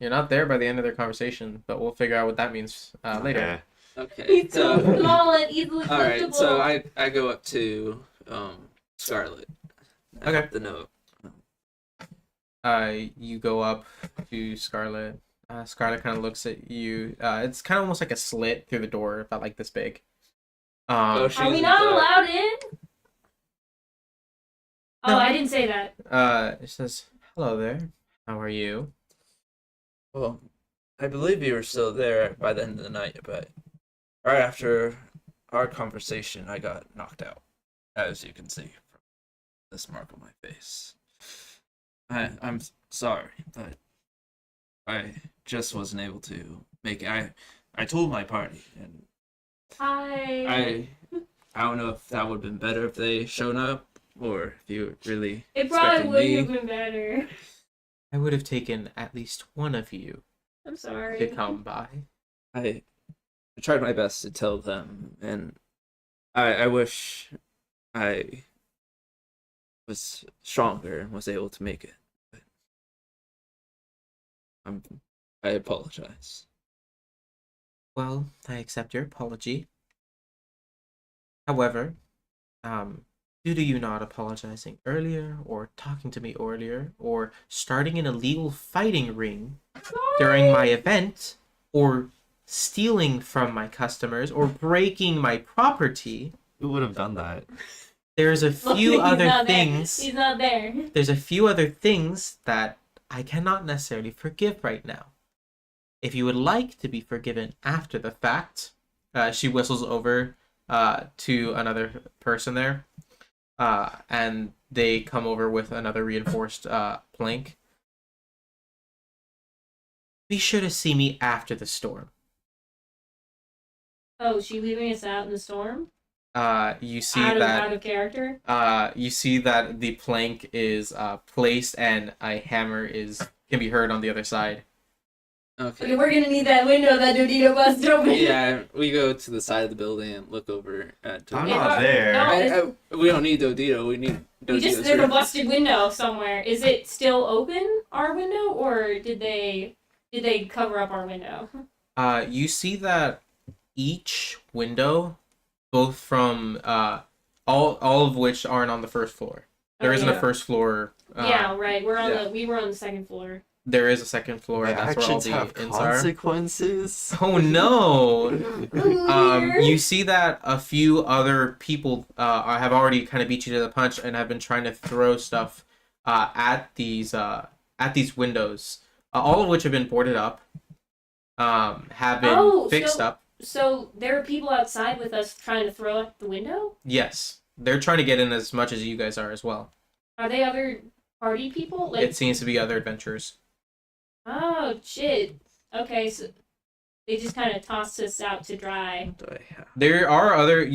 Speaker 2: You're not there by the end of their conversation, but we'll figure out what that means later.
Speaker 3: Okay.
Speaker 1: Okay.
Speaker 4: He's so small and easily
Speaker 1: all right.
Speaker 4: liftable.
Speaker 1: So I go up to Scarlet. I
Speaker 2: Okay.
Speaker 1: have the note.
Speaker 2: You go up to Scarlet. Scarlet kind of looks at you. It's kind of almost like a slit through the door, about like this big.
Speaker 1: Oh, she's
Speaker 4: Are we
Speaker 1: in
Speaker 4: not
Speaker 1: the-
Speaker 4: allowed in? Oh,
Speaker 2: No.
Speaker 4: I didn't say that.
Speaker 2: It says, "Hello there. How are you?"
Speaker 1: Well, I believe you were still there by the end of the night, but right after our conversation, I got knocked out, as you can see from this mark on my face. I'm sorry, but I just wasn't able to make it. I told my party, and
Speaker 4: Hi.
Speaker 1: I don't know if that would have been better if they showed up, or if you really
Speaker 4: It probably
Speaker 1: expected
Speaker 4: would
Speaker 1: me.
Speaker 4: have been better.
Speaker 2: I would have taken at least one of you
Speaker 4: I'm sorry.
Speaker 2: to come by.
Speaker 1: I tried my best to tell them, and I wish I was stronger and was able to make it. But I apologize.
Speaker 2: Well, I accept your apology. However, due to you not apologizing earlier, or talking to me earlier, or starting an illegal fighting ring during my event, or stealing from my customers, or breaking my property,
Speaker 3: Who would have done that?
Speaker 2: there's a
Speaker 4: Look,
Speaker 2: few
Speaker 4: he's
Speaker 2: other
Speaker 4: not there.
Speaker 2: things.
Speaker 4: He's not there.
Speaker 2: There's a few other things that I cannot necessarily forgive right now. If you would like to be forgiven after the fact, she whistles over to another person there, and they come over with another reinforced plank. Be sure to see me after the storm.
Speaker 4: Oh, is she leaving us out in the storm?
Speaker 2: You see
Speaker 4: out
Speaker 2: that
Speaker 4: of character?
Speaker 2: you see that the plank is placed and a hammer can be heard on the other side.
Speaker 1: Okay.
Speaker 4: Okay, we're gonna need that window that Dodito busted open.
Speaker 1: Yeah, we go to the side of the building and look over at
Speaker 3: I'm
Speaker 1: Dodito.
Speaker 3: not there.
Speaker 4: No.
Speaker 1: We don't need Dodito. We need
Speaker 4: We just
Speaker 1: Dodito's
Speaker 4: there's a
Speaker 1: room.
Speaker 4: busted window somewhere. Is it still open, our window, or did they cover up our window?
Speaker 2: You see that each window, both from all of which aren't on the first floor. There
Speaker 4: Oh,
Speaker 2: isn't
Speaker 4: yeah.
Speaker 2: a first floor.
Speaker 4: Yeah, right.
Speaker 1: yeah.
Speaker 4: We were on the second floor.
Speaker 2: There is a second floor, and
Speaker 3: My
Speaker 2: that's where all
Speaker 3: actions have
Speaker 2: the inns are.
Speaker 3: consequences.
Speaker 2: Oh no!
Speaker 4: Weird.
Speaker 2: You see that a few other people have already kind of beat you to the punch and have been trying to throw stuff at these windows, all of which have been boarded up, have been
Speaker 4: Oh,
Speaker 2: fixed
Speaker 4: so-
Speaker 2: up.
Speaker 4: So there are people outside with us trying to throw at the window?
Speaker 2: Yes, they're trying to get in as much as you guys are as well.
Speaker 4: Are they other party people? Like,
Speaker 2: It seems to be other adventurers.
Speaker 4: oh shit. Okay, so they just kind of tossed us out to dry.
Speaker 1: What do I have?
Speaker 2: There are other.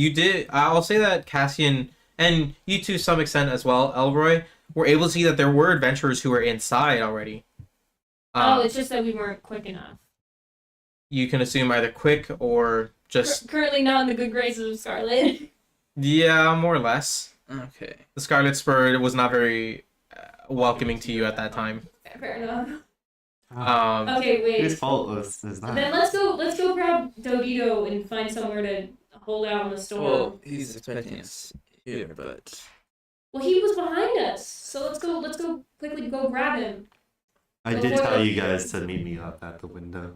Speaker 2: I'll say that Cassian and you to some extent as well, Elroy, were able to see that there were adventurers who were inside already.
Speaker 4: Oh, it's just that we weren't quick enough.
Speaker 2: You can assume either quick or just
Speaker 4: Currently not in the good graces of Scarlet.
Speaker 2: yeah, more or less.
Speaker 1: Okay.
Speaker 2: The Scarlet Spur was not very welcoming to you at that time.
Speaker 4: Fair enough.
Speaker 3: Whose
Speaker 4: Okay, wait.
Speaker 3: fault was that?
Speaker 4: Then let's go grab Dodito and find somewhere to hold out on the storm.
Speaker 1: Well, he's expecting us here, but
Speaker 4: Well, he was behind us, so let's go quickly go grab him.
Speaker 3: I did tell you guys to meet me up at the window.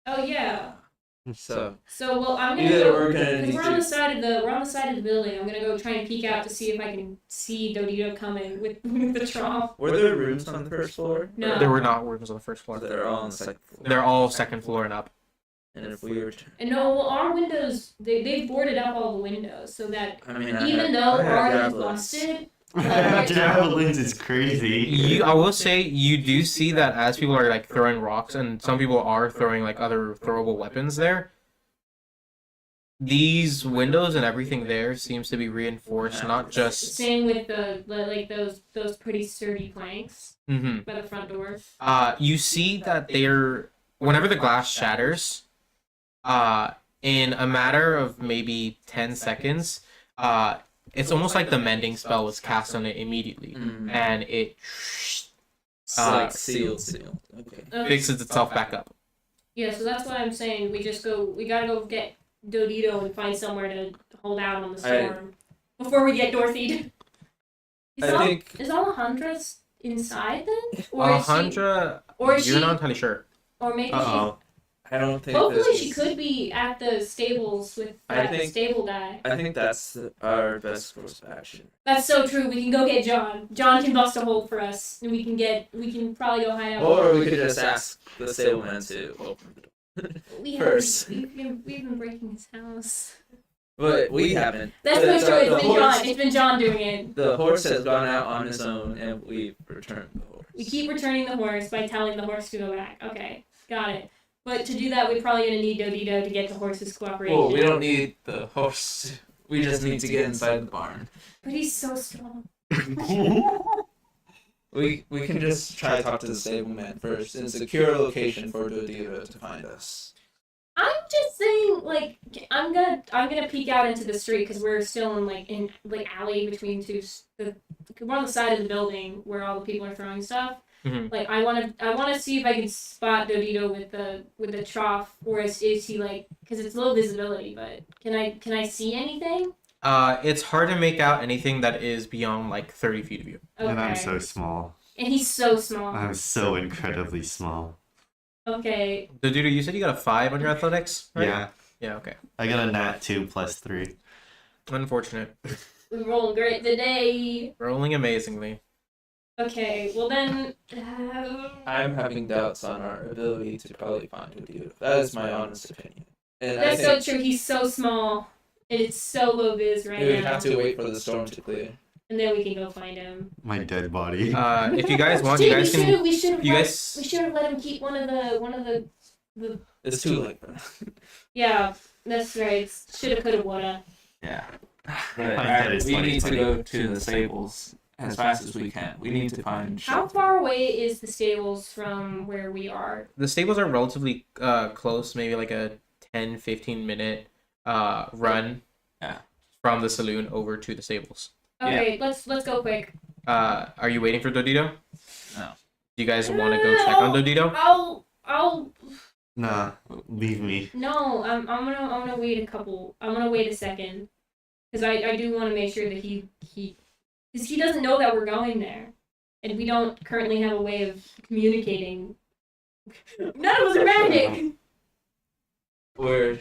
Speaker 4: Oh yeah.
Speaker 1: so
Speaker 4: So well, I'm gonna
Speaker 1: either
Speaker 4: go.
Speaker 1: we're gonna
Speaker 4: Because
Speaker 1: need
Speaker 4: we're on the
Speaker 1: to.
Speaker 4: side of the building. I'm gonna go try and peek out to see if I can see Dodito coming with the trough.
Speaker 1: Were there rooms on the first floor?
Speaker 4: No.
Speaker 2: There were not rooms on the first floor.
Speaker 1: They're all on the second floor.
Speaker 2: They're all second floor and up.
Speaker 1: And if we were to,
Speaker 4: And no, well, our windows they've boarded up all the windows so that
Speaker 1: I mean,
Speaker 4: even though
Speaker 1: I have
Speaker 4: ours is
Speaker 1: javelins.
Speaker 4: busted,
Speaker 3: Javelins is crazy.
Speaker 2: I will say you do see that as people are like throwing rocks and some people are throwing like other throwable weapons there. these windows and everything there seems to be reinforced, not just.
Speaker 4: Same with the like those pretty sturdy planks
Speaker 2: Mm-hmm.
Speaker 4: by the front door.
Speaker 2: You see that they're whenever the glass shatters, in a matter of maybe 10 seconds, it's almost like the mending spell was cast on it immediately, and it
Speaker 1: It's like sealed. Okay.
Speaker 2: fixes itself back up.
Speaker 4: Yeah, so that's why I'm saying we gotta go get Dodito and find somewhere to hold out on the storm before we get Dorothy. Is Alejandra's inside then? Or is she,
Speaker 2: Alejandra,
Speaker 4: or is
Speaker 2: you're
Speaker 4: she,
Speaker 2: not entirely sure.
Speaker 4: or maybe
Speaker 3: Uh-oh.
Speaker 1: I don't
Speaker 4: she.
Speaker 1: think.
Speaker 4: Hopefully,
Speaker 1: this
Speaker 4: she
Speaker 1: is-
Speaker 4: could be at the stables with
Speaker 1: I
Speaker 4: that
Speaker 1: think-
Speaker 4: stable guy.
Speaker 1: I think that's our best course of action.
Speaker 4: That's so true. We can go get John. John can bust a hole for us, and we can probably go hide out.
Speaker 1: Or we could just ask the stableman to open the door. first.
Speaker 4: We've been breaking his house.
Speaker 1: But we haven't.
Speaker 4: That's
Speaker 1: The-
Speaker 4: no
Speaker 1: the-
Speaker 4: true. It's
Speaker 1: the
Speaker 4: been
Speaker 1: horse-
Speaker 4: John. It's been John doing it.
Speaker 1: The horse has gone out on his own, and we've returned the horse.
Speaker 4: We keep returning the horse by telling the horse to go back. Okay, got it. But to do that, we're probably gonna need Dodito to get the horse's cooperation.
Speaker 1: Well, we don't need the horse. We just need to get inside the barn.
Speaker 4: But he's so strong.
Speaker 1: We can just try to talk to the stableman first and secure a location for Dodito to find us.
Speaker 4: I'm just saying, like, I'm gonna peek out into the street because we're still in alley between we're on the side of the building where all the people are throwing stuff.
Speaker 2: Mhm.
Speaker 4: Like, I wanna see if I can spot Dodito with the trough, or is he like, because it's low visibility, but can I see anything?
Speaker 2: It's hard to make out anything that is beyond like 30 feet of you.
Speaker 4: Okay.
Speaker 3: And I'm so small.
Speaker 4: And he's so small.
Speaker 3: I'm so incredibly small.
Speaker 4: Okay.
Speaker 2: Dodudo, you said you got a 5 on your athletics, right?
Speaker 3: Yeah.
Speaker 2: Yeah, okay.
Speaker 3: I got a nat 2 plus 3.
Speaker 2: Unfortunate.
Speaker 4: We're rolling great today.
Speaker 2: Rolling amazingly.
Speaker 4: Okay, well then.
Speaker 1: I'm having doubts on our ability to probably find Dodito. That is my honest opinion. And I
Speaker 4: That's so
Speaker 1: think
Speaker 4: true. He's so small, and it's so low vis right
Speaker 1: we would
Speaker 4: now.
Speaker 1: have to wait for the storm to clear.
Speaker 4: And then we can go find him.
Speaker 3: My dead body.
Speaker 2: If you guys want,
Speaker 4: Dude,
Speaker 2: you guys can.
Speaker 4: we should
Speaker 2: you
Speaker 4: have
Speaker 2: guys-
Speaker 4: let him keep one of the.
Speaker 1: It's too late.
Speaker 4: Yeah, that's right. Shoulda, coulda, woulda.
Speaker 1: Yeah.
Speaker 3: My head is
Speaker 1: we
Speaker 3: funny,
Speaker 1: need to
Speaker 3: funny.
Speaker 1: go to the stables as fast as we can. We need to find
Speaker 4: How
Speaker 1: shelter.
Speaker 4: far away is the stables from where we are?
Speaker 2: The stables are relatively close, maybe like a 10-15 minute run
Speaker 1: Yeah.
Speaker 2: from the saloon over to the stables.
Speaker 4: Okay, let's go quick.
Speaker 2: Are you waiting for Dodito?
Speaker 1: No.
Speaker 2: Do you guys want to go check on Dodito?
Speaker 4: I'll
Speaker 3: Nah, leave me.
Speaker 4: no. I'm gonna wait a couple. I'm gonna wait a second, because I do want to make sure that he because he doesn't know that we're going there, and we don't currently have a way of communicating. None of us are magic.
Speaker 1: Or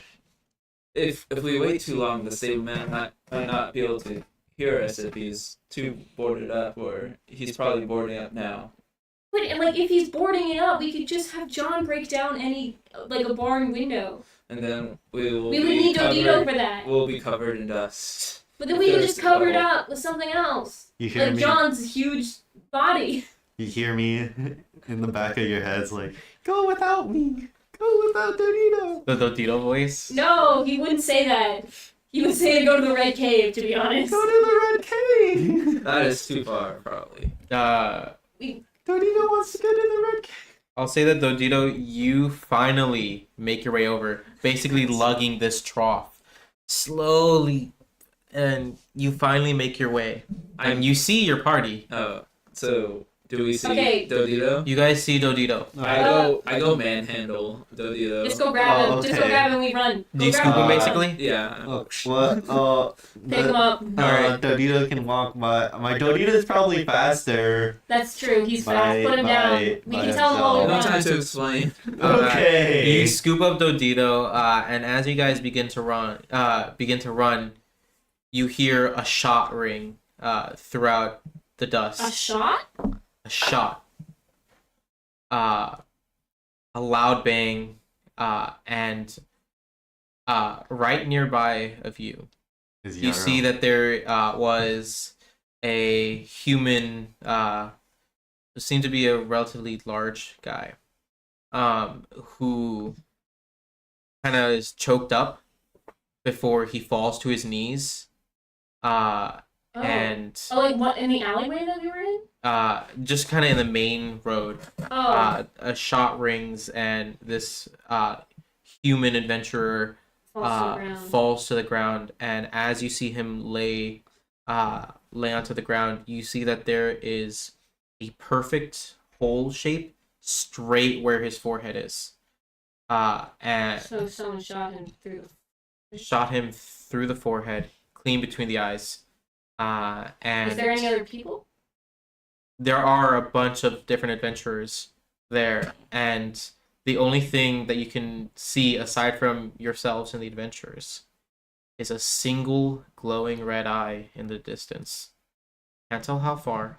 Speaker 1: if we wait too long, the stableman might not be able to hear us if he's too boarded up, or he's probably boarding up now.
Speaker 4: But like, if he's boarding it up, we could just have John break down a barn window.
Speaker 1: And then we will
Speaker 4: We would
Speaker 1: be
Speaker 4: need Dodito
Speaker 1: covered.
Speaker 4: for that.
Speaker 1: We'll be covered in dust.
Speaker 4: But then we can
Speaker 1: There's
Speaker 4: just cover it
Speaker 1: a-
Speaker 4: up with something else,
Speaker 3: You hear
Speaker 4: like
Speaker 3: me?
Speaker 4: John's huge body.
Speaker 3: You hear me in the back of your heads like, go without me. Go without Dodito.
Speaker 2: The Dodito voice?
Speaker 4: No, he wouldn't say that. He would say to go to the Red Cave, to be honest.
Speaker 3: Go to the Red Cave.
Speaker 1: That is too far, probably.
Speaker 3: Dodito wants to go to the Red Cave.
Speaker 2: I'll say that Dodito, you finally make your way over, basically lugging this trough slowly, and you finally make your way. And you see your party.
Speaker 1: Oh, so do we see
Speaker 4: Okay.
Speaker 1: Dodito?
Speaker 2: You guys see Dodito.
Speaker 1: I go manhandle Dodito.
Speaker 4: Just go grab him.
Speaker 3: Oh,
Speaker 4: Just go
Speaker 3: okay.
Speaker 4: grab him and we run.
Speaker 2: Do you
Speaker 4: Go grab
Speaker 2: scoop him
Speaker 3: him.
Speaker 2: basically?
Speaker 1: Yeah.
Speaker 3: What?
Speaker 4: Pick him up.
Speaker 2: Alright.
Speaker 3: Dodito can walk, but my Dodito's probably faster.
Speaker 4: That's true. He's
Speaker 3: By-
Speaker 4: fast. Put him down.
Speaker 3: by-
Speaker 4: We
Speaker 3: by
Speaker 4: can tell him all we
Speaker 1: No
Speaker 3: himself.
Speaker 1: time
Speaker 4: want.
Speaker 1: to explain.
Speaker 3: Okay.
Speaker 2: You scoop up Dodito, and as you guys begin to run, you hear a shot ring throughout the dust.
Speaker 4: A shot?
Speaker 2: A shot. A loud bang, and right nearby of you, you see that there was a human, who seemed to be a relatively large guy, who kind of is choked up, before he falls to his knees. Uh,
Speaker 4: Oh.
Speaker 2: and
Speaker 4: Oh, like what in the alleyway that we were in?
Speaker 2: just kind of in the main road.
Speaker 4: Oh,
Speaker 2: A shot rings, and this human adventurer
Speaker 4: falls to the ground.
Speaker 2: falls to the ground. And as you see him lay onto the ground, you see that there is a perfect hole shape straight where his forehead is. And
Speaker 4: So someone shot him through.
Speaker 2: shot him through the forehead, clean between the eyes. And
Speaker 4: Is there any other people?
Speaker 2: there are a bunch of different adventurers there, and the only thing that you can see aside from yourselves and the adventurers is a single glowing red eye in the distance. Can't tell how far.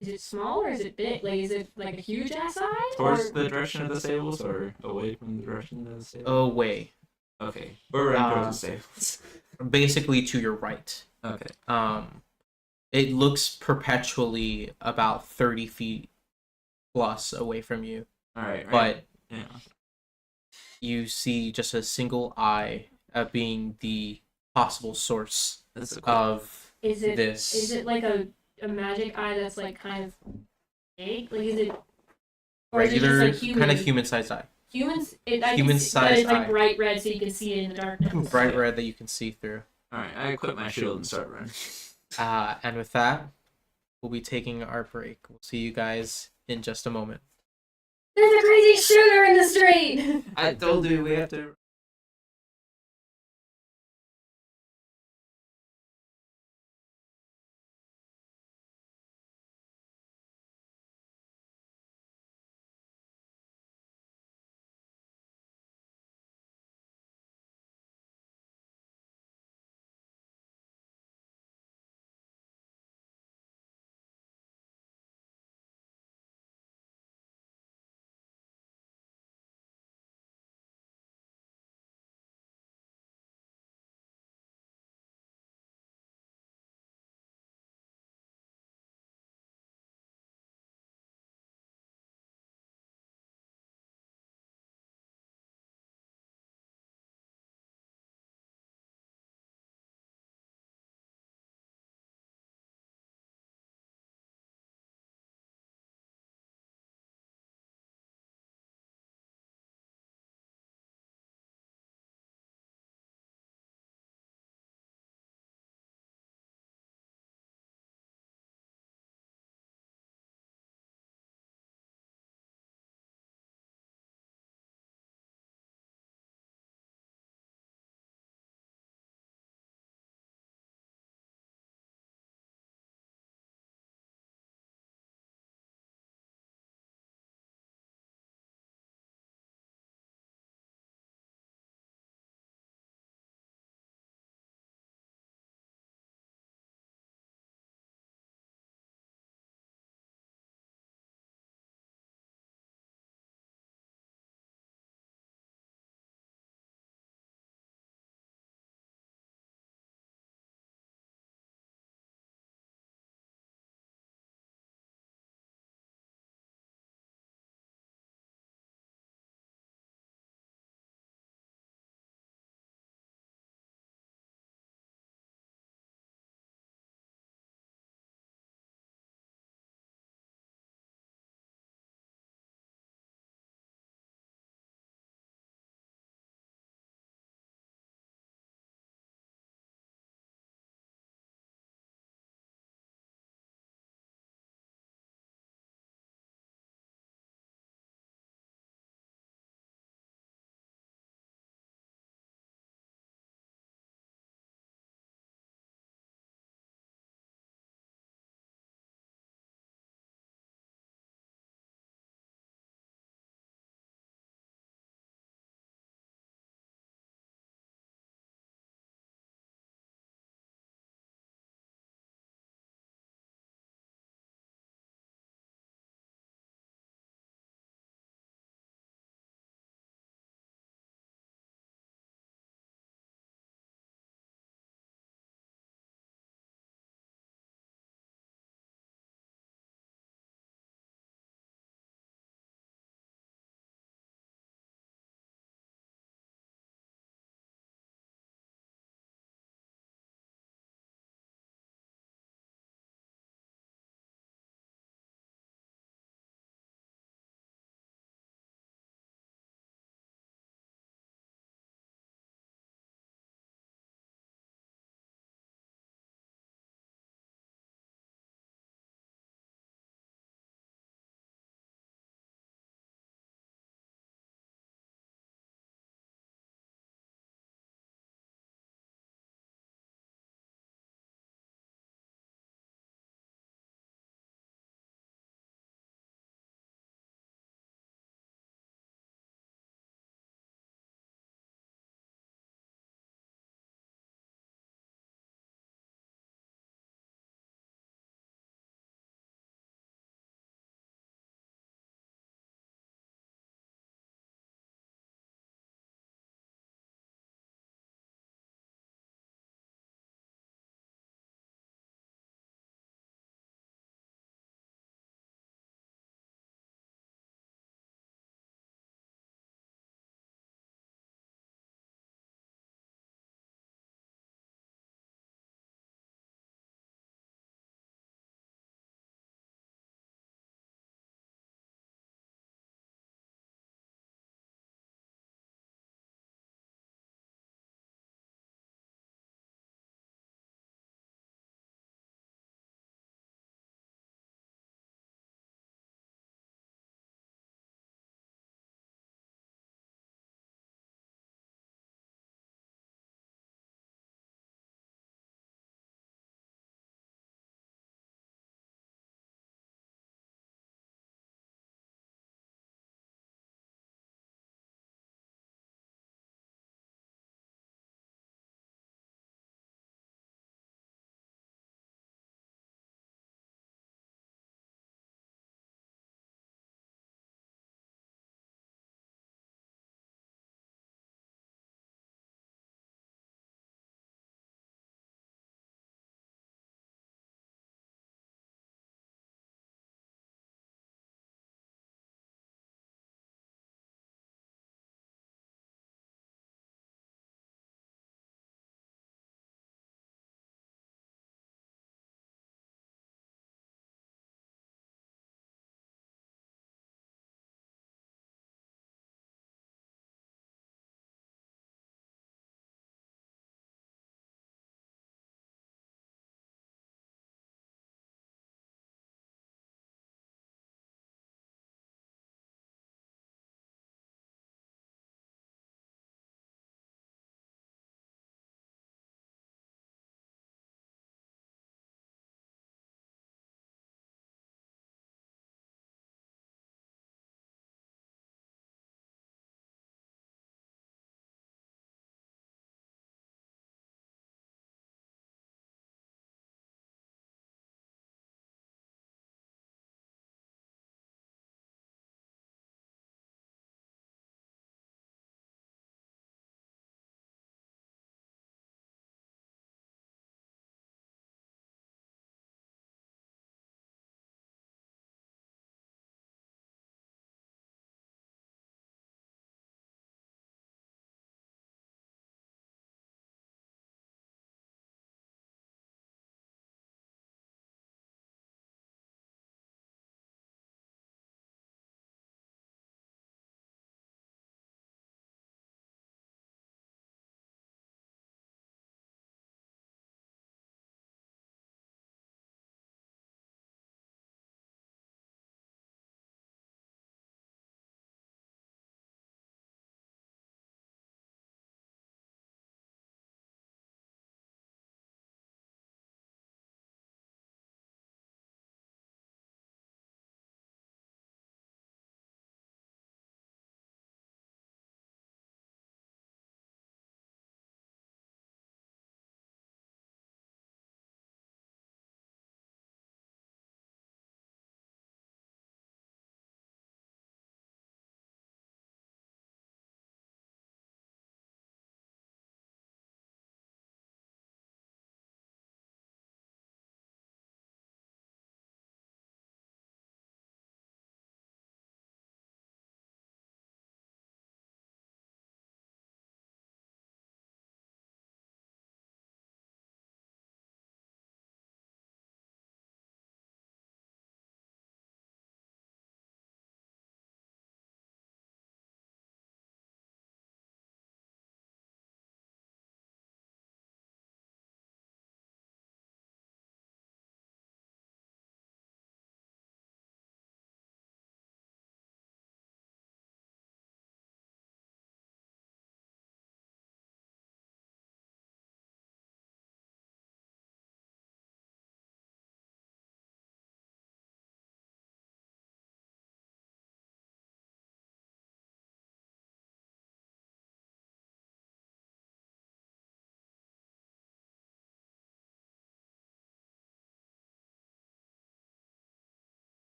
Speaker 4: Is it small or is it big? Like, is it like a huge ass eye?
Speaker 1: Towards
Speaker 4: Or...
Speaker 1: the direction of the stables or away from the direction of the stables?
Speaker 2: Away.
Speaker 1: Okay. We're running towards the stables.
Speaker 2: Basically to your right.
Speaker 1: Okay.
Speaker 2: It looks perpetually about 30 feet plus away from you.
Speaker 1: Alright.
Speaker 2: But
Speaker 1: yeah.
Speaker 2: you see just a single eye being the possible source
Speaker 1: That's a cool.
Speaker 2: of
Speaker 4: Is it
Speaker 2: this.
Speaker 4: Is it like a magic eye that's like kind of big? Like is it or is it
Speaker 2: Regular,
Speaker 4: just like human?
Speaker 2: kind of human-sized eye.
Speaker 4: Humans,
Speaker 2: Human-sized
Speaker 4: but it's like
Speaker 2: eye.
Speaker 4: bright red, so you can see it in the darkness.
Speaker 2: Bright red that you can see through.
Speaker 1: Alright, I equip my shield and start running.
Speaker 2: And with that, we'll be taking our break. We'll see you guys in just a moment.
Speaker 4: There's a crazy shooter in the street.
Speaker 1: I told you we have to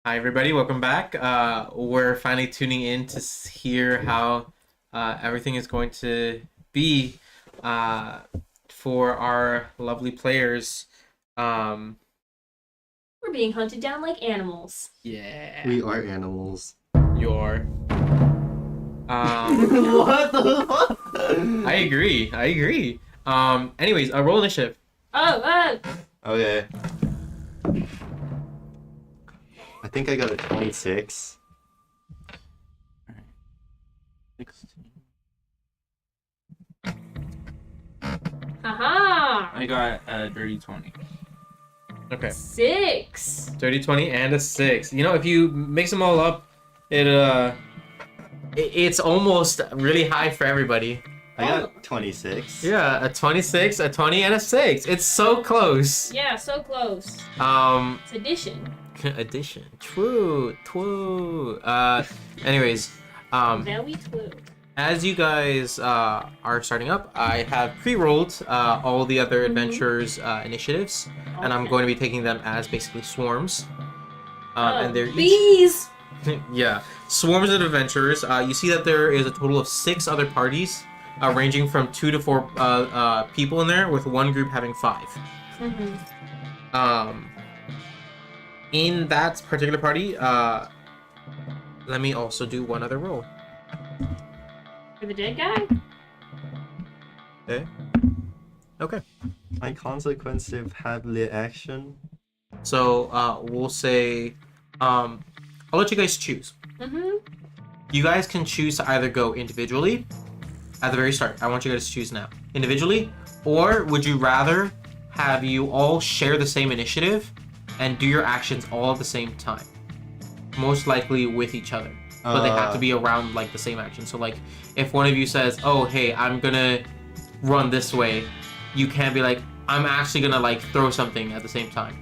Speaker 2: Hi, everybody. Welcome back. We're finally tuning in to hear how everything is going to be for our lovely players.
Speaker 4: We're being hunted down like animals.
Speaker 2: Yeah.
Speaker 3: We are animals.
Speaker 2: You're.
Speaker 3: What the fuck?
Speaker 2: I agree. Anyways, roll initiative.
Speaker 4: Oh,
Speaker 3: Okay. I think I got a 26.
Speaker 1: 16.
Speaker 4: haha.
Speaker 1: I got a dirty 20.
Speaker 2: Okay.
Speaker 4: 6.
Speaker 2: Dirty 20 and a 6. You know, if you mix them all up, it's almost really high for everybody.
Speaker 3: I got 26.
Speaker 2: Yeah, a 26, a 20, and a 6. It's so close.
Speaker 4: Yeah, so close. It's addition.
Speaker 2: Addition. True. Anyways,
Speaker 4: Very true.
Speaker 2: as you guys are starting up, I have pre-rolled all the other adventurers' initiatives, and I'm going to be taking them as basically swarms. And they're
Speaker 4: bees.
Speaker 2: yeah, swarms of adventurers. You see that there is a total of 6 other parties, ranging from 2 to 4 people in there, with one group having 5.
Speaker 4: Mm-hmm.
Speaker 2: In that particular party, let me also do one other roll.
Speaker 4: For the dead guy?
Speaker 2: Okay.
Speaker 3: My consequentive habit action.
Speaker 2: So we'll say, I'll let you guys choose.
Speaker 4: Mm-hmm.
Speaker 2: You guys can choose to either go individually at the very start. I want you guys to choose now. Individually, or would you rather have you all share the same initiative and do your actions all at the same time? Most likely with each other. But they have to be around like the same action. So like if one of you says, oh hey, I'm gonna run this way, you can't be like, I'm actually gonna like throw something at the same time.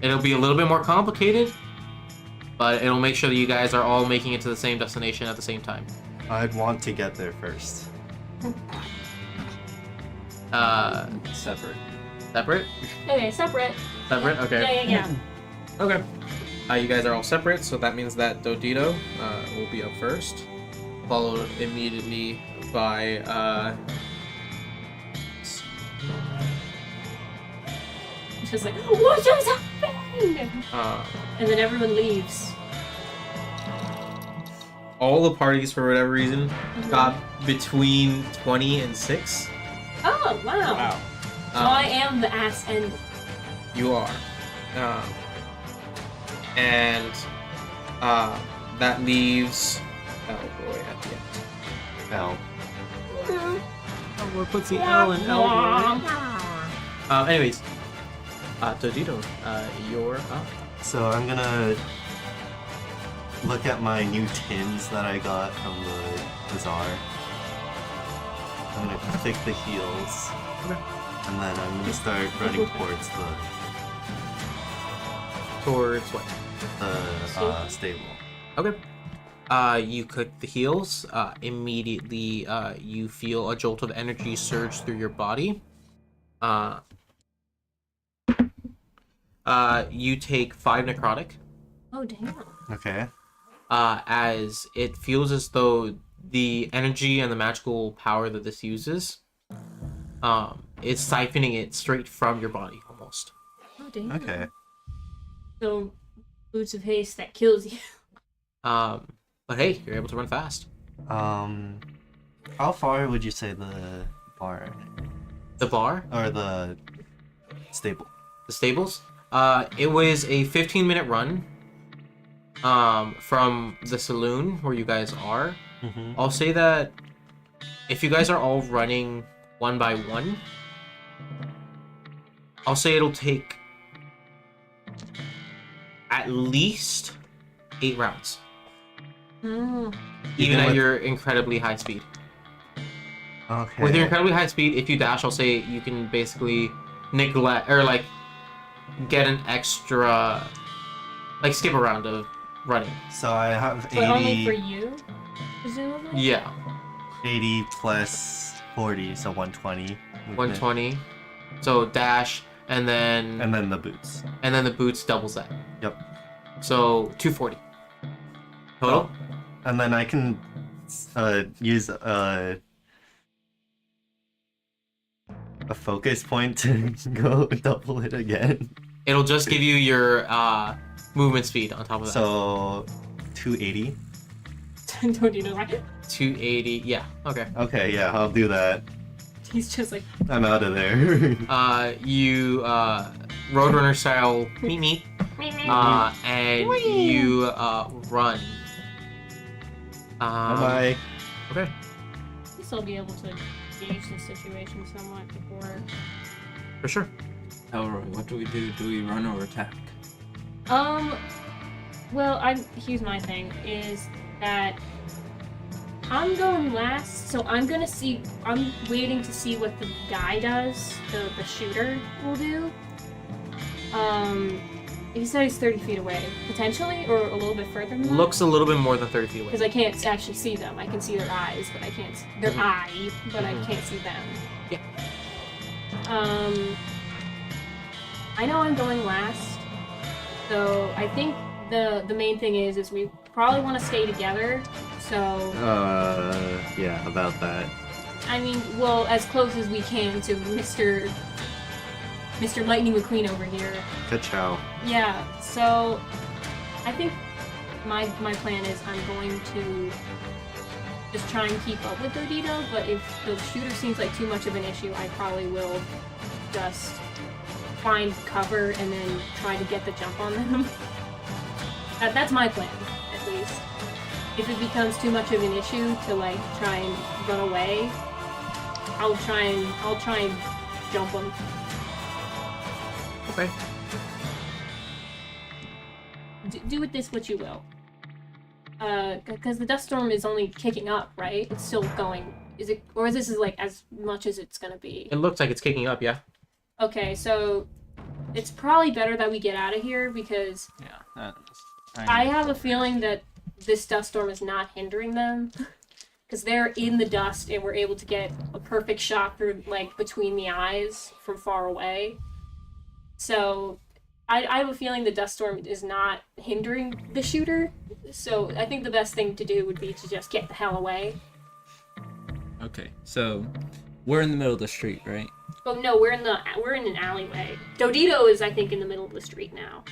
Speaker 2: It'll be a little bit more complicated, but it'll make sure that you guys are all making it to the same destination at the same time.
Speaker 3: I'd want to get there first.
Speaker 1: Separate.
Speaker 2: Separate?
Speaker 4: Okay, separate.
Speaker 2: Separate? Okay.
Speaker 4: Yeah.
Speaker 2: Okay. You guys are all separate, so that means that Dodito will be up first, followed immediately by
Speaker 4: It's just like, what just happened? And then everyone leaves.
Speaker 2: all the parties for whatever reason got between 20 and 6.
Speaker 4: Oh, wow. So I am the ass end.
Speaker 2: You are. And that leaves Elroy at the end.
Speaker 3: L.
Speaker 2: Elroy puts the L in Elroy. Anyways, Todito, you're up.
Speaker 3: So I'm gonna look at my new tins that I got from the bazaar. I'm gonna click the heels.
Speaker 2: Okay.
Speaker 3: And then I'm gonna start running towards
Speaker 2: Towards what?
Speaker 3: the stable.
Speaker 2: Okay. You click the heels. Immediately, you feel a jolt of energy surge through your body. You take 5 necrotic.
Speaker 4: Oh, damn.
Speaker 3: Okay.
Speaker 2: As it feels as though the energy and the magical power that this uses, it's siphoning it straight from your body, almost.
Speaker 4: Oh, damn.
Speaker 3: Okay.
Speaker 4: So, boots of haste that kills you.
Speaker 2: But hey, you're able to run fast.
Speaker 3: How far would you say the bar
Speaker 2: The bar?
Speaker 3: or the stable?
Speaker 2: The stables? It was a 15-minute run from the saloon where you guys are.
Speaker 3: Mm-hmm.
Speaker 2: I'll say that if you guys are all running one by one, I'll say it'll take at least 8 rounds.
Speaker 4: Mm.
Speaker 2: Even at
Speaker 3: with-
Speaker 2: your incredibly high speed.
Speaker 3: Okay.
Speaker 2: With your incredibly high speed, if you dash, I'll say you can basically neglect or like get an extra, like skip a round of running.
Speaker 3: So I have 80,
Speaker 4: But only for you, presumably?
Speaker 2: Yeah,
Speaker 3: 80 plus 40, so 120. movement.
Speaker 2: 120. So dash, and then
Speaker 3: the boots.
Speaker 2: the boots doubles that.
Speaker 3: Yep.
Speaker 2: So 240 total.
Speaker 3: Oh, and then I can use a focus point to go double it again.
Speaker 2: It'll just give you your movement speed on top of that.
Speaker 3: So 280.
Speaker 4: Don't you know that?
Speaker 2: 280. Yeah. Okay.
Speaker 3: Okay, yeah, I'll do that.
Speaker 4: He's just like,
Speaker 3: I'm out of there.
Speaker 2: You Roadrunner style meet, and you run.
Speaker 3: Bye.
Speaker 2: Okay.
Speaker 4: I'll still be able to gauge the situation somewhat before.
Speaker 2: For sure.
Speaker 1: Elroy, what do we do? Do we run or attack?
Speaker 4: Well, here's my thing, is that I'm going last, so I'm waiting to see what the guy does, the shooter will do. He said he's 30 feet away, potentially, or a little bit further than that.
Speaker 2: Looks a little bit more than 30 feet away.
Speaker 4: Because I can't actually see them. I can see their eyes, but I can't. Their eye, but I can't see them.
Speaker 2: Yeah.
Speaker 4: I know I'm going last, so I think the main thing is we probably want to stay together. So.
Speaker 3: Yeah, about that.
Speaker 4: I mean, well, as close as we can to Mr. Lightning McQueen over here.
Speaker 3: Ka-chow.
Speaker 4: Yeah, so I think my plan is I'm going to just try and keep up with Dodito, but if the shooter seems like too much of an issue, I probably will just find cover and then try to get the jump on them. That's my plan, at least. If it becomes too much of an issue to like try and run away, I'll try and jump them.
Speaker 2: Okay.
Speaker 4: Do with this what you will. Because the dust storm is only kicking up, right? It's still going. Is it, or is this like as much as it's gonna be?
Speaker 2: It looks like it's kicking up, yeah.
Speaker 4: Okay, so it's probably better that we get out of here because
Speaker 1: Yeah.
Speaker 4: I have a feeling that this dust storm is not hindering them. Because they're in the dust and we're able to get a perfect shot through, like, between the eyes from far away. So I have a feeling the dust storm is not hindering the shooter. So I think the best thing to do would be to just get the hell away.
Speaker 1: Okay, so we're in the middle of the street, right?
Speaker 4: Oh no, we're in an alleyway. Dodito is, I think, in the middle of the street now.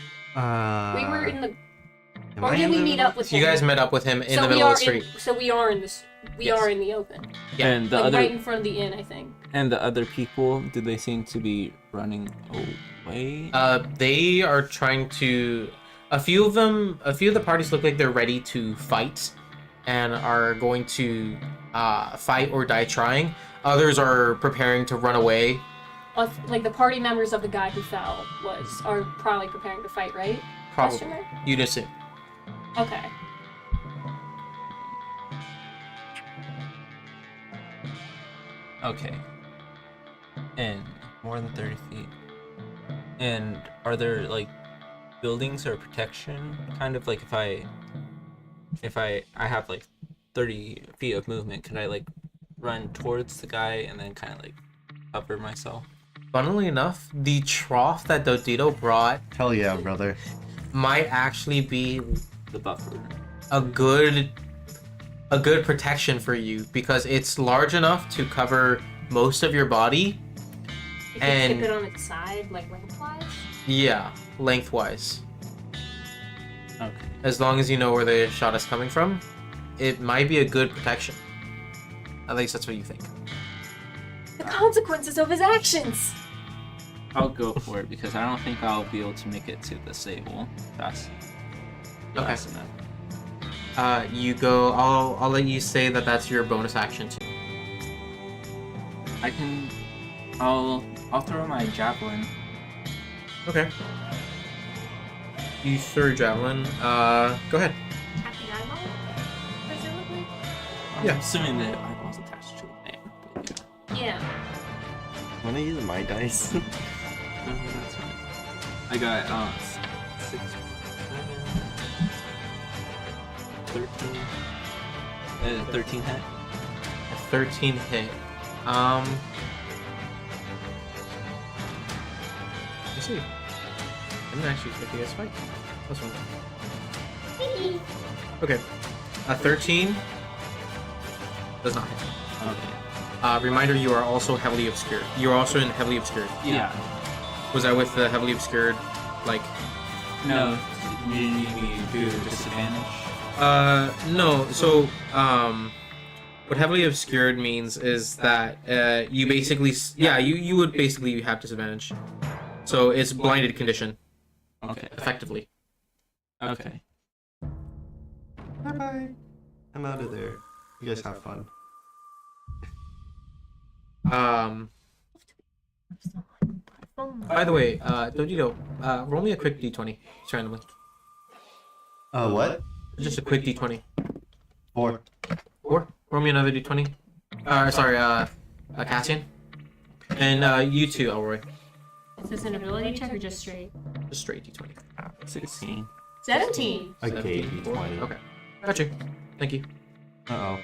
Speaker 4: We were in the. Or did we meet up with him?
Speaker 2: You guys met up with him in the middle of the street.
Speaker 4: So we are in this. We
Speaker 2: Yes.
Speaker 4: are in the open.
Speaker 2: Yeah.
Speaker 1: And the
Speaker 4: Like
Speaker 1: other
Speaker 4: right in front of the inn, I think.
Speaker 1: and the other people, do they seem to be running away?
Speaker 2: They are trying to. A few of the parties look like they're ready to fight, and are going to fight or die trying. Others are preparing to run away.
Speaker 4: Like the party members of the guy who fell are probably preparing to fight, right?
Speaker 2: Probably.
Speaker 4: Question mark?
Speaker 2: You'd assume.
Speaker 4: Okay.
Speaker 1: Okay. And more than 30 feet. And are there like buildings or protection? Kind of like if I have like 30 feet of movement, could I like run towards the guy and then kind of like cover myself?
Speaker 2: Funnily enough, the trough that Dodito brought
Speaker 3: Hell yeah, brother.
Speaker 2: might actually be
Speaker 1: The buffer.
Speaker 2: a good protection for you because it's large enough to cover most of your body.
Speaker 4: You
Speaker 2: And-
Speaker 4: can tip it on its side, like lengthwise.
Speaker 2: Yeah, lengthwise.
Speaker 1: Okay.
Speaker 2: As long as you know where the shot is coming from, it might be a good protection. At least that's what you think.
Speaker 4: The consequences of his actions.
Speaker 1: I'll go for it because I don't think I'll be able to make it to the stable fast enough.
Speaker 2: You go. I'll let you say that that's your bonus action too.
Speaker 1: I'll throw my javelin.
Speaker 2: Okay. You throw your javelin. Go ahead.
Speaker 4: Happy eyeball, presumably.
Speaker 1: I'm
Speaker 2: Yeah.
Speaker 1: assuming the eyeball's attached to the name, but
Speaker 4: Yeah.
Speaker 3: Wanna use my dice?
Speaker 1: yeah. That's fine. I got 6, 7, 13. 13 hit.
Speaker 2: A 13 hit. Let's see. I'm gonna actually expect you guys to fight. Plus 1. Okay. A 13 does not hit.
Speaker 1: Okay.
Speaker 2: Reminder: you are also heavily obscured. You are also in heavily obscured.
Speaker 1: Yeah.
Speaker 2: Was that with the heavily obscured, like?
Speaker 1: No. Do you need me to do disadvantage?
Speaker 2: No. So, what heavily obscured means is that you basically, you would basically have disadvantage. So it's blinded condition,
Speaker 1: Okay.
Speaker 2: effectively.
Speaker 1: Okay.
Speaker 3: Bye bye. I'm out of there. You guys have fun.
Speaker 2: By the way, Dodito, roll me a quick d20, just randomly.
Speaker 3: What?
Speaker 2: Just a quick d20.
Speaker 3: 4.
Speaker 2: Or roll me another d20. Cassian. And you too, Elroy.
Speaker 4: Is this an ability check or just straight?
Speaker 2: Just straight d20.
Speaker 1: 16.
Speaker 4: 17.
Speaker 3: I gave you 20.
Speaker 2: Okay. Got you. Thank you.
Speaker 3: Uh-oh.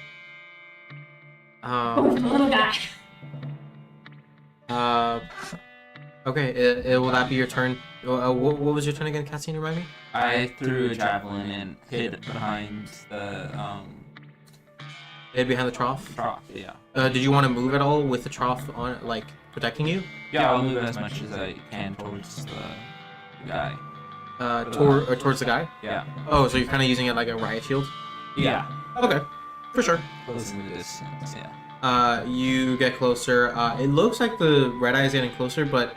Speaker 4: Little guy.
Speaker 2: Okay, will that be your turn? What was your turn again, Cassian, remind me?
Speaker 1: I threw a javelin and hid behind the
Speaker 2: Hid behind the trough?
Speaker 1: trough. Yeah.
Speaker 2: Did you want to move at all with the trough on, like, protecting you?
Speaker 1: Yeah, I'll move as much as I can towards the guy.
Speaker 2: Towards the guy?
Speaker 1: Yeah.
Speaker 2: Oh, so you're kind of using it like a riot shield?
Speaker 1: Yeah.
Speaker 2: Okay, for sure.
Speaker 1: Close in the distance. Yeah.
Speaker 2: You get closer. It looks like the red eye is getting closer, but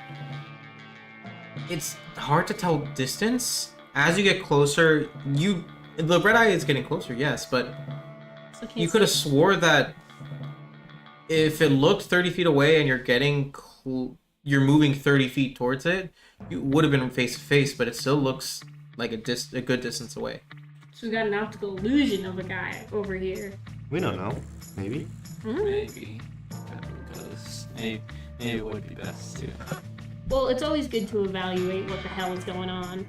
Speaker 2: it's hard to tell distance. As you get closer, the red eye is getting closer, yes, but you could have swore that if it looked 30 feet away and you're moving 30 feet towards it, you would have been face to face, but it still looks like a good distance away.
Speaker 4: So we got an optical illusion of a guy over here.
Speaker 3: We don't know. Maybe.
Speaker 1: Maybe. Because maybe it would be best to.
Speaker 4: Well, it's always good to evaluate what the hell is going on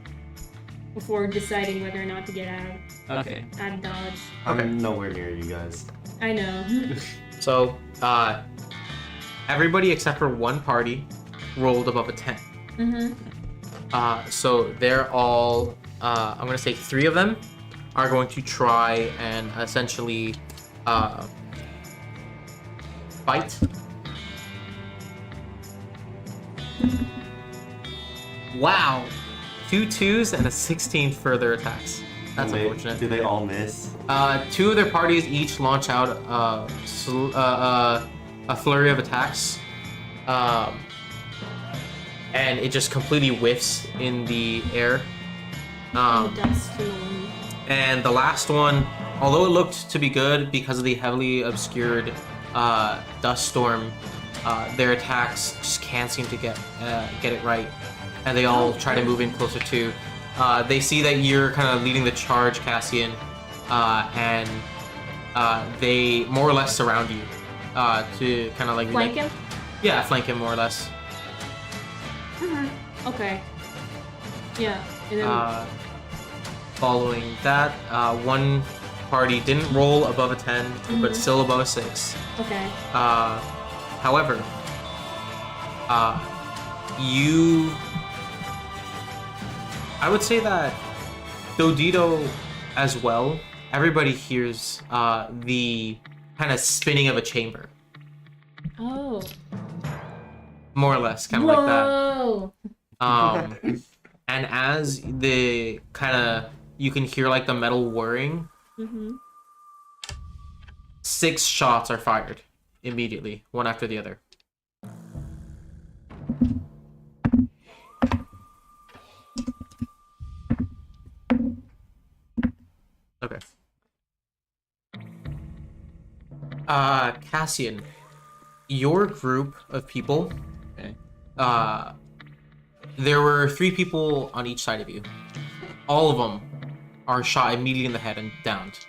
Speaker 4: before deciding whether or not to get
Speaker 1: Okay.
Speaker 4: out of Dodge.
Speaker 3: I'm nowhere near you guys.
Speaker 4: I know.
Speaker 2: So, everybody except for one party rolled above a 10. So they're all, I'm going to say 3 of them are going to try and essentially fight. Wow. 2 2s and a 16 further attacks. That's unfortunate.
Speaker 3: Do they all miss?
Speaker 2: 2 of their parties each launch out a flurry of attacks. And it just completely whiffs in the air. And the last one, although it looked to be good because of the heavily obscured dust storm, their attacks just can't seem to get it right. And they all try to move in closer too. They see that you're kind of leading the charge, Cassian, and they more or less surround you to kind of like
Speaker 4: Flank him?
Speaker 2: Yeah, flank him more or less.
Speaker 4: Okay. Yeah. And then
Speaker 2: Following that, one party didn't roll above a 10, but still above a 6.
Speaker 4: okay.
Speaker 2: However, I would say that Dodito as well, everybody hears the kind of spinning of a chamber.
Speaker 4: Oh.
Speaker 2: More or less, kind of like that.
Speaker 4: Whoa.
Speaker 2: And as the kind of, you can hear like the metal whirring, 6 shots are fired immediately, one after the other. Okay. Cassian, your group of people,
Speaker 1: Okay.
Speaker 2: there were 3 people on each side of you. All of them are shot immediately in the head and downed.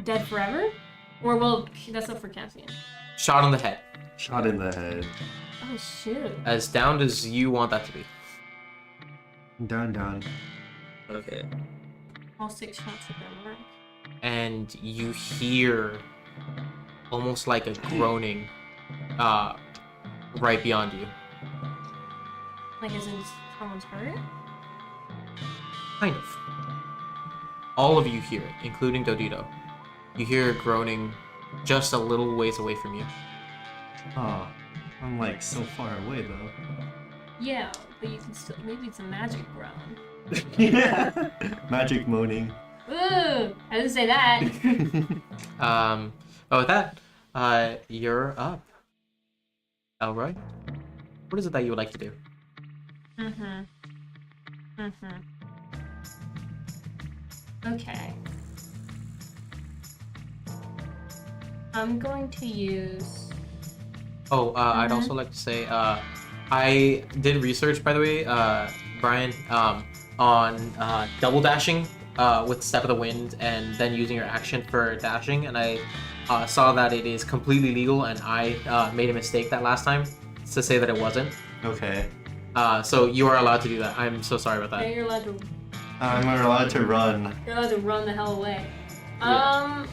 Speaker 4: Dead forever? Or, well, that's up for Cassian.
Speaker 2: Shot in the head.
Speaker 3: Shot in the head.
Speaker 4: Oh, shoot.
Speaker 2: As downed as you want that to be.
Speaker 3: Down.
Speaker 1: Okay.
Speaker 4: All 6 shots of them work.
Speaker 2: And you hear almost like a groaning right beyond you.
Speaker 4: Like, as in someone's hurt?
Speaker 2: Kind of. All of you hear it, including Dodito. You hear it groaning just a little ways away from you.
Speaker 3: Oh, I'm like so far away though.
Speaker 4: Yeah, but you can still. Maybe it's a magic groan.
Speaker 3: Yeah. Magic moaning.
Speaker 4: Ooh! I didn't say that.
Speaker 2: But with that, you're up. Elroy, what is it that you would like to do?
Speaker 4: Okay. I'm going to use.
Speaker 2: Oh, I'd also like to say, I did research, by the way, Brian, on double dashing with Step of the Wind and then using your action for dashing, and I saw that it is completely legal, and I made a mistake that last time to say that it wasn't.
Speaker 3: Okay.
Speaker 2: So you are allowed to do that. I'm so sorry about
Speaker 4: Yeah,
Speaker 2: that.
Speaker 4: you're allowed to.
Speaker 3: I'm allowed to run.
Speaker 4: You're allowed to run the hell away.
Speaker 2: Yeah.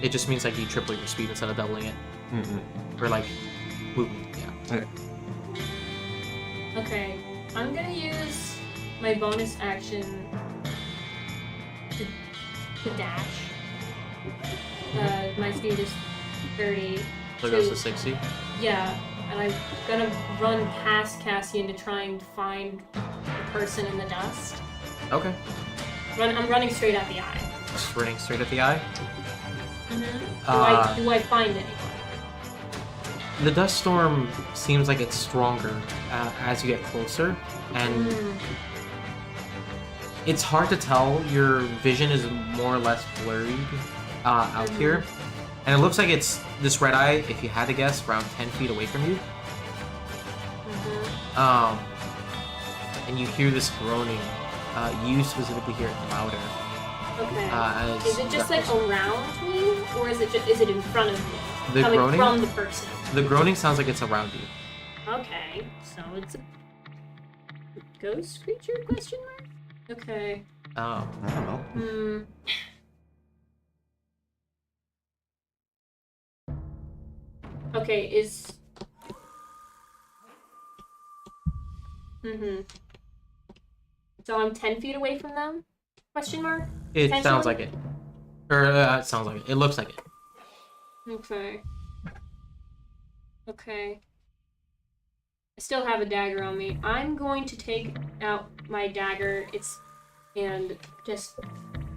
Speaker 2: It just means like you triple your speed instead of doubling it, or like movement. Yeah.
Speaker 3: Okay.
Speaker 4: Okay, I'm gonna use my bonus action to dash. My speed is 30.
Speaker 2: So it goes to 60.
Speaker 4: Yeah, and I'm gonna run past Cassian to try and find the person in the dust.
Speaker 2: Okay.
Speaker 4: I'm running straight at the eye.
Speaker 2: Just running straight at the eye.
Speaker 4: Do I find anyone?
Speaker 2: The dust storm seems like it's stronger as you get closer, and it's hard to tell. Your vision is more or less blurred out here, and it looks like it's this red eye. If you had to guess, around 10 feet away from you. And you hear this groaning. You specifically hear it louder.
Speaker 4: Okay. Is it just like around me, or is it in front of me?
Speaker 2: The
Speaker 4: Coming
Speaker 2: groaning
Speaker 4: from the person.
Speaker 2: The groaning sounds like it's around you.
Speaker 4: Okay, so it's a ghost creature? Question mark. Okay.
Speaker 2: Oh.
Speaker 3: I don't know.
Speaker 4: Okay, is. So I'm 10 feet away from them? Question mark?
Speaker 2: It sounds
Speaker 4: Potentially?
Speaker 2: like it. Or it sounds like it. It looks like it.
Speaker 4: Okay. Okay. I still have a dagger on me. I'm going to take out my dagger and just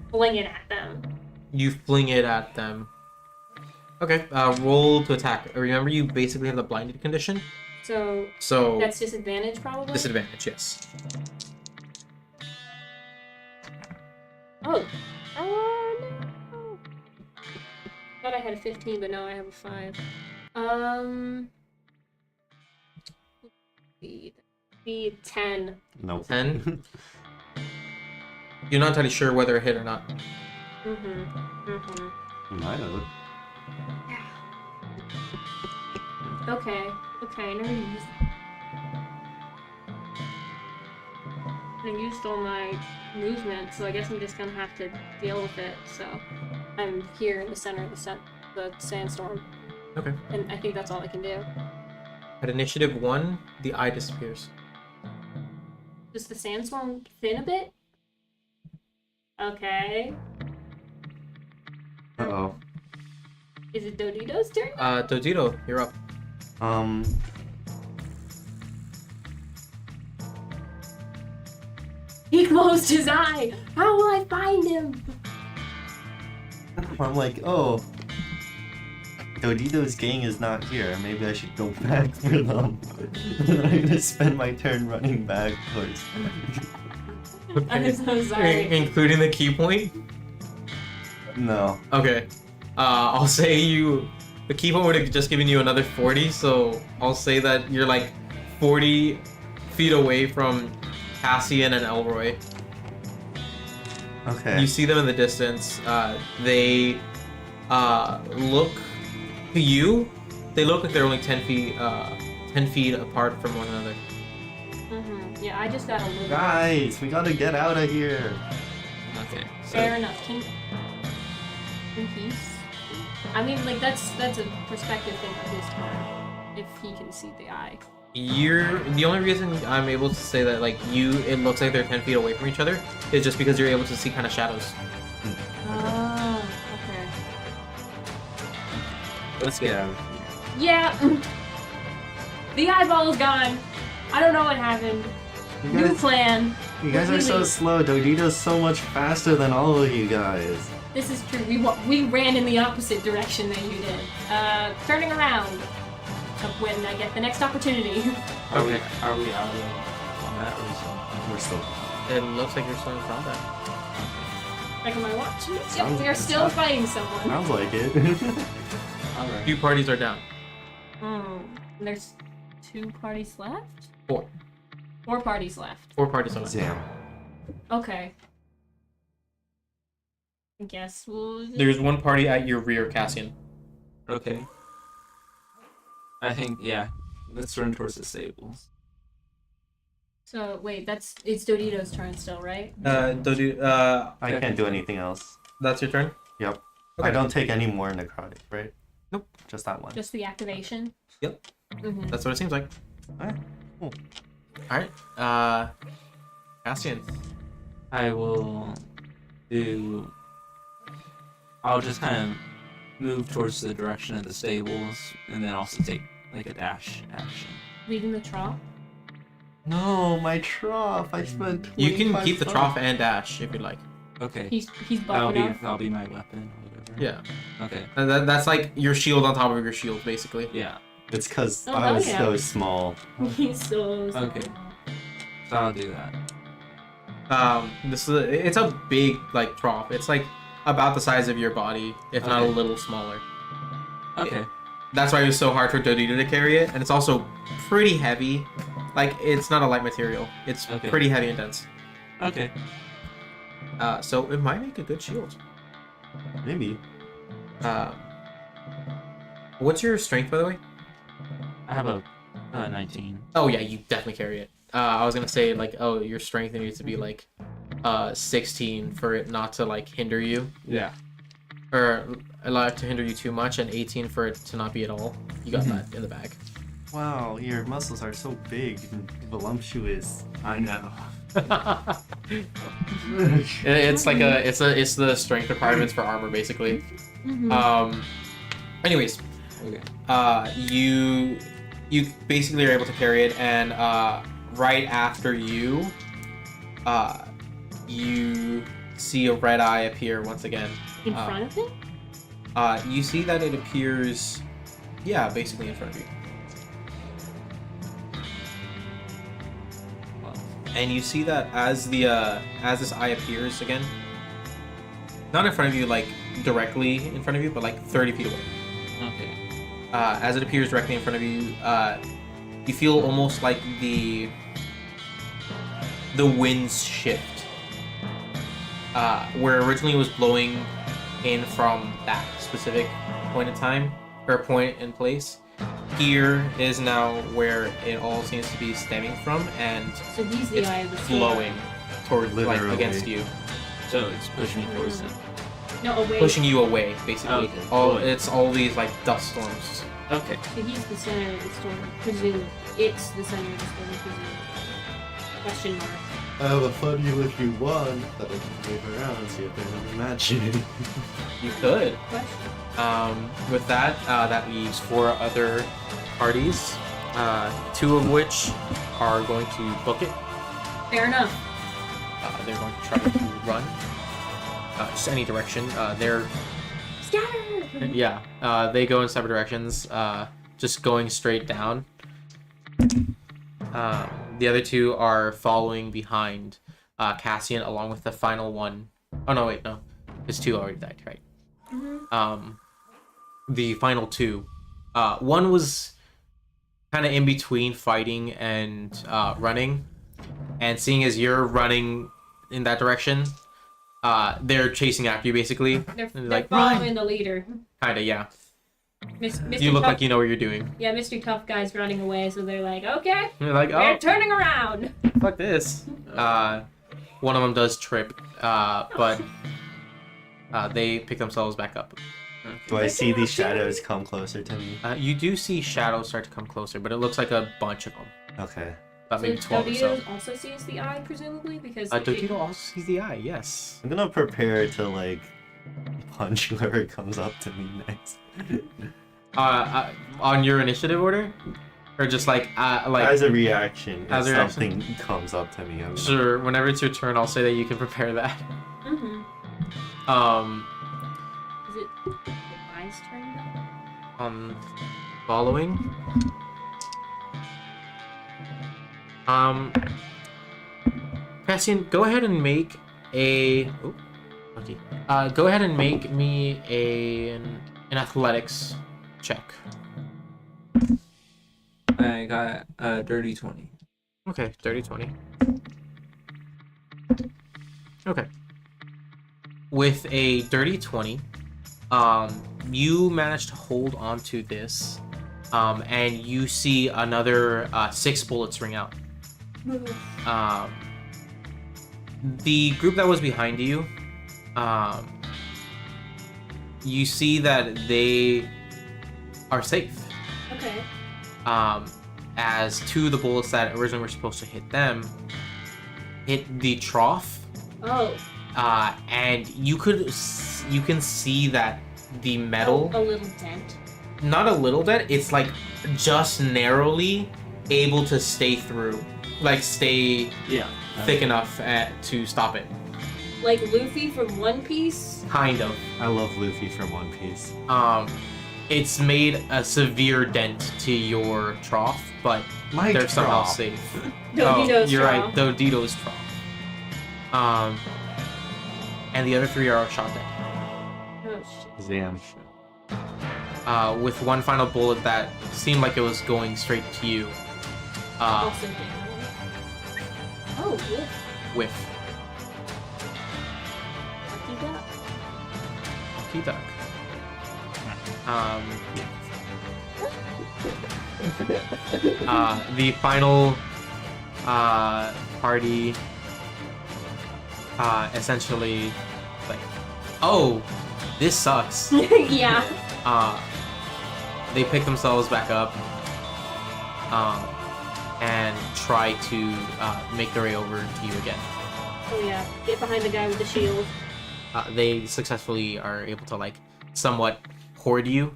Speaker 4: fling it at them.
Speaker 2: You fling it at them. Okay, roll to attack. Remember, you basically have the blinded condition.
Speaker 4: So that's disadvantage, probably?
Speaker 2: Disadvantage, yes.
Speaker 4: Oh. No. Thought I had a 15, but no, I have a 5. Be 10.
Speaker 3: Nope.
Speaker 2: 10. You're not entirely sure whether it hit or not.
Speaker 3: Might have.
Speaker 4: Okay, I never used. I used all my movement, so I guess I'm just gonna have to deal with it. So I'm here in the center of the sandstorm.
Speaker 2: Okay.
Speaker 4: And I think that's all I can do.
Speaker 2: At initiative 1, the eye disappears.
Speaker 4: Does the sandstorm thin a bit? Okay.
Speaker 3: Uh-oh.
Speaker 4: Is it Dodito's turn?
Speaker 2: Dodito, you're up.
Speaker 4: He closed his eye! How will I find him?
Speaker 3: I'm like, oh, Dodito's gang is not here. Maybe I should go back for them. And I'm gonna spend my turn running backwards.
Speaker 4: I'm so sorry.
Speaker 2: Including the key point?
Speaker 3: No.
Speaker 2: Okay. I'll say the key point would have just given you another 40, so I'll say that you're like 40 feet away from Cassian and Elroy.
Speaker 3: Okay.
Speaker 2: You see them in the distance. They look to you. They look like they're only 10 feet apart from one another.
Speaker 4: Yeah, I just got a little.
Speaker 3: Guys, we gotta get out of here.
Speaker 2: Okay. So
Speaker 4: Fair enough. Can peace? I mean, like that's a perspective thing for his turn. If he can see the eye.
Speaker 2: The only reason I'm able to say that like it looks like they're 10 feet away from each other is just because you're able to see kind of shadows.
Speaker 4: Oh, okay.
Speaker 1: Let's get out of here.
Speaker 4: Yeah. The eyeball is gone. I don't know what happened.
Speaker 3: You
Speaker 4: New
Speaker 3: guys,
Speaker 4: plan.
Speaker 3: you guys are so
Speaker 4: Really?
Speaker 3: slow. Dodito's so much faster than all of you guys.
Speaker 4: This is true. We ran in the opposite direction that you did. Turning around. Of when I get the next opportunity.
Speaker 1: Are we out of combat or something?
Speaker 3: We're still.
Speaker 2: It looks like you're still in combat.
Speaker 4: Like, am I watching? Yep,
Speaker 3: Sounds-
Speaker 4: we are still
Speaker 3: sounds-
Speaker 4: fighting someone.
Speaker 3: Sounds like it.
Speaker 1: Alright.
Speaker 2: 2 parties are down.
Speaker 4: There's 2 parties left?
Speaker 2: 4.
Speaker 4: 4 parties left.
Speaker 2: 4 parties are left.
Speaker 3: Damn.
Speaker 4: Okay. I guess we'll...
Speaker 2: There's 1 party at your rear, Cassian.
Speaker 1: Okay. I think, yeah. Let's run towards the stables.
Speaker 4: So, wait, it's Dodito's turn still, right?
Speaker 3: I can't do anything else.
Speaker 2: That's your turn?
Speaker 3: Yep.
Speaker 2: Okay.
Speaker 3: I don't take any more necrotic, right?
Speaker 2: Nope.
Speaker 3: Just that one.
Speaker 4: Just the activation?
Speaker 2: Yep.
Speaker 4: Mm-hmm.
Speaker 2: That's what it seems like.
Speaker 3: Alright, cool.
Speaker 2: Alright. Cassian.
Speaker 1: I will do... I'll just kind of move towards the direction of the stables, and then also take, like, a dash action.
Speaker 4: Leaving the trough?
Speaker 3: No, my trough. I spent.
Speaker 2: You can
Speaker 3: 25
Speaker 2: keep the
Speaker 3: bucks.
Speaker 2: trough and dash if you'd like.
Speaker 1: Okay.
Speaker 4: He's
Speaker 1: That'll
Speaker 4: buffing up.
Speaker 1: that'll be my weapon, or whatever.
Speaker 2: Yeah.
Speaker 1: Okay.
Speaker 2: That's like your shield on top of your shield, basically.
Speaker 1: Yeah.
Speaker 3: It's because
Speaker 4: Oh,
Speaker 3: I
Speaker 4: hell
Speaker 3: was
Speaker 4: yeah.
Speaker 3: so small.
Speaker 4: He's so small.
Speaker 1: Okay. So I'll do that.
Speaker 2: It's a big like trough. It's like about the size of your body, if not a
Speaker 1: Okay.
Speaker 2: little smaller.
Speaker 1: Okay.
Speaker 2: That's why it was so hard for Dodito to carry it, and it's also pretty heavy. Like it's not a light material. It's
Speaker 1: Okay.
Speaker 2: pretty heavy and dense.
Speaker 1: Okay.
Speaker 2: So it might make a good shield.
Speaker 3: Maybe.
Speaker 2: What's your strength, by the way?
Speaker 1: I have a 19.
Speaker 2: Oh yeah, you definitely carry it. I was gonna say like, oh, your strength needs to be like 16 for it not to like hinder you,
Speaker 1: Yeah.
Speaker 2: or allow it to hinder you too much, and 18 for it to not be at all. You got that in the bag.
Speaker 3: Wow, your muscles are so big and voluptuous.
Speaker 1: I know.
Speaker 2: It's like it's the strength requirements for armor basically.
Speaker 4: Mhm.
Speaker 2: Anyways,
Speaker 1: Okay.
Speaker 2: you basically are able to carry it, and right after you, you see a red eye appear once again.
Speaker 4: In front of him?
Speaker 2: You see that it appears, yeah, basically in front of you. And you see that as this eye appears again, not in front of you, like directly in front of you, but like 30 feet away.
Speaker 1: Okay.
Speaker 2: As it appears directly in front of you, you feel almost like the winds shift. Where originally it was blowing in from that specific point in time, or point in place, here is now where it all seems to be stemming from, and
Speaker 4: So he's the
Speaker 2: it's
Speaker 4: eye of the storm.
Speaker 2: flowing toward, like,
Speaker 3: Literally.
Speaker 2: against you,
Speaker 1: So it's pushing me towards them.
Speaker 4: No, away.
Speaker 2: pushing you away, basically.
Speaker 1: Okay.
Speaker 2: It's all these like dust storms.
Speaker 1: Okay.
Speaker 4: So he's the center of the storm. Presume it's the center of the storm. Presume. Question mark.
Speaker 3: I have a funny looking wand that I can wave around and see if anyone imagine.
Speaker 2: You could.
Speaker 4: Question.
Speaker 2: With that, that leaves 4 other parties, 2 of which are going to book it.
Speaker 4: Fair enough.
Speaker 2: They're going to try to run just any direction. They're
Speaker 4: Scatter!
Speaker 2: yeah. They go in separate directions, just going straight down. The other 2 are following behind Cassian, along with the final one. Oh no, wait, no, his 2 already died, right?
Speaker 4: Mm-hmm.
Speaker 2: The final 2, one was kind of in between fighting and running, and seeing as you're running in that direction, they're chasing after you basically.
Speaker 4: They're
Speaker 2: like,
Speaker 4: following the leader.
Speaker 2: Kinda, yeah.
Speaker 4: Mr.
Speaker 2: You look
Speaker 4: Tough,
Speaker 2: like you know what you're doing.
Speaker 4: Yeah, Mr. Tough Guy's running away, so they're like, okay,
Speaker 2: You're like,
Speaker 4: we're
Speaker 2: oh,
Speaker 4: turning around.
Speaker 2: fuck this. One of them does trip, but they pick themselves back up.
Speaker 3: Do I see these shadows come closer to me?
Speaker 2: You do see shadows start to come closer, but it looks like a bunch of them.
Speaker 3: Okay.
Speaker 2: About maybe 12 or so.
Speaker 4: Dodito also sees the eye, presumably, because
Speaker 2: Dodito also sees the eye, yes.
Speaker 3: I'm gonna prepare to like punch whoever comes up to me next.
Speaker 2: On your initiative order? Or just like
Speaker 3: As a reaction, if
Speaker 2: As a reaction?
Speaker 3: something comes up to me, I'm gonna...
Speaker 2: Sure, whenever it's your turn, I'll say that you can prepare that.
Speaker 4: Mm-hmm. Is it the eye's turn now?
Speaker 2: Following. Cassian, go ahead and make a. Oh, okay. Go ahead and make me an athletics check.
Speaker 1: I got a dirty 20.
Speaker 2: Okay, 30-20. Okay. With a dirty 20, you manage to hold on to this, and you see another 6 bullets ring out. The group that was behind you, you see that they are safe.
Speaker 4: Okay.
Speaker 2: As 2 of the bullets that originally were supposed to hit them hit the trough.
Speaker 4: Oh.
Speaker 2: And you can see that the metal,
Speaker 4: A little dent.
Speaker 2: not a little dent, it's like just narrowly able to stay through, like stay thick enough to stop it.
Speaker 4: Like Luffy from One Piece?
Speaker 2: Kind of.
Speaker 3: I love Luffy from One Piece.
Speaker 2: It's made a severe dent to your trough, but
Speaker 3: My
Speaker 2: they're somehow
Speaker 3: trough.
Speaker 2: safe.
Speaker 4: Dodito's
Speaker 2: you're
Speaker 4: trough.
Speaker 2: right, Dodito's trough. And the other 3 are shot dead.
Speaker 4: Oh shit.
Speaker 3: Damn.
Speaker 2: With one final bullet that seemed like it was going straight to you.
Speaker 4: Also down. Oh, good.
Speaker 2: Whiff.
Speaker 4: Lucky duck.
Speaker 2: Lucky duck. The final party essentially like, oh, this sucks.
Speaker 4: Yeah.
Speaker 2: They pick themselves back up and try to make their way over to you again.
Speaker 4: Oh yeah. Get behind the guy with the shield.
Speaker 2: They successfully are able to like somewhat hoard you.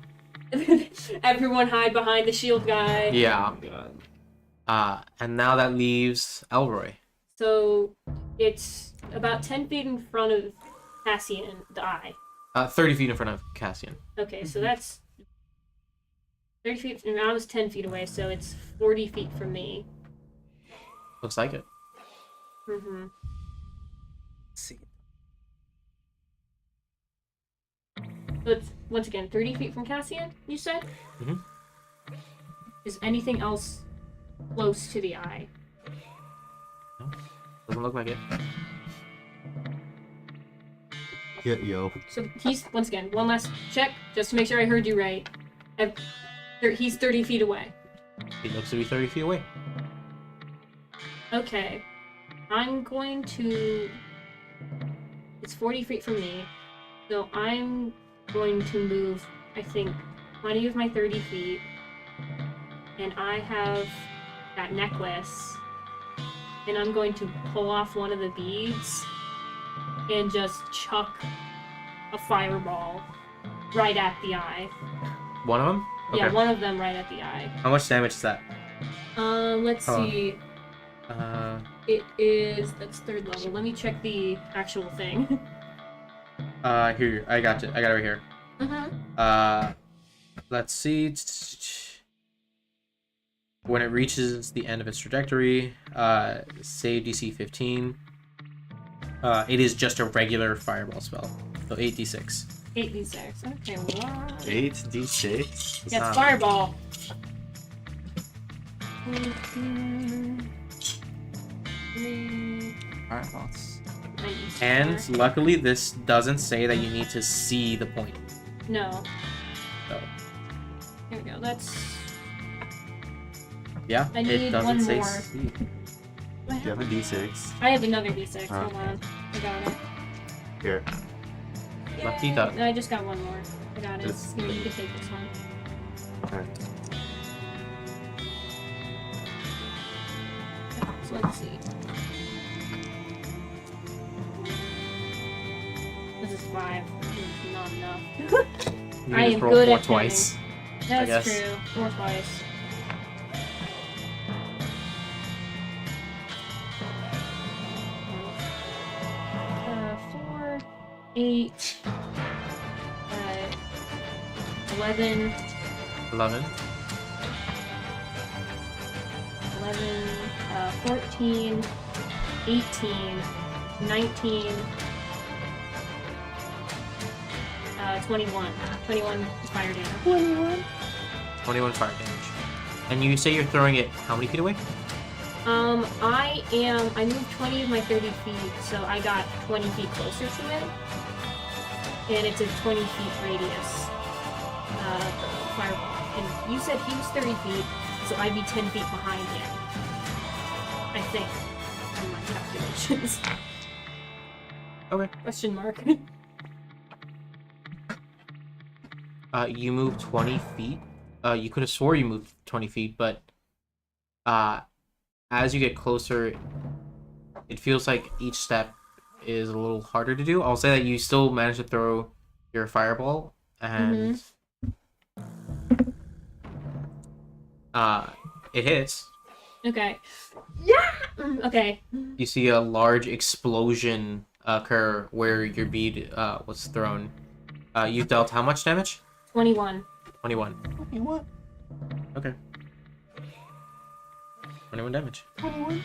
Speaker 4: Everyone hide behind the shield guy.
Speaker 2: Yeah.
Speaker 3: Oh my god.
Speaker 2: And now that leaves Elroy.
Speaker 4: So it's about 10 feet in front of Cassian, the eye.
Speaker 2: 30 feet in front of Cassian.
Speaker 4: Okay, so that's 30 feet, and I was 10 feet away, so it's 40 feet from me.
Speaker 2: Looks like it.
Speaker 4: Mm-hmm.
Speaker 1: See.
Speaker 4: So it's, once again, 30 feet from Cassian, you said?
Speaker 2: Mhm.
Speaker 4: Is anything else close to the eye?
Speaker 2: No, doesn't look like it.
Speaker 3: Yo.
Speaker 4: So he's, once again, one last check, just to make sure I heard you right. He's 30 feet away.
Speaker 2: He looks to be 30 feet away.
Speaker 4: Okay. I'm going to... It's 40 feet from me, so I'm going to move, I think, 20 of my 30 feet, and I have that necklace, and I'm going to pull off one of the beads and just chuck a fireball right at the eye.
Speaker 2: One of them? Okay.
Speaker 4: Yeah, one of them right at the eye.
Speaker 2: How much damage is that?
Speaker 4: Let's
Speaker 2: Hold on.
Speaker 4: see. It is, that's 3rd level. Let me check the actual thing.
Speaker 2: Here, I got it. I got it right here.
Speaker 4: Uh-huh.
Speaker 2: Let's see. When it reaches the end of its trajectory, save DC 15. It is just a regular fireball spell. So 8d6.
Speaker 4: 8d6. Okay, what?
Speaker 3: 8d6?
Speaker 4: Yeah, it's fireball.
Speaker 1: Alright, well, it's...
Speaker 2: And luckily, this doesn't say that you need to see the point.
Speaker 4: No.
Speaker 2: So,
Speaker 4: Here we go. That's...
Speaker 2: yeah,
Speaker 4: I
Speaker 2: it
Speaker 4: need
Speaker 2: doesn't
Speaker 4: one
Speaker 2: say
Speaker 4: more.
Speaker 2: see.
Speaker 3: Do you have a d6?
Speaker 4: I have another d6.
Speaker 3: Oh.
Speaker 4: Hold on. I got it.
Speaker 3: Here.
Speaker 2: Lucky duck.
Speaker 4: I just got one more. I got it.
Speaker 3: It's-
Speaker 4: Here, you can take this one.
Speaker 3: Okay.
Speaker 4: So let's see. This is 5. It's not enough.
Speaker 2: You
Speaker 4: I
Speaker 2: just
Speaker 4: am
Speaker 2: roll
Speaker 4: good
Speaker 2: 4
Speaker 4: at
Speaker 2: twice.
Speaker 4: That's
Speaker 2: guess.
Speaker 4: true. Or twice. Four, 8, 11,
Speaker 2: 11.
Speaker 4: 11, 14, 18, 19, 21. 21 is fire damage.
Speaker 2: 21 fire damage. And you say you're throwing it how many feet away?
Speaker 4: I moved 20 of my 30 feet, so I got 20 feet closer to it. And it's a 20 feet radius. Fireball. And you said he was 30 feet, so I'd be 10 feet behind him. I think. In my calculations.
Speaker 2: Okay.
Speaker 4: Question mark.
Speaker 2: You moved 20 feet. You could have swore you moved 20 feet, but as you get closer, it feels like each step is a little harder to do. I'll say that you still managed to throw your fireball, and it hits.
Speaker 4: Okay. Yeah! Okay.
Speaker 2: You see a large explosion occur where your bead was thrown. You dealt how much damage?
Speaker 4: 21.
Speaker 2: 21.
Speaker 3: You what?
Speaker 2: Okay. 21 damage.
Speaker 4: Mm-hmm.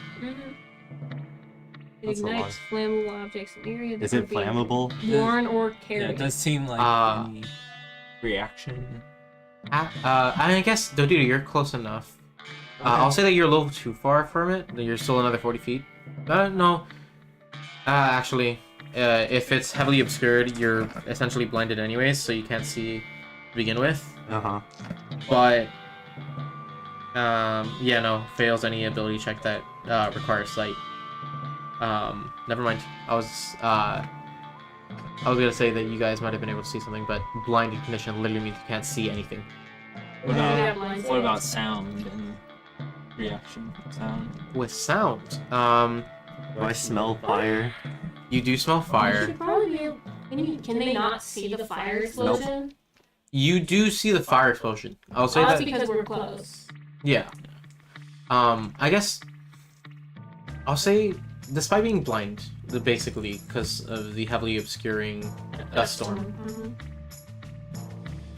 Speaker 4: It
Speaker 3: That's a lot.
Speaker 4: ignites flammable objects in the area. that
Speaker 3: Is it
Speaker 4: are being
Speaker 3: flammable?
Speaker 4: worn or
Speaker 1: Yeah,
Speaker 4: carried.
Speaker 1: it does seem like the reaction.
Speaker 2: I guess, Dodito, you're close enough. I'll say that you're a little too far from it. That you're still another 40 feet. No. Actually, if it's heavily obscured, you're essentially blinded anyways, so you can't see to begin with.
Speaker 3: Uh-huh.
Speaker 2: But, yeah, no, fails any ability check that requires sight. Never mind. I was gonna say that you guys might have been able to see something, but blinded condition literally means you can't see anything.
Speaker 1: What
Speaker 4: Yeah,
Speaker 1: about,
Speaker 4: blind
Speaker 1: what about
Speaker 4: saves.
Speaker 1: sound and reaction sound?
Speaker 2: With sound,
Speaker 3: Do I smell fire?
Speaker 2: you do smell
Speaker 4: You
Speaker 2: fire.
Speaker 4: should probably be able... Can they not see the fire explosion?
Speaker 2: You do see the fire explosion. I'll say
Speaker 4: That's
Speaker 2: that.
Speaker 4: because we're close.
Speaker 2: Yeah. I guess I'll say, despite being blind, basically because of the heavily obscuring dust storm,
Speaker 4: Mhm.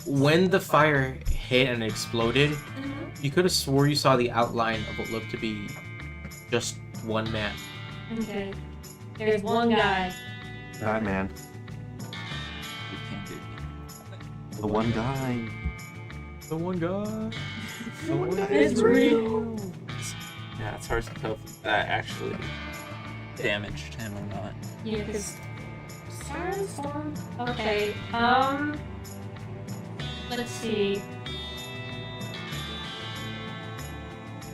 Speaker 2: when the fire hit and exploded,
Speaker 4: Mhm.
Speaker 2: you could have swore you saw the outline of what looked to be just one man.
Speaker 4: Okay. There's one guy.
Speaker 3: That man.
Speaker 1: You can't do
Speaker 3: The one guy.
Speaker 2: The one guy.
Speaker 3: The one guy
Speaker 4: It's
Speaker 3: is
Speaker 4: real.
Speaker 1: Yeah, it's hard to tell if that actually damaged him or not.
Speaker 4: Yeah, because... Siren storm? Okay, let's see.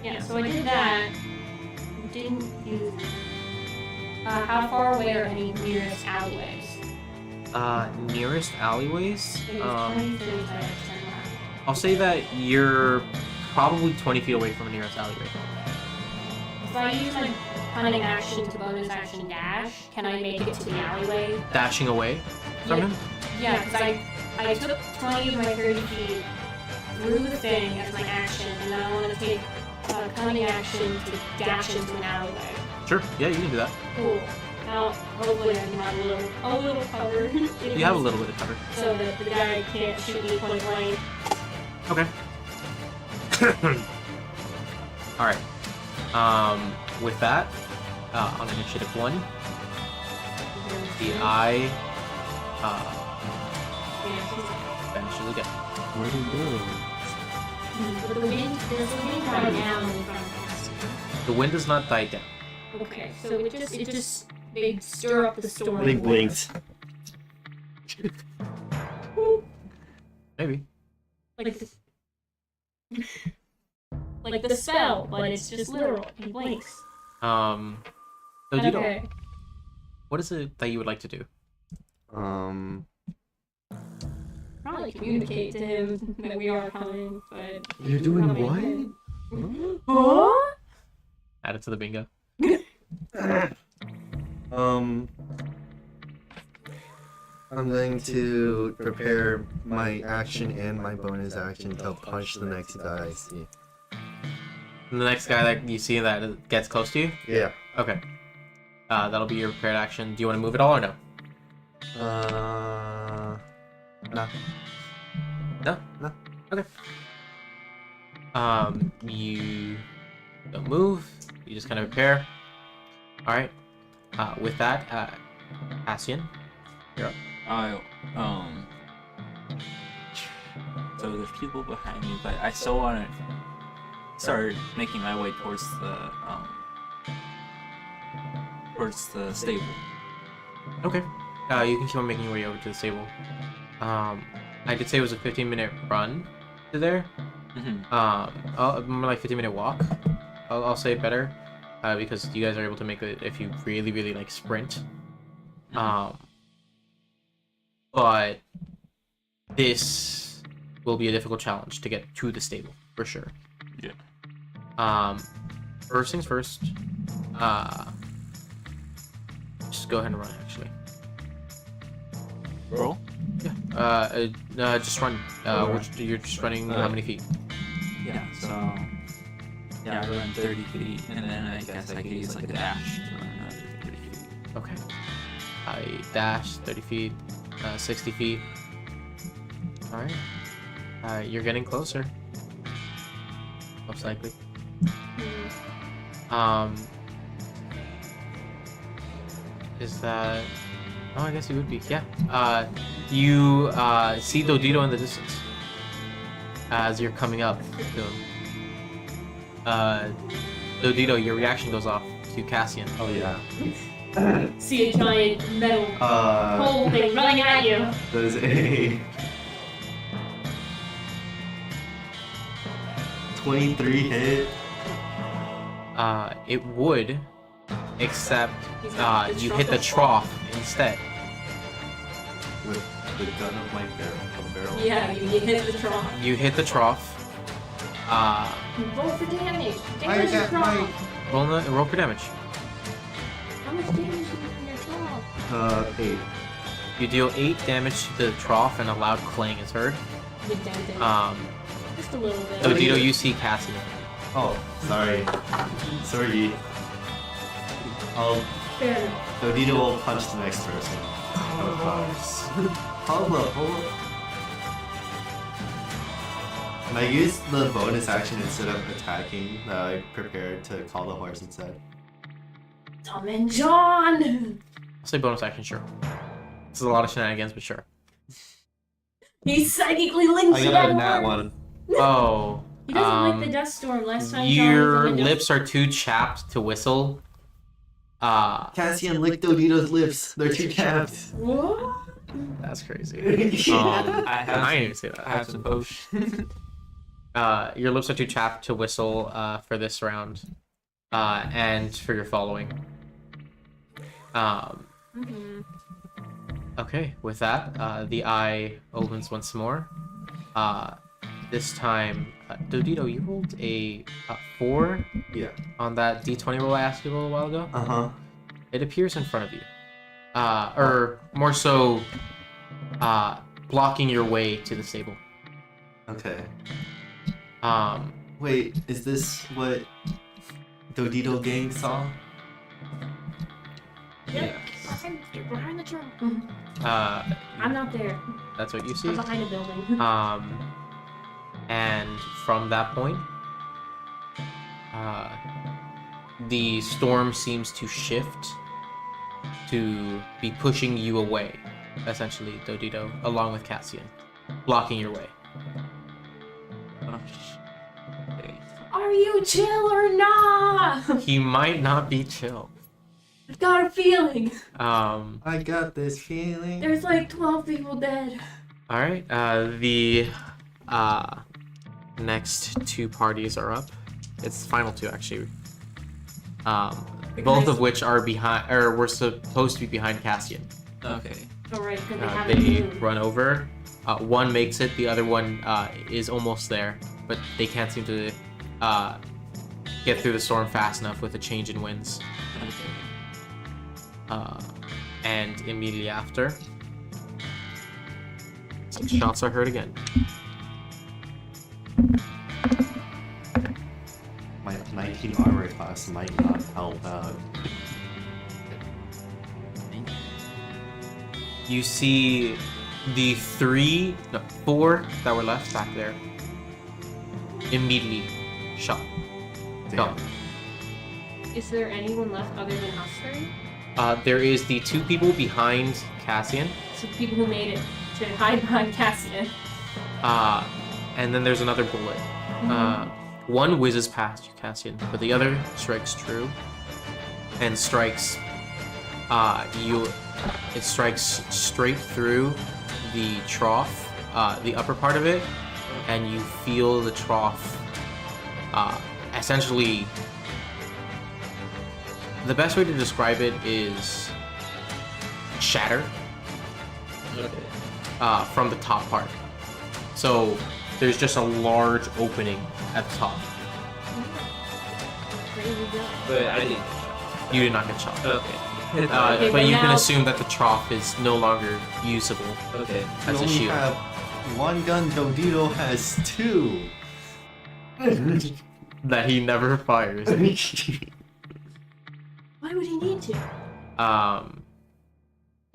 Speaker 4: Yeah, so I did that. Didn't do... how far away are any nearest alleyways?
Speaker 2: Nearest alleyways.
Speaker 4: I think it's 20, 30, 10 left.
Speaker 2: I'll say that you're probably 20 feet away from the nearest alleyway.
Speaker 4: If I use my cunning action to bonus action dash, can I make it to the alleyway?
Speaker 2: Dashing away from
Speaker 4: Yeah.
Speaker 2: him.
Speaker 4: Yeah, because I took 20 of my 30 feet through the thing as my action, and then I want to take a cunning action to dash into an alleyway.
Speaker 2: Sure. Yeah, you can do that.
Speaker 4: Cool. Now, hopefully I can have a little cover.
Speaker 2: You have a little bit of cover.
Speaker 4: So that the guy can't shoot me point blank.
Speaker 2: Okay. Alright. With that, on initiative 1, the eye eventually get.
Speaker 3: Where'd he go?
Speaker 4: But the wind, there's a wind right now in front of us.
Speaker 2: The wind does not die down.
Speaker 4: Okay, so they stir up the storm.
Speaker 3: They blinked.
Speaker 2: Maybe.
Speaker 4: Like the spell, but it's just literal. He blinks.
Speaker 2: So you don't.
Speaker 4: Okay.
Speaker 2: What is it that you would like to do?
Speaker 4: Probably communicate to him that we are coming, but
Speaker 3: You're doing
Speaker 4: Huh?
Speaker 2: Add it to the bingo.
Speaker 3: I'm going to prepare my action and my bonus action to punch the next guy I see.
Speaker 2: And the next guy that you see that gets close to you?
Speaker 3: Yeah.
Speaker 2: Okay. That'll be your prepared action. Do you want to move at all or no?
Speaker 3: No.
Speaker 2: No?
Speaker 3: No.
Speaker 2: Okay. You don't move. You just kind of prepare. Alright. With that, Cassian, you're up.
Speaker 1: So there's people behind me, but I still want to start making my way towards the stable.
Speaker 2: Okay. You can keep on making your way over to the stable. I did say it was a 15-minute run to there. More like 15-minute walk. I'll say better, because you guys are able to make it if you really, really like sprint. But this will be a difficult challenge to get to the stable for sure.
Speaker 1: Yeah.
Speaker 2: First things first. Just go ahead and run. Actually.
Speaker 1: Roll?
Speaker 2: Yeah. Just run.
Speaker 1: Alright.
Speaker 2: You're just running how many feet?
Speaker 1: Yeah, so... Yeah, I run 30 feet, and then I guess I could use like a dash to run another 30 feet.
Speaker 2: Okay. I dash 30 feet, 60 feet. Alright. You're getting closer. Most likely. Is that... Oh, I guess you would be. Yeah. You see Dodito in the distance as you're coming up to him. Dodito, your reaction goes off to Cassian.
Speaker 3: Oh yeah.
Speaker 4: See a giant metal pole thing running at you.
Speaker 3: Does a 23 hit?
Speaker 2: It would, except you hit the trough instead.
Speaker 3: With the gun of my barrel.
Speaker 4: Yeah, you hit the trough.
Speaker 2: You hit the trough.
Speaker 4: Roll for damage.
Speaker 3: I
Speaker 4: Damage your
Speaker 3: got
Speaker 4: trough.
Speaker 2: Roll for damage.
Speaker 4: How much damage is in your trough?
Speaker 3: 8.
Speaker 2: You deal 8 damage to the trough, and a loud clang is heard.
Speaker 4: With damage. Just a little bit.
Speaker 2: Dodito, you see Cassian.
Speaker 3: Oh, sorry. Sorry.
Speaker 4: Fair enough.
Speaker 3: Dodito will punch the next person. Hold up. Can I use the bonus action instead of attacking that I prepared to call the horse instead?
Speaker 4: Tom and John!
Speaker 2: I'll say bonus action, sure. This is a lot of shenanigans, but sure.
Speaker 4: He psychically links
Speaker 3: I got a
Speaker 4: that
Speaker 3: nat
Speaker 4: word.
Speaker 3: one.
Speaker 2: Oh.
Speaker 4: He doesn't like the dust storm. Last time John was
Speaker 2: Your
Speaker 4: in the dust
Speaker 2: lips are too chapped to whistle.
Speaker 3: Cassian licked Dodito's lips. They're too chapped.
Speaker 4: What?
Speaker 2: That's crazy.
Speaker 1: I have
Speaker 2: I didn't even say that.
Speaker 1: I have some potion.
Speaker 2: Your lips are too chapped to whistle for this round, and for your following. Okay, with that, the eye opens once more. This time, Dodito, you rolled a 4
Speaker 3: Yeah.
Speaker 2: on that D20 roll I asked you a little while ago.
Speaker 3: Uh-huh.
Speaker 2: It appears in front of you. Or more so, blocking your way to the stable.
Speaker 3: Okay.
Speaker 2: Um,
Speaker 3: Wait, is this what Dodito gang saw?
Speaker 4: Yep. Get behind the truck.
Speaker 2: uh,
Speaker 4: I'm not there.
Speaker 2: that's what you see.
Speaker 4: I'm behind a building.
Speaker 2: And from that point, the storm seems to shift to be pushing you away, essentially, Dodito, along with Cassian, blocking your way.
Speaker 1: Okay.
Speaker 4: Are you chill or not?
Speaker 2: He might not be chill.
Speaker 4: I've got a feeling.
Speaker 3: I got this feeling.
Speaker 4: There's like 12 people dead.
Speaker 2: All right. The next 2 parties are up. It's the final 2 actually. Both of which are behind, or were supposed to be behind Cassian.
Speaker 1: Okay.
Speaker 4: All right, because they haven't
Speaker 2: They
Speaker 4: moved.
Speaker 2: run over. One makes it, the other one is almost there, but they can't seem to get through the storm fast enough with a change in winds. And immediately after, some shots are heard again.
Speaker 3: My 19 armor class might not help out.
Speaker 2: You see the four that were left back there immediately shot.
Speaker 3: Damn.
Speaker 4: Is there anyone left other than us three?
Speaker 2: There is the two people behind Cassian,
Speaker 4: So the people who made it to hide behind Cassian.
Speaker 2: and then there's another bullet. One whizzes past you, Cassian, but the other strikes true and strikes you. It strikes straight through the trough, the upper part of it, and you feel the trough essentially. The best way to describe it is shatter from the top part. So there's just a large opening at the top.
Speaker 4: Crazy guy.
Speaker 1: But I didn't.
Speaker 2: You did not get shot.
Speaker 1: Okay.
Speaker 4: Okay,
Speaker 2: But
Speaker 4: but
Speaker 2: you can
Speaker 4: now-
Speaker 2: assume that the trough is no longer usable
Speaker 1: Okay.
Speaker 3: You
Speaker 2: as a
Speaker 3: only
Speaker 2: shield.
Speaker 3: have one gun, Dodito has two.
Speaker 2: That he never fires.
Speaker 4: Why would he need to?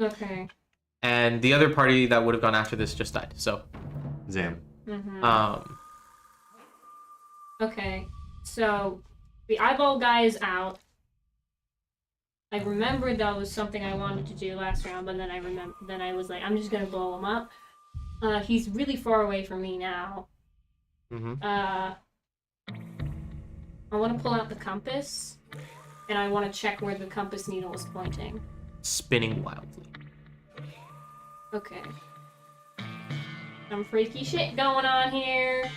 Speaker 4: Okay.
Speaker 2: And the other party that would have gone after this just died. So,
Speaker 3: Zam.
Speaker 4: Okay. So the eyeball guy is out. I remembered that was something I wanted to do last round, but then I was like, I'm just gonna blow him up. He's really far away from me now. I want to pull out the compass, and I want to check where the compass needle is pointing.
Speaker 2: spinning wildly.
Speaker 4: Okay. Some freaky shit going on here.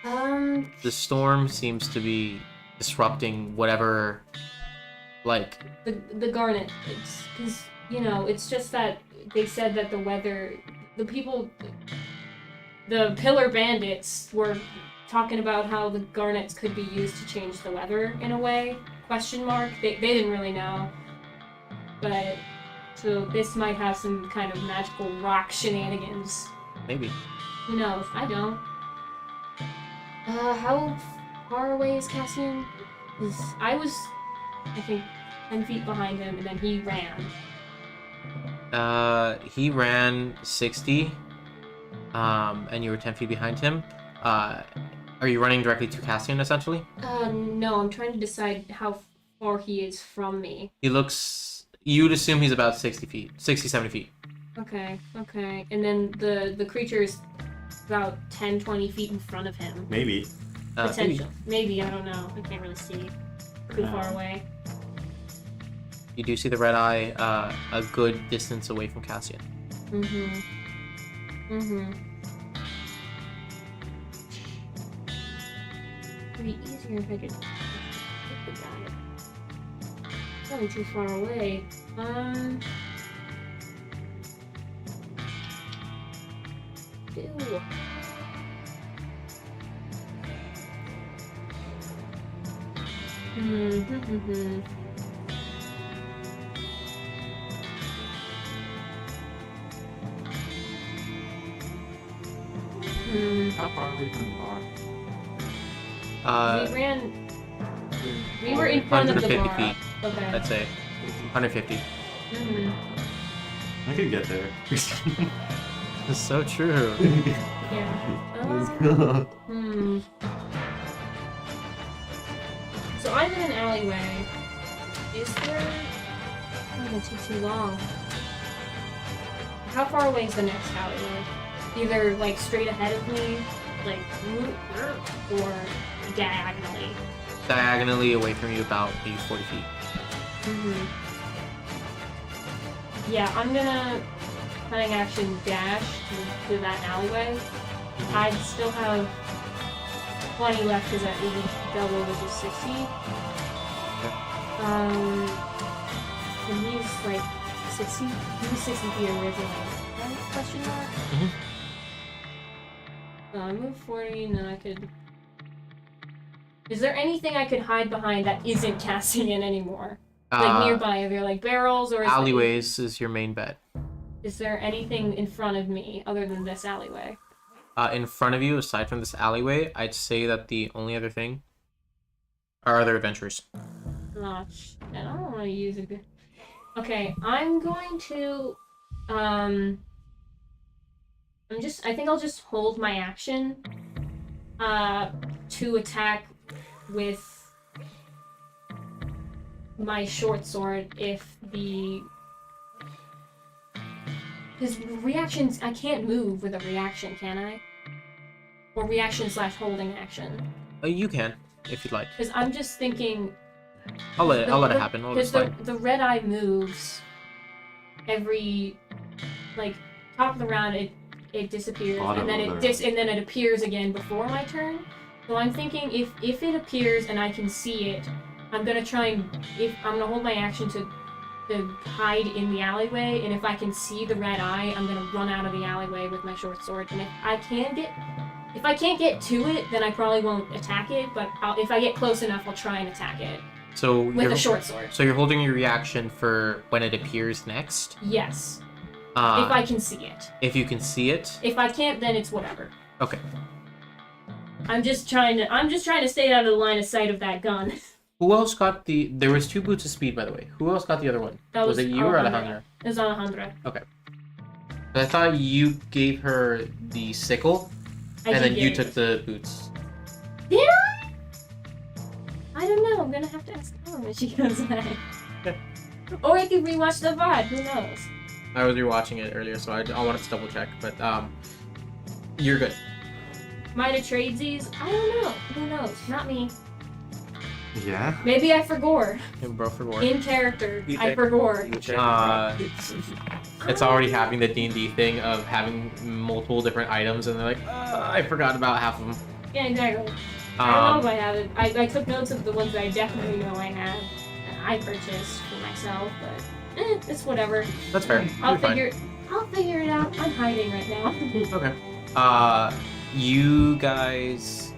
Speaker 2: The storm seems to be disrupting whatever, like,
Speaker 4: the garnet. It's because it's just that they said that the weather, the pillar bandits were talking about how the garnets could be used to change the weather in a way. Question mark. They didn't really know, but so this might have some kind of magical rock shenanigans.
Speaker 2: maybe.
Speaker 4: Who knows? I don't. How far away is Cassian? I was, I think, 10 feet behind him, and then he ran.
Speaker 2: He ran 60, and you were 10 feet behind him. Are you running directly to Cassian, essentially?
Speaker 4: No, I'm trying to decide how far he is from me.
Speaker 2: He looks... You'd assume he's about 60 feet. 60, 70 feet.
Speaker 4: Okay. And then the creature's about 10, 20 feet in front of him.
Speaker 3: Maybe.
Speaker 4: Potential. Maybe, I don't know. I can't really see. Too far away.
Speaker 2: You do see the red eye a good distance away from Cassian.
Speaker 4: Mm-hmm. It'd be easier if I could hit the guy. Probably too far away. Ew.
Speaker 1: How far are we from the bar?
Speaker 4: We ran. We were in front of the
Speaker 2: 150
Speaker 4: bar.
Speaker 2: feet,
Speaker 4: Okay.
Speaker 2: I'd say. 150.
Speaker 3: I could get there.
Speaker 2: That's so true.
Speaker 4: Yeah.
Speaker 3: Let's go.
Speaker 4: So I'm in an alleyway. Is there? Oh, it takes too long. How far away is the next alleyway? Either like straight ahead of me, like, or diagonally.
Speaker 2: Diagonally away from you about maybe 40 feet.
Speaker 4: Yeah, I'm gonna cunning action dash to that alleyway. I still have 20 left because that would be double, which is 60. And he's like 60. He was 60 feet originally. Right? Question mark. So I moved 40, and then I could. Is there anything I could hide behind that isn't casting in anymore? Like nearby, are there like barrels or
Speaker 2: alleyways is your main bet.
Speaker 4: Is there anything in front of me other than this alleyway?
Speaker 2: In front of you, aside from this alleyway, I'd say that the only other thing are other adventures.
Speaker 4: Oh, shit. I don't want to use it. Okay, I'm going to. I think I'll just hold my action. To attack with my short sword if the. Because reactions, I can't move with a reaction, can I? Or reaction / holding action.
Speaker 2: You can, if you'd like.
Speaker 4: Because I'm just thinking.
Speaker 2: I'll let it happen.
Speaker 4: Because the red eye moves every, like, top of the round it disappears and then and then it appears again before my turn. So I'm thinking if it appears and I can see it, I'm gonna hold my action to hide in the alleyway, and if I can see the red eye, I'm gonna run out of the alleyway with my short sword. And if I can't get to it, then I probably won't attack it. But if I get close enough, I'll try and attack it.
Speaker 2: So
Speaker 4: with a short sword.
Speaker 2: So you're holding your reaction for when it appears next?
Speaker 4: Yes. If I can see it.
Speaker 2: If you can see it?
Speaker 4: If I can't, then it's whatever.
Speaker 2: Okay.
Speaker 4: I'm just trying to stay out of the line of sight of that gun.
Speaker 2: Who else got there was 2 boots of speed, by the way. Who else got the other one? Was it you or Alejandra?
Speaker 4: It was Alejandra.
Speaker 2: Okay. I thought you gave her the sickle, and then you took the boots.
Speaker 4: Did I? I don't know. I'm gonna have to ask her when she comes back. Or I could rewatch the VOD. Who knows?
Speaker 2: I was rewatching it earlier, so I wanted to double check, but you're good.
Speaker 4: Might have tradesies? I don't know. Who knows? Not me.
Speaker 3: Yeah.
Speaker 4: Maybe I forgot.
Speaker 2: Bro, forgot.
Speaker 4: In character, I forgot.
Speaker 2: It's already having the D&D thing of having multiple different items, and they're like, I forgot about half of them.
Speaker 4: Yeah, exactly. I don't know if I have it. I took notes of the ones that I definitely know I have, and I purchased for myself, but it's whatever.
Speaker 2: That's fair.
Speaker 4: I'll figure it out. I'm hiding right now.
Speaker 2: Okay. You guys,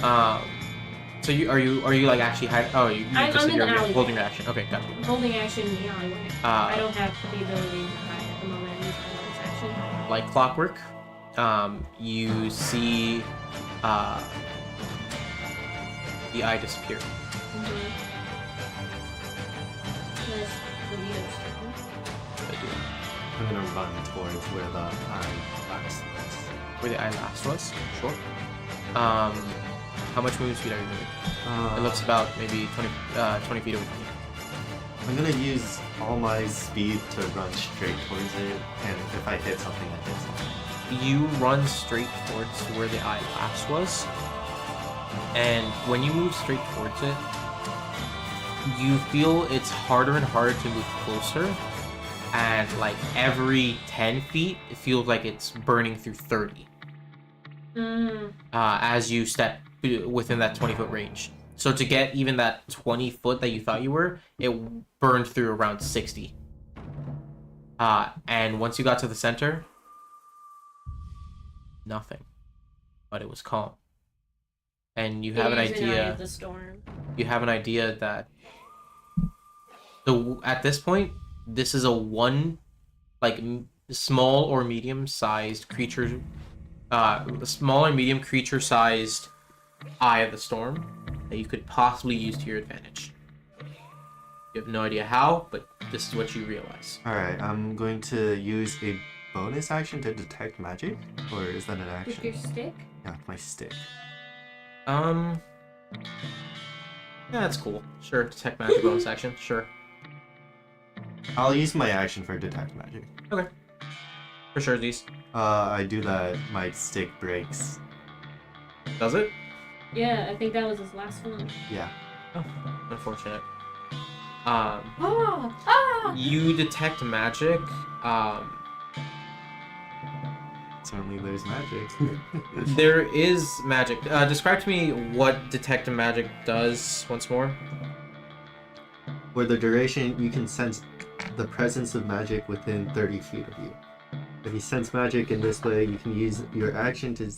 Speaker 2: so are you like actually hiding? Oh, you
Speaker 4: I'm
Speaker 2: just said
Speaker 4: in
Speaker 2: you're
Speaker 4: the alleyway.
Speaker 2: holding your action. Okay, gotcha.
Speaker 4: I'm holding action in the alleyway. I don't have the ability to hide at the moment. I'm using my bonus action.
Speaker 2: Like clockwork, you see, the eye disappear.
Speaker 3: I'm gonna run towards where the eye last was.
Speaker 2: Where the eye last was? Sure. How much movement speed are you moving? It looks about maybe 20 feet away from you.
Speaker 3: I'm gonna use all my speed to run straight towards it, and if I hit something, I hit something.
Speaker 2: You run straight towards where the eye last was, and when you move straight towards it, you feel it's harder and harder to move closer, and like every 10 feet, it feels like it's burning through 30. As you step within that 20-foot range. So to get even that 20 foot that you thought you were, it burned through around 60. And once you got to the center, nothing. But it was calm. And you have an idea.
Speaker 4: The storm.
Speaker 2: You have an idea that at this point, this is a small or medium-sized creature. Small or medium creature-sized eye of the storm that you could possibly use to your advantage. You have no idea how, but this is what you realize.
Speaker 3: Alright, I'm going to use a bonus action to detect magic, or is that an action?
Speaker 4: With your stick?
Speaker 3: Yeah, with my stick.
Speaker 2: Yeah, that's cool. Sure, detect magic bonus action, sure.
Speaker 3: I'll use my action for detect magic.
Speaker 2: Okay. For sure, these.
Speaker 3: I do that, my stick breaks.
Speaker 2: Does it?
Speaker 4: Yeah, I think that was his last one.
Speaker 3: Yeah.
Speaker 2: Oh, unfortunate. You detect magic.
Speaker 3: Certainly there's magic.
Speaker 2: There is magic. Describe to me what detect magic does once more.
Speaker 3: For the duration, you can sense the presence of magic within 30 feet of you. If you sense magic in this way, you can use your action to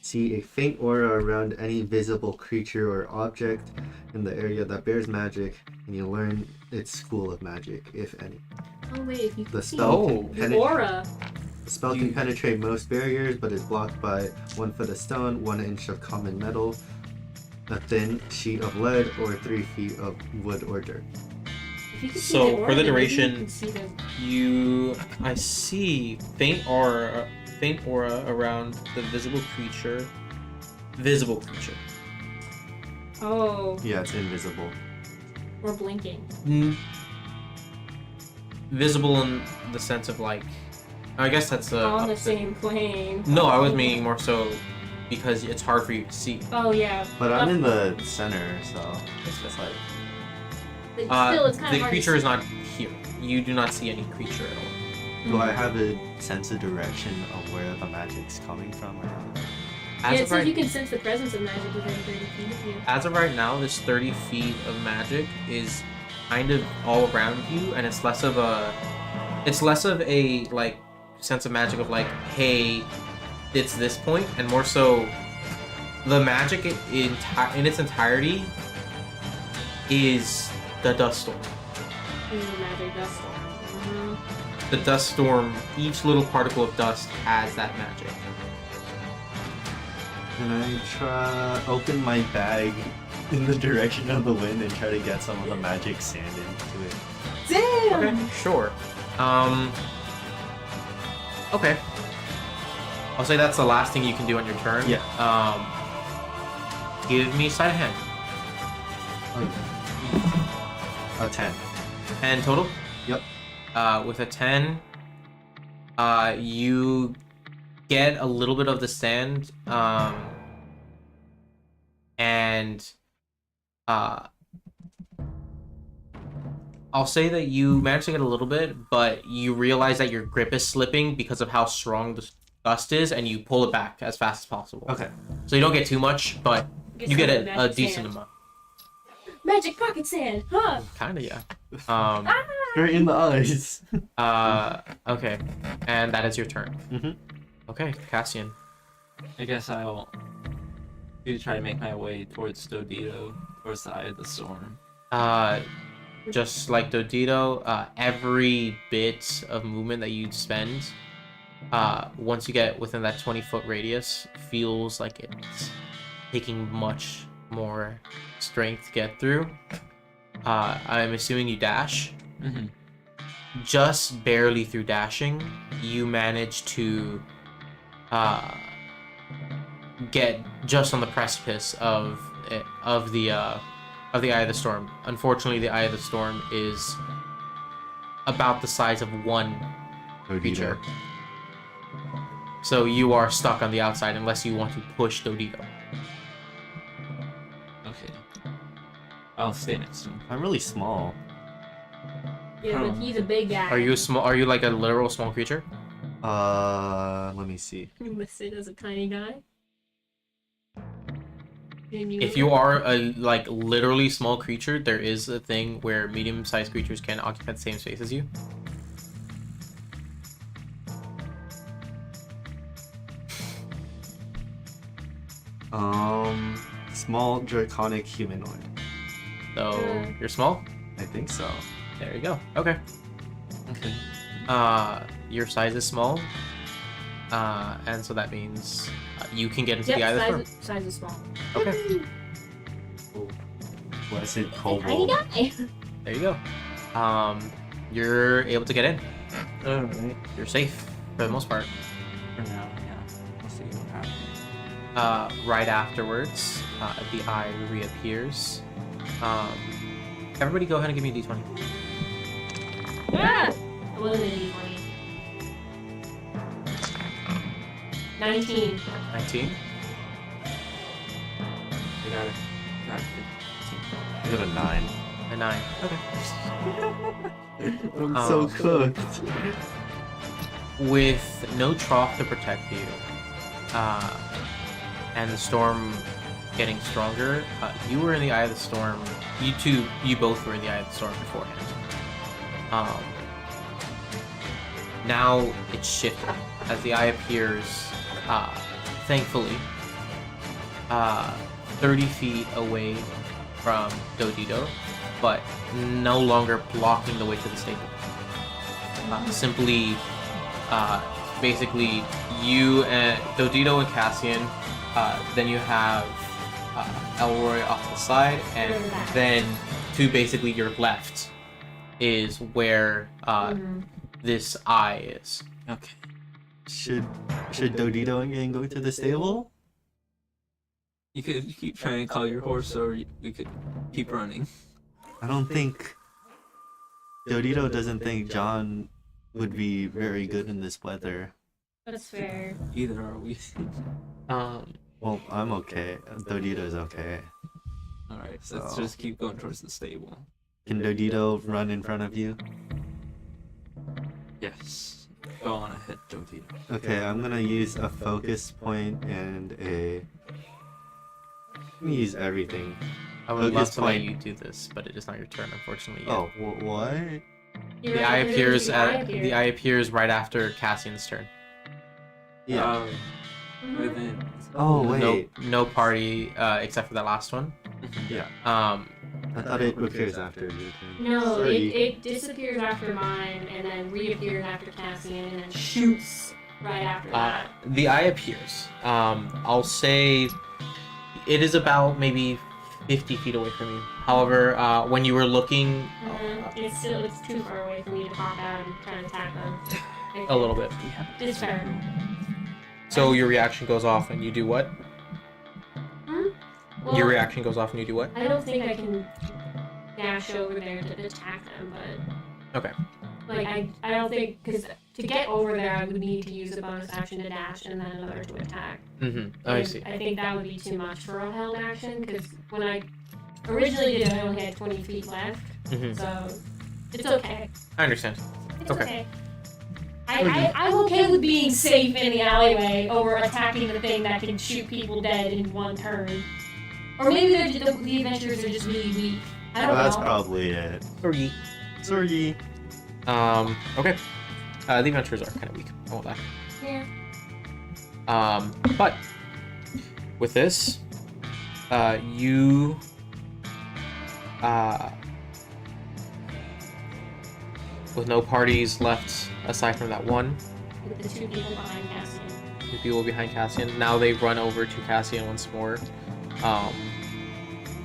Speaker 3: see a faint aura around any visible creature or object in the area that bears magic, and you learn its school of magic, if any.
Speaker 4: Oh wait, if you
Speaker 3: The
Speaker 4: can see
Speaker 3: spell
Speaker 2: Oh.
Speaker 3: can
Speaker 4: the
Speaker 3: penetrate.
Speaker 4: aura.
Speaker 3: The spell can penetrate most barriers, but is blocked by 1 foot of stone, 1 inch of common metal, a thin sheet of lead, or 3 feet of wood or dirt.
Speaker 4: If you can see
Speaker 2: So,
Speaker 4: the aura,
Speaker 2: for the
Speaker 4: then maybe
Speaker 2: duration,
Speaker 4: you can see the...
Speaker 2: I see faint aura around the visible creature.
Speaker 4: Oh,
Speaker 3: Yeah, it's invisible.
Speaker 4: we're blinking.
Speaker 2: Visible in the sense of like, I guess that's
Speaker 4: On the
Speaker 2: opposite.
Speaker 4: same plane.
Speaker 2: No, I was meaning more so because it's hard for you to see.
Speaker 4: Oh yeah.
Speaker 3: But I'm in the center, so it's just like.
Speaker 4: But still, it's kind
Speaker 2: The
Speaker 4: of hard
Speaker 2: creature
Speaker 4: to
Speaker 2: is not here. You do not see any creature at all.
Speaker 3: Do I have a sense of direction of where the magic's coming from? Or not?
Speaker 2: As
Speaker 4: Yeah, it
Speaker 2: of
Speaker 4: says
Speaker 2: right,
Speaker 4: you can sense the presence of magic within 30 feet of you.
Speaker 2: as of right now, this 30 feet of magic is kind of all around you, and it's less of a like sense of magic of like, hey, it's this point, and more so the magic in its entirety is the dust storm.
Speaker 4: Magic dust storm.
Speaker 2: The dust storm, each little particle of dust has that magic.
Speaker 3: Can I try open my bag in the direction of the wind and try to get some of the magic sand into it?
Speaker 4: Damn!
Speaker 2: Okay, sure. Okay. I'll say that's the last thing you can do on your turn.
Speaker 3: Yeah.
Speaker 2: Give me sleight of hand.
Speaker 3: A 10.
Speaker 2: 10 total?
Speaker 3: Yep.
Speaker 2: With a 10, you get a little bit of the sand, and I'll say that you managed to get a little bit, but you realize that your grip is slipping because of how strong the dust is, and you pull it back as fast as possible.
Speaker 3: Okay.
Speaker 2: So you don't get too much, but you get
Speaker 4: some
Speaker 2: a
Speaker 4: magic
Speaker 2: decent
Speaker 4: sand.
Speaker 2: amount.
Speaker 4: Magic pocket sand, huh?
Speaker 2: Kinda, yeah.
Speaker 3: Right in the eyes.
Speaker 2: Okay. And that is your turn.
Speaker 3: Mhm.
Speaker 2: Okay, Cassian.
Speaker 1: I guess I'll try to make my way towards Dodito, towards the eye of the storm.
Speaker 2: Just like Dodito, every bit of movement that you spend, once you get within that 20-foot radius, feels like it's taking much more strength to get through. I'm assuming you dash.
Speaker 1: Mm-hmm.
Speaker 2: Just barely through dashing, you manage to get just on the precipice of the Eye of the Storm. Unfortunately, the Eye of the Storm is about the size of one creature. So you are stuck on the outside unless you want to push Dodito.
Speaker 1: Okay. I'll stay next to him.
Speaker 3: I'm really small.
Speaker 4: Yeah, but he's a big guy.
Speaker 2: Are you small? Are you like a literal small creature?
Speaker 3: Let me see.
Speaker 4: You listed as a tiny guy.
Speaker 2: If you are a like literally small creature, there is a thing where medium-sized creatures can occupy the same space as you.
Speaker 3: Small draconic humanoid.
Speaker 2: So
Speaker 4: Yeah.
Speaker 2: you're small.
Speaker 3: I think so.
Speaker 2: There you go. Okay.
Speaker 1: Okay.
Speaker 2: Your size is small. And so that means you can get into
Speaker 4: Yep,
Speaker 2: the eye of the storm.
Speaker 4: size is small.
Speaker 2: Okay.
Speaker 3: Blessed
Speaker 4: Tiny
Speaker 3: kobold.
Speaker 4: guy.
Speaker 2: There you go. You're able to get in.
Speaker 1: Alright.
Speaker 2: You're safe for the most part.
Speaker 1: For now, yeah. We'll see what happens.
Speaker 2: Right afterwards, the eye reappears. Everybody go ahead and give me a d20.
Speaker 4: Ah! It wasn't an 19.
Speaker 2: 19.
Speaker 1: I got it. Got it.
Speaker 3: I got a 9.
Speaker 2: A 9. Okay.
Speaker 3: I'm so cooked.
Speaker 2: With no trough to protect you, and the storm getting stronger, you were in the eye of the storm. You both were in the eye of the storm beforehand. now it's shifted as the eye appears, thankfully, 30 feet away from Dodito, but no longer blocking the way to the stable. Simply, basically, you and Dodito and Cassian, then you have Elroy off the side, and then to basically your left is where this eye is.
Speaker 1: Okay.
Speaker 3: Should Dodito again go to the stable?
Speaker 1: You could keep trying to call your horse, or we could keep running.
Speaker 3: I don't think Dodito doesn't think John would be very good in this weather.
Speaker 4: That's fair.
Speaker 1: Either are we.
Speaker 3: Well, I'm okay. Dodito's okay.
Speaker 1: Alright, so let's just keep going towards the stable.
Speaker 3: Can Dodito run in front of you?
Speaker 1: Yes. Go on ahead, Dodito.
Speaker 3: Okay, I'm gonna use a focus point and a... I'm gonna use everything.
Speaker 2: I would love
Speaker 3: Focus
Speaker 2: to let
Speaker 3: point.
Speaker 2: you do this, but it is not your turn, unfortunately. Yet.
Speaker 3: Oh, what?
Speaker 4: You're
Speaker 2: The
Speaker 4: right,
Speaker 2: eye
Speaker 4: there's
Speaker 2: appears
Speaker 4: the eye
Speaker 2: at
Speaker 4: appears.
Speaker 2: the eye appears right after Cassian's turn.
Speaker 3: Yeah.
Speaker 1: Within.
Speaker 3: Oh, wait.
Speaker 2: No party except for that last one.
Speaker 3: Yeah.
Speaker 2: Um,
Speaker 3: I thought it appears after your turn.
Speaker 4: No,
Speaker 3: Sorry.
Speaker 4: it disappears after mine, and then reappears after Cassian, and then shoots right after that.
Speaker 2: the eye appears. I'll say it is about maybe 50 feet away from you. However, when you were looking
Speaker 4: It's too far away for me to pop out and try and attack them.
Speaker 2: a little bit,
Speaker 4: It's fair.
Speaker 2: so your reaction goes off and you do what?
Speaker 4: Well,
Speaker 2: Your reaction goes off and you do what?
Speaker 4: I don't think I can dash over there to attack them, but
Speaker 2: Okay.
Speaker 4: like I don't think, because to get over there I would need to use a bonus action to dash and then another to attack.
Speaker 2: I
Speaker 4: And
Speaker 2: see.
Speaker 4: I think that would be too much for a held action, because when I originally did it, I only had 20 feet left, so it's okay.
Speaker 2: I understand.
Speaker 4: It's
Speaker 2: Okay.
Speaker 4: okay. I'm okay with being safe in the alleyway over attacking the thing that can shoot people dead in one turn. Or maybe the adventurers are just really weak. I don't
Speaker 3: That's
Speaker 4: know.
Speaker 3: probably it.
Speaker 2: Sorry.
Speaker 3: Sorry.
Speaker 2: Okay. The adventurers are kind of weak. I won't lie.
Speaker 4: Yeah.
Speaker 2: But with this, you with no parties left aside from that one,
Speaker 4: With the two people behind Cassian.
Speaker 2: the people behind Cassian. Now they run over to Cassian once more.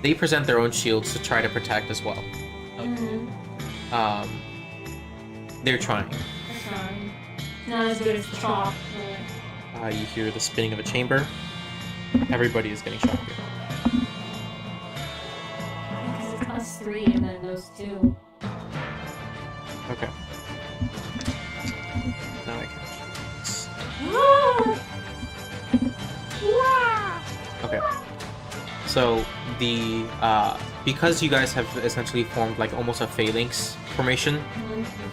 Speaker 2: They present their own shields to try to protect as well. They're trying.
Speaker 4: That's fine. Not as good as the chalk.
Speaker 2: You hear the spinning of a chamber. Everybody is getting shot here.
Speaker 4: Because it's us three and then those two.
Speaker 2: Okay. Now I can. Okay. So the because you guys have essentially formed like almost a phalanx formation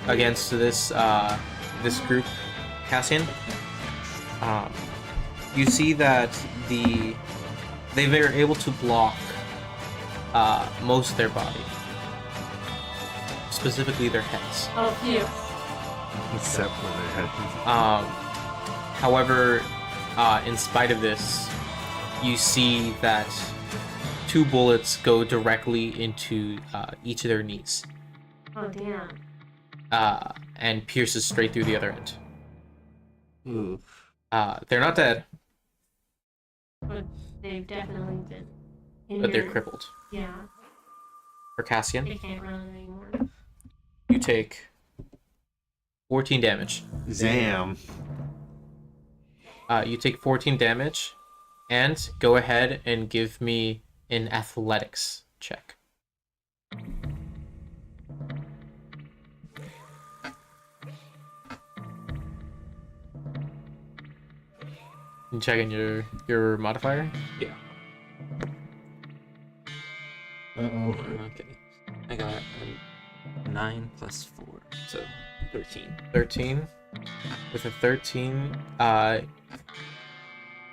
Speaker 2: against this this group, Cassian. You see that they were able to block most of their body, specifically their heads.
Speaker 4: Oh, phew.
Speaker 3: Except for their head.
Speaker 2: However, in spite of this, you see that 2 bullets go directly into each of their knees,
Speaker 4: Oh, damn.
Speaker 2: and pierces straight through the other end.
Speaker 3: Ooh.
Speaker 2: They're not dead,
Speaker 4: But they've definitely been
Speaker 2: but they're
Speaker 4: injured.
Speaker 2: crippled.
Speaker 4: Yeah.
Speaker 2: For Cassian,
Speaker 4: They can't run anymore.
Speaker 2: you take 14 damage.
Speaker 3: Damn.
Speaker 2: You take 14 damage, and go ahead and give me an athletics check. You checking your modifier?
Speaker 1: Yeah.
Speaker 3: Uh-oh.
Speaker 1: Okay. I got a 9 plus 4, so 13.
Speaker 2: 13. With a 13,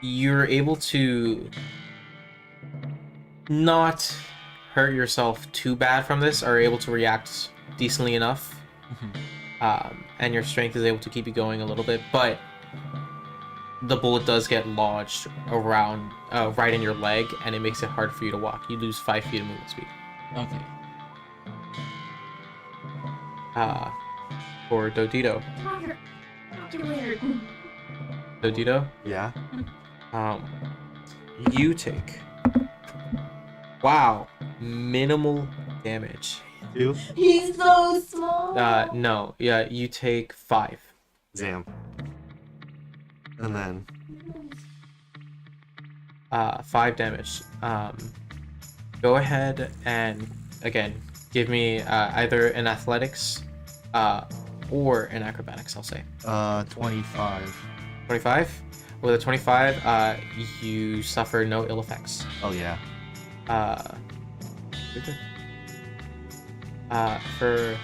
Speaker 2: you're able to not hurt yourself too bad from this, are able to react decently enough. and your strength is able to keep you going a little bit, but the bullet does get lodged around right in your leg, and it makes it hard for you to walk. You lose 5 feet of movement speed.
Speaker 1: Okay.
Speaker 2: For Dodito. Dodito,
Speaker 3: Yeah.
Speaker 2: you take minimal damage.
Speaker 3: 2.
Speaker 4: He's so small.
Speaker 2: No, yeah, you take 5.
Speaker 3: Zam. And then
Speaker 2: 5 damage. Go ahead and again give me either an athletics or an acrobatics, I'll say.
Speaker 3: 25.
Speaker 2: 25? With a 25, you suffer no ill effects.
Speaker 3: Oh yeah.
Speaker 2: You're good. For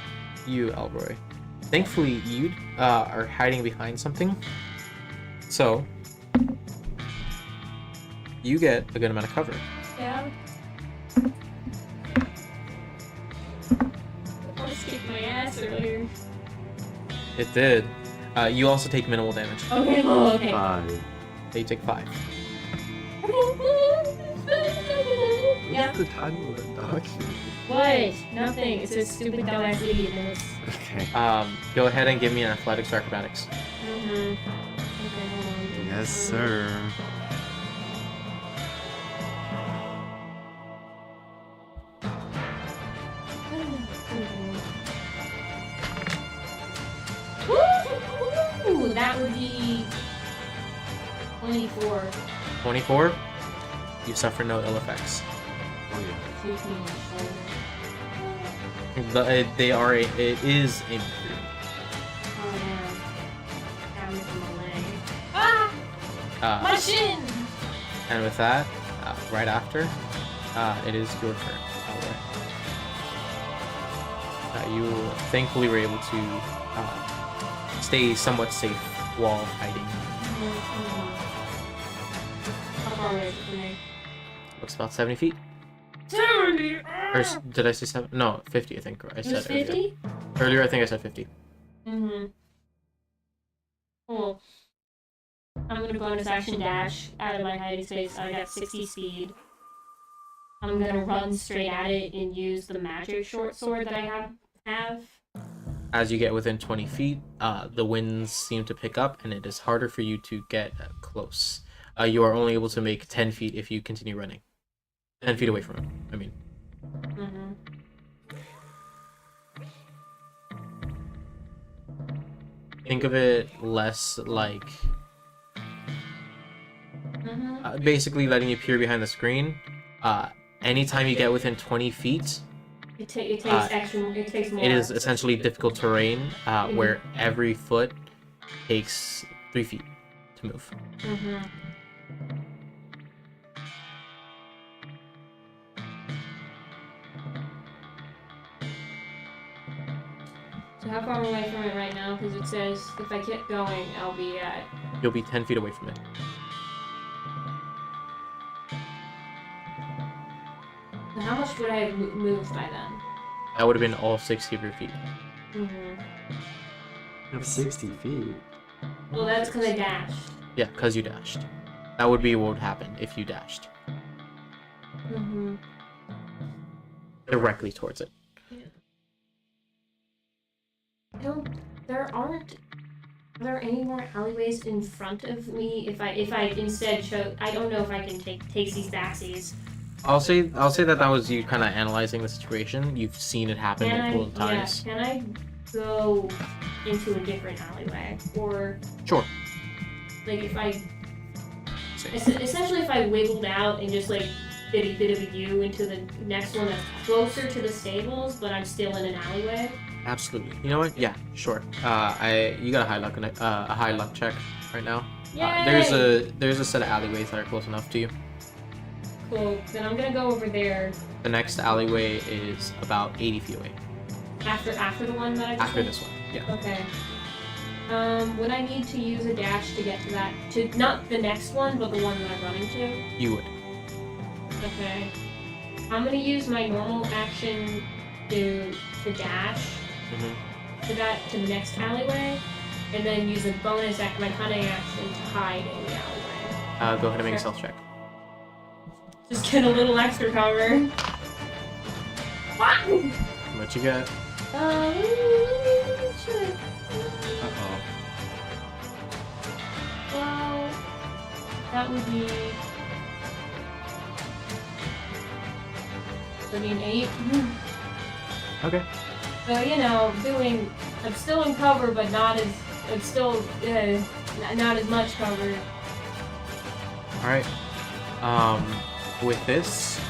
Speaker 2: you, Elroy. Thankfully, you are hiding behind something. So, you get a good amount of cover.
Speaker 4: Yeah. I skipped my ass earlier.
Speaker 2: It did. You also take minimal damage.
Speaker 4: Okay. Oh, okay.
Speaker 3: 5.
Speaker 2: So you take 5.
Speaker 4: Yeah.
Speaker 3: What's the title of that document?
Speaker 4: What? Nothing. It says stupid dumbass idiot in this.
Speaker 3: Okay.
Speaker 2: Go ahead and give me an athletics or acrobatics.
Speaker 4: Mm-hmm. Okay, hold on.
Speaker 3: Yes, sir.
Speaker 4: Woo! That would be 24.
Speaker 2: 24. You suffer no ill effects.
Speaker 3: Oh yeah.
Speaker 2: They are it is a
Speaker 4: Oh man. Damage from my leg. Ah! My
Speaker 2: uh,
Speaker 4: shin!
Speaker 2: and with that, right after, it is your turn. You thankfully were able to stay somewhat safe while hiding.
Speaker 4: How far away is it from me?
Speaker 2: Looks about 70 feet.
Speaker 4: 70!
Speaker 2: Or did I say 7? No, 50, I think I
Speaker 4: It
Speaker 2: said
Speaker 4: was
Speaker 2: earlier.
Speaker 4: 50?
Speaker 2: Earlier, I think I said 50.
Speaker 4: Mm-hmm. Cool. I'm gonna bonus action dash out of my hiding space. I got 60 speed. I'm gonna run straight at it and use the magic short sword that I have.
Speaker 2: As you get within 20 feet, the winds seem to pick up, and it is harder for you to get close. You are only able to make 10 feet if you continue running. 10 feet away from him, I mean.
Speaker 4: Mm-hmm.
Speaker 2: Think of it less like
Speaker 4: Mm-hmm.
Speaker 2: basically letting you peer behind the screen. Anytime you get within 20 feet,
Speaker 4: It takes extra. It takes more.
Speaker 2: it is essentially difficult terrain where every foot takes 3 feet to move.
Speaker 4: Mm-hmm. So how far am I away from it right now? Because it says if I keep going, I'll be at.
Speaker 2: You'll be 10 feet away from it.
Speaker 4: So how much would I have moved by then?
Speaker 2: That would have been all 60 of your feet.
Speaker 4: Mm-hmm.
Speaker 3: You have 60 feet.
Speaker 4: Well, that's because I dashed.
Speaker 2: Yeah, because you dashed. That would be what would happen if you dashed
Speaker 4: Mm-hmm.
Speaker 2: directly towards it.
Speaker 4: Are there any more alleyways in front of me? If I instead chose, I don't know if I can take these backseas.
Speaker 2: I'll say that was you kind of analyzing the situation. You've seen it happen multiple times.
Speaker 4: Can I go into a different alleyway, or
Speaker 2: Sure.
Speaker 4: like if I essentially if I wiggled out and just like did a bit of a U into the next one that's closer to the stables, but I'm still in an alleyway?
Speaker 2: Absolutely. You know what? Yeah, sure. You got a high luck check right now. There's a set of alleyways that are close enough to you.
Speaker 4: Cool. Then I'm gonna go over there
Speaker 2: The next alleyway is about 80 feet away.
Speaker 4: after the one that I just
Speaker 2: After
Speaker 4: went?
Speaker 2: this one, yeah.
Speaker 4: Okay. Would I need to use a dash to get to that? To not the next one, but the one that I'm running to?
Speaker 2: You would.
Speaker 4: Okay. I'm gonna use my normal action to dash.
Speaker 2: Mm-hmm.
Speaker 4: to the next alleyway, and then use a bonus my cunning action to hide in the alleyway.
Speaker 2: Go ahead and make a stealth check.
Speaker 4: Just get a little extra cover. What?
Speaker 2: What you got?
Speaker 4: Sure.
Speaker 1: Uh-oh.
Speaker 4: Well, that would be 8.
Speaker 2: Okay.
Speaker 4: So, I'm still in cover, but not as, not as much cover.
Speaker 2: All right. With this,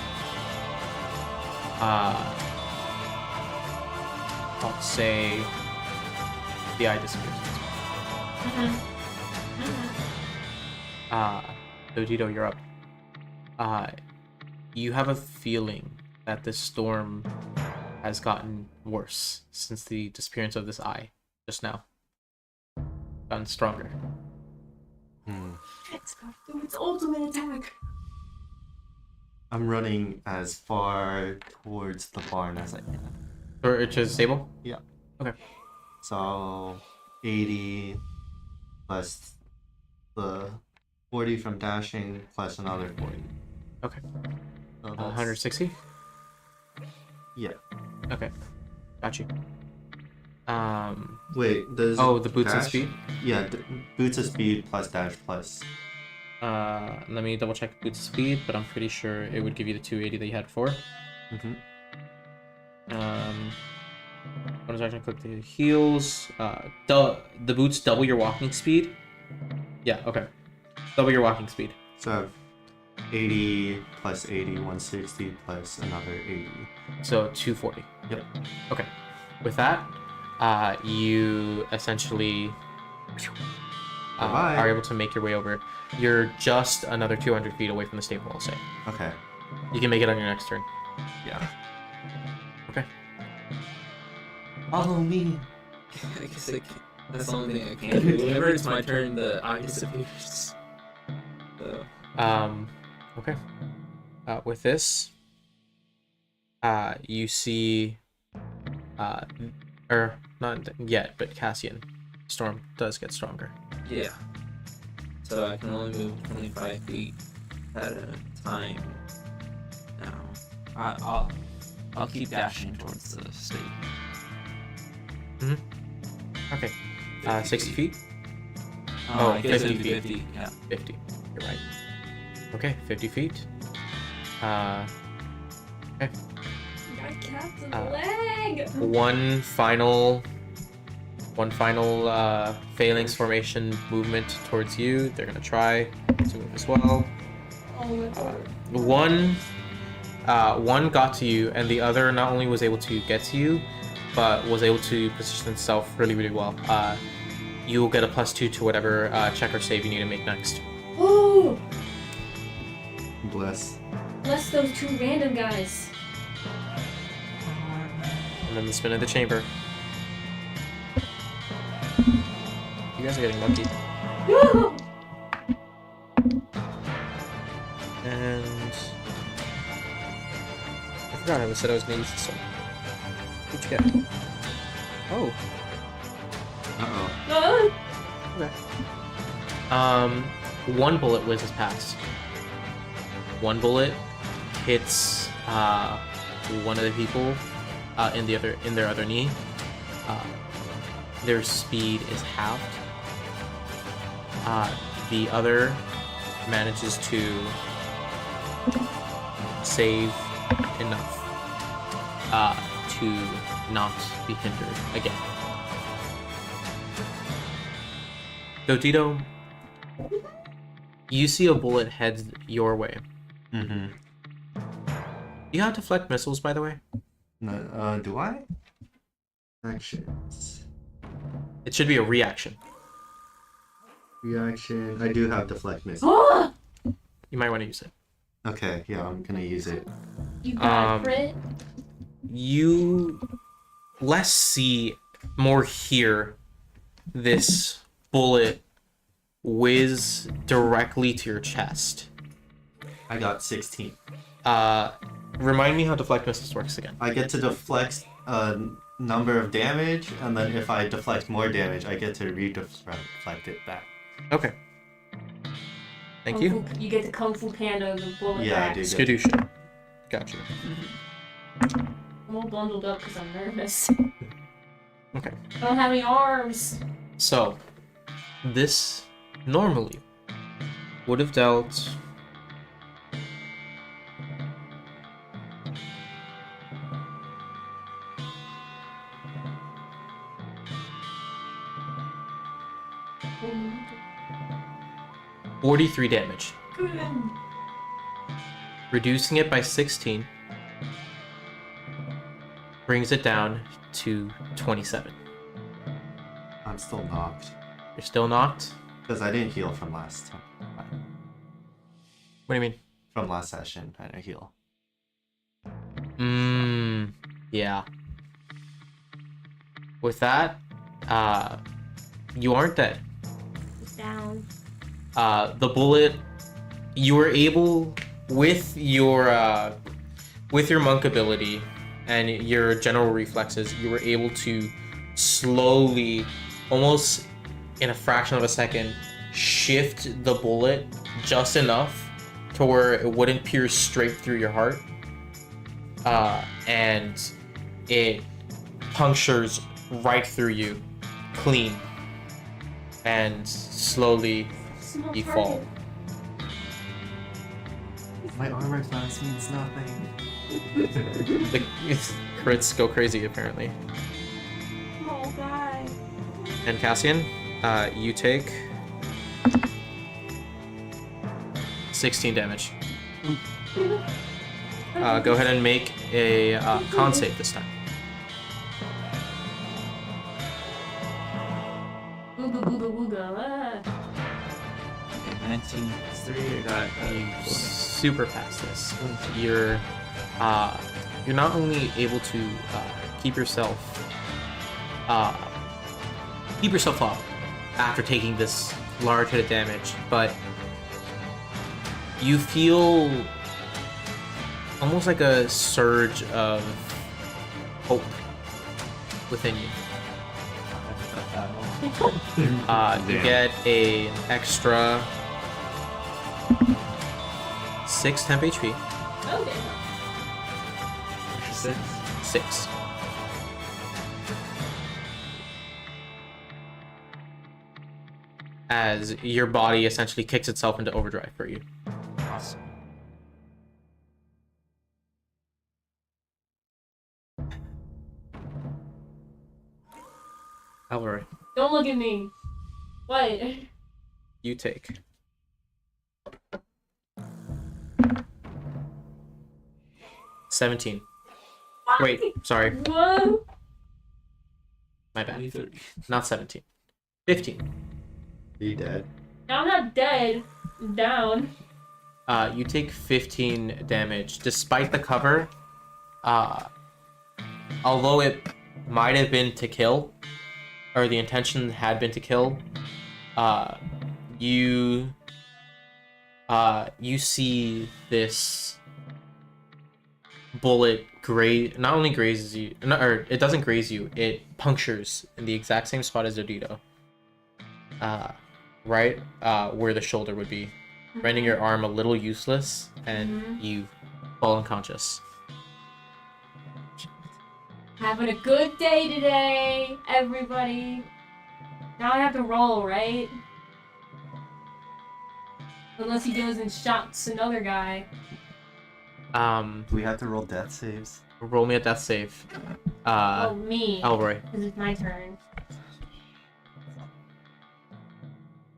Speaker 2: I'll say the eye disappears. Dodito, you're up. You have a feeling that this storm has gotten worse since the disappearance of this eye just now. Gotten stronger.
Speaker 4: It's got to do its ultimate attack.
Speaker 3: I'm running as far towards the barn as I can.
Speaker 2: Or to Sable?
Speaker 3: Yeah.
Speaker 2: Okay.
Speaker 3: So 80 plus the 40 from dashing plus another 40.
Speaker 2: Okay.
Speaker 3: So that's,
Speaker 2: 160?
Speaker 3: Yeah.
Speaker 2: Okay. Got you.
Speaker 3: Wait, does
Speaker 2: Oh, the boots and
Speaker 3: dash?
Speaker 2: speed?
Speaker 3: Yeah, boots of speed plus dash plus.
Speaker 2: Let me double check boots speed, but I'm pretty sure it would give you the 280 that you had before. Bonus action, click the heels. The boots double your walking speed. Yeah, okay. Double your walking speed.
Speaker 3: So I have 80 plus 80, 160 plus another 80.
Speaker 2: So 240.
Speaker 3: Yep.
Speaker 2: Okay. With that, you essentially
Speaker 3: Bye-bye.
Speaker 2: are able to make your way over. You're just another 200 feet away from the stable, I'll say.
Speaker 3: Okay.
Speaker 2: You can make it on your next turn.
Speaker 3: Yeah.
Speaker 2: Okay.
Speaker 3: Follow me.
Speaker 1: I guess that's the only thing I can do. Whenever it's my turn, the eye disappears. So,
Speaker 2: Okay. With this, you see, or not yet, but Cassian, storm does get stronger.
Speaker 1: yeah. So I can only move 25 feet at a time now. I'll keep dashing towards the state.
Speaker 2: Okay.
Speaker 1: 50
Speaker 2: 60 feet?
Speaker 1: Oh,
Speaker 2: Oh, 50 feet.
Speaker 1: 50, yeah.
Speaker 2: 50. You're right. Okay, 50 feet. Okay.
Speaker 4: Got Captain
Speaker 2: Uh,
Speaker 4: leg.
Speaker 2: One final phalanx formation movement towards you. They're gonna try to move as well.
Speaker 4: Oh my god.
Speaker 2: One got to you, and the other not only was able to get to you, but was able to position itself really, really well. You'll get a +2 to whatever check or save you need to make next.
Speaker 4: Oh,
Speaker 3: Bless.
Speaker 4: bless those 2 random guys.
Speaker 2: And then the spin of the chamber. You guys are getting lucky.
Speaker 4: Woo!
Speaker 2: And I forgot I said I was gonna use this one. What'd you get? Oh.
Speaker 3: Uh-oh.
Speaker 4: Ah!
Speaker 2: Okay. One bullet whizzes past. One bullet hits one of the people in their other knee. Their speed is halved. The other manages to save enough to not be hindered again. Dotito, you see a bullet head your way.
Speaker 3: Mm-hmm.
Speaker 2: You have deflect missiles, by the way.
Speaker 3: No, do I? Actions.
Speaker 2: It should be a reaction.
Speaker 3: Reaction. I do have deflect missile.
Speaker 4: Ah!
Speaker 2: You might want to use it.
Speaker 3: Okay, yeah, I'm gonna use it.
Speaker 4: You got
Speaker 2: Um,
Speaker 4: crit?
Speaker 2: You less see, more hear this bullet whiz directly to your chest.
Speaker 3: I got 16.
Speaker 2: Remind me how deflect missiles works again.
Speaker 3: I get to deflect a number of damage, and then if I deflect more damage, I get to redeflect it back.
Speaker 2: Okay. Thank you.
Speaker 4: You get the Kung Fu Panda the bullet
Speaker 3: Yeah, I
Speaker 4: back.
Speaker 3: do.
Speaker 2: Skadoosh. Gotcha.
Speaker 4: I'm all bundled up because I'm nervous.
Speaker 2: Okay.
Speaker 4: I don't have any arms.
Speaker 2: So, this normally would have dealt...
Speaker 4: Mm.
Speaker 2: 43 damage. Reducing it by 16 brings it down to 27.
Speaker 3: I'm still knocked.
Speaker 2: You're still knocked?
Speaker 3: Because I didn't heal from last time.
Speaker 2: What do you mean?
Speaker 3: From last session, I didn't heal.
Speaker 2: Yeah. With that, you aren't dead.
Speaker 4: It's down.
Speaker 2: The bullet, you were able, with your monk ability and your general reflexes, you were able to slowly, almost in a fraction of a second, shift the bullet just enough to where it wouldn't pierce straight through your heart. And it punctures right through you, clean. And slowly you fall.
Speaker 3: My armor class means nothing.
Speaker 2: The crits go crazy, apparently.
Speaker 4: Oh, God.
Speaker 2: And Cassian, you take 16 damage. Go ahead and make a con save this time.
Speaker 4: Ooga booga wooga.
Speaker 1: 19 3. I got a
Speaker 2: Super past this. You're not only able to keep yourself up after taking this large hit of damage, but you feel almost like a surge of hope within you. You get an extra 6 temp HP.
Speaker 4: Okay.
Speaker 2: 6. As your body essentially kicks itself into overdrive for you.
Speaker 1: awesome.
Speaker 2: Alright,
Speaker 4: Don't look at me. What?
Speaker 2: you take 17. Wait, sorry,
Speaker 4: Whoa.
Speaker 2: my bad.
Speaker 1: 30.
Speaker 2: Not 17. 15.
Speaker 3: Are you dead?
Speaker 4: I'm not dead. I'm down.
Speaker 2: You take 15 damage. Despite the cover, although it might have been to kill, or the intention had been to kill, you see this bullet not only grazes you, or it doesn't graze you, it punctures in the exact same spot as Dodito. Right where the shoulder would be, rendering your arm a little useless, and you fall unconscious.
Speaker 4: Having a good day today, everybody. Now I have to roll, right? Unless he goes and shots another guy.
Speaker 3: Do we have to roll death saves?
Speaker 2: Roll me a death save.
Speaker 4: Oh, me.
Speaker 2: Elroy.
Speaker 4: Because it's my turn.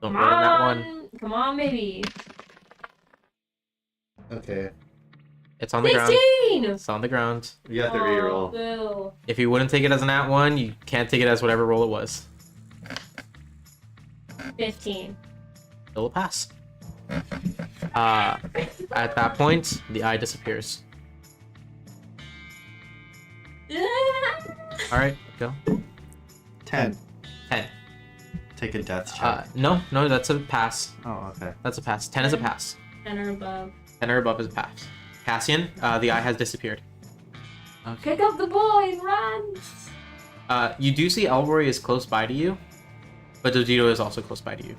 Speaker 2: Don't
Speaker 4: Come
Speaker 2: roll on that
Speaker 4: on.
Speaker 2: one.
Speaker 4: Come on, baby.
Speaker 3: Okay.
Speaker 2: It's on the ground.
Speaker 4: 16!
Speaker 2: It's on the ground.
Speaker 3: You have to
Speaker 4: Oh,
Speaker 3: reroll.
Speaker 4: boo.
Speaker 2: If you wouldn't take it as an at one, you can't take it as whatever roll it was.
Speaker 4: 15.
Speaker 2: Still a pass. At that point, the eye disappears. Alright, go.
Speaker 3: 10.
Speaker 2: 10.
Speaker 3: Take a death check.
Speaker 2: No, that's a pass.
Speaker 3: Oh, okay.
Speaker 2: That's a pass. 10 is a pass.
Speaker 4: 10 or above.
Speaker 2: 10 or above is a pass. Cassian, the eye has disappeared.
Speaker 1: Okay.
Speaker 4: Pick up the boy and run.
Speaker 2: You do see Elroy is close by to you, but Dodito is also close by to you.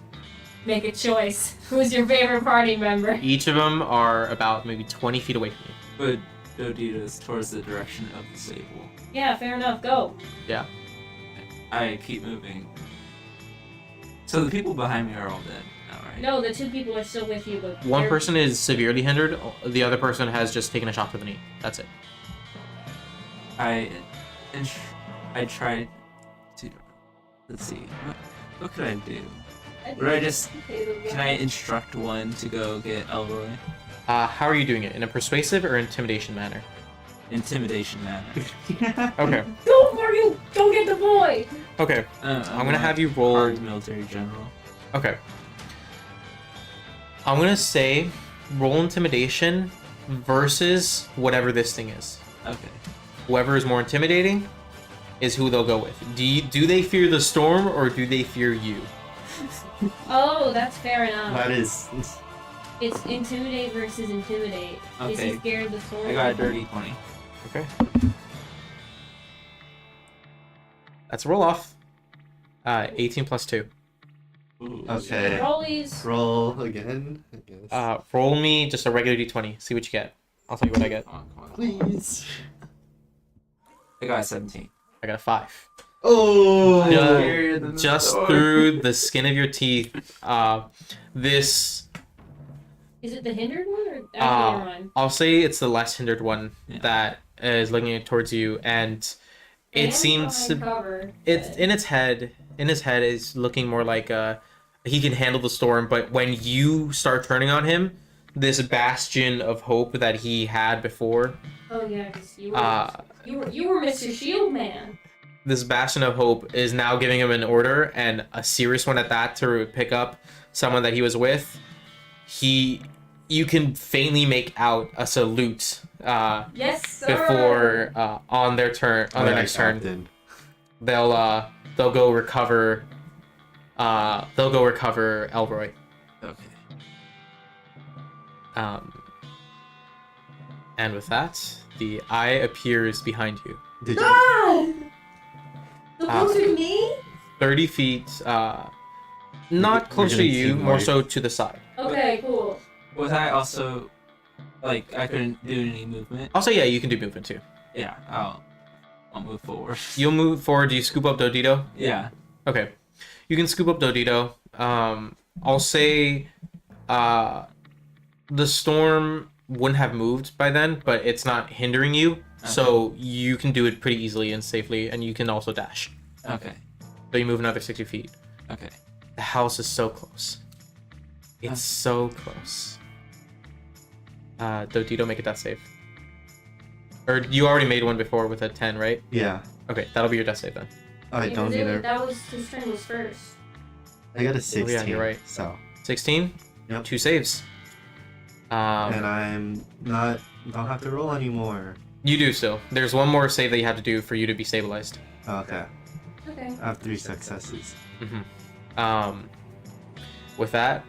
Speaker 4: Make a choice. Who's your favorite party member?
Speaker 2: Each of them are about maybe 20 feet away from you.
Speaker 1: But Dodito's towards the direction of the stable.
Speaker 4: Yeah, fair enough. Go.
Speaker 2: Yeah.
Speaker 1: I keep moving. So the people behind me are all dead now, right?
Speaker 4: No, the 2 people are still with you, but
Speaker 2: One
Speaker 4: they're-
Speaker 2: person is severely hindered. The other person has just taken a shot to the knee. That's it.
Speaker 1: I tried to. Let's see. What could I do? Would I just? Can I instruct one to go get Elroy?
Speaker 2: How are you doing it? In a persuasive or intimidation manner?
Speaker 1: Intimidation manner.
Speaker 2: Okay.
Speaker 4: Go for you! Go get the boy!
Speaker 2: Okay. I'm gonna have you roll.
Speaker 1: Hard military general.
Speaker 2: Okay. I'm gonna say roll intimidation versus whatever this thing is.
Speaker 1: Okay.
Speaker 2: Whoever is more intimidating is who they'll go with. Do they fear the storm or do they fear you?
Speaker 4: Oh, that's fair enough.
Speaker 3: That is.
Speaker 4: It's intimidate versus intimidate. Is he
Speaker 1: Okay.
Speaker 4: scared of the sword?
Speaker 1: I got a dirty 20.
Speaker 2: Okay. That's a roll off. 18 plus 2.
Speaker 1: Ooh.
Speaker 3: Okay.
Speaker 4: Rollies.
Speaker 3: Roll again, I guess.
Speaker 2: Roll me just a regular d20. See what you get. I'll tell you what I get.
Speaker 1: Come on.
Speaker 3: Please.
Speaker 1: I got a 17.
Speaker 2: I got a 5.
Speaker 3: Oh!
Speaker 2: Yeah. Just through the skin of your teeth, this...
Speaker 4: Is it the hindered one or the other one?
Speaker 2: I'll say it's the less hindered one
Speaker 1: Yeah.
Speaker 2: that is looking towards you, and it
Speaker 4: And
Speaker 2: seems
Speaker 4: behind
Speaker 2: to...
Speaker 4: cover.
Speaker 2: It's in its head. In his head is looking more like he can handle the storm, but when you start turning on him, this bastion of hope that he had before,
Speaker 4: Oh yeah, 'cause you were Mr. Shield Man.
Speaker 2: this bastion of hope is now giving him an order, and a serious one at that, to pick up someone that he was with. You can faintly make out a salute
Speaker 4: Yes, sir.
Speaker 2: before on their turn, on their next turn.
Speaker 3: Captain.
Speaker 2: They'll go recover. They'll go recover Elroy.
Speaker 1: Okay.
Speaker 2: And with that, the eye appears behind you,
Speaker 3: Did you?
Speaker 4: Ah! The closer to me?
Speaker 2: 30 feet. Not
Speaker 3: We're
Speaker 2: close to
Speaker 3: gonna
Speaker 2: you,
Speaker 3: see
Speaker 2: more
Speaker 3: more.
Speaker 2: so to the side.
Speaker 4: Okay, cool.
Speaker 1: Was I also like I couldn't do any movement?
Speaker 2: Also, yeah, you can do movement too.
Speaker 1: Yeah. I'll move forward.
Speaker 2: You'll move forward. Do you scoop up Dodito?
Speaker 1: Yeah.
Speaker 2: Okay, you can scoop up Dodito. I'll say, the storm wouldn't have moved by then, but it's not hindering you, so you can do it pretty easily and safely, and you can also dash.
Speaker 1: Okay.
Speaker 2: So you move another 60 feet.
Speaker 1: Okay.
Speaker 2: The house is so close. It's so close. Dodito, make a death save. Or you already made one before with a 10, right?
Speaker 3: Yeah.
Speaker 2: Okay, that'll be your death save then.
Speaker 3: I
Speaker 4: Yeah,
Speaker 3: don't
Speaker 4: 'cause
Speaker 3: either.
Speaker 4: that was his turn was first.
Speaker 3: I got a 16.
Speaker 2: you're right.
Speaker 3: So,
Speaker 2: 16?
Speaker 3: Yep.
Speaker 2: 2 saves.
Speaker 3: and don't have to roll anymore.
Speaker 2: You do still. There's one more save that you have to do for you to be stabilized.
Speaker 3: Okay.
Speaker 4: Okay.
Speaker 3: I have 3 successes.
Speaker 2: With that...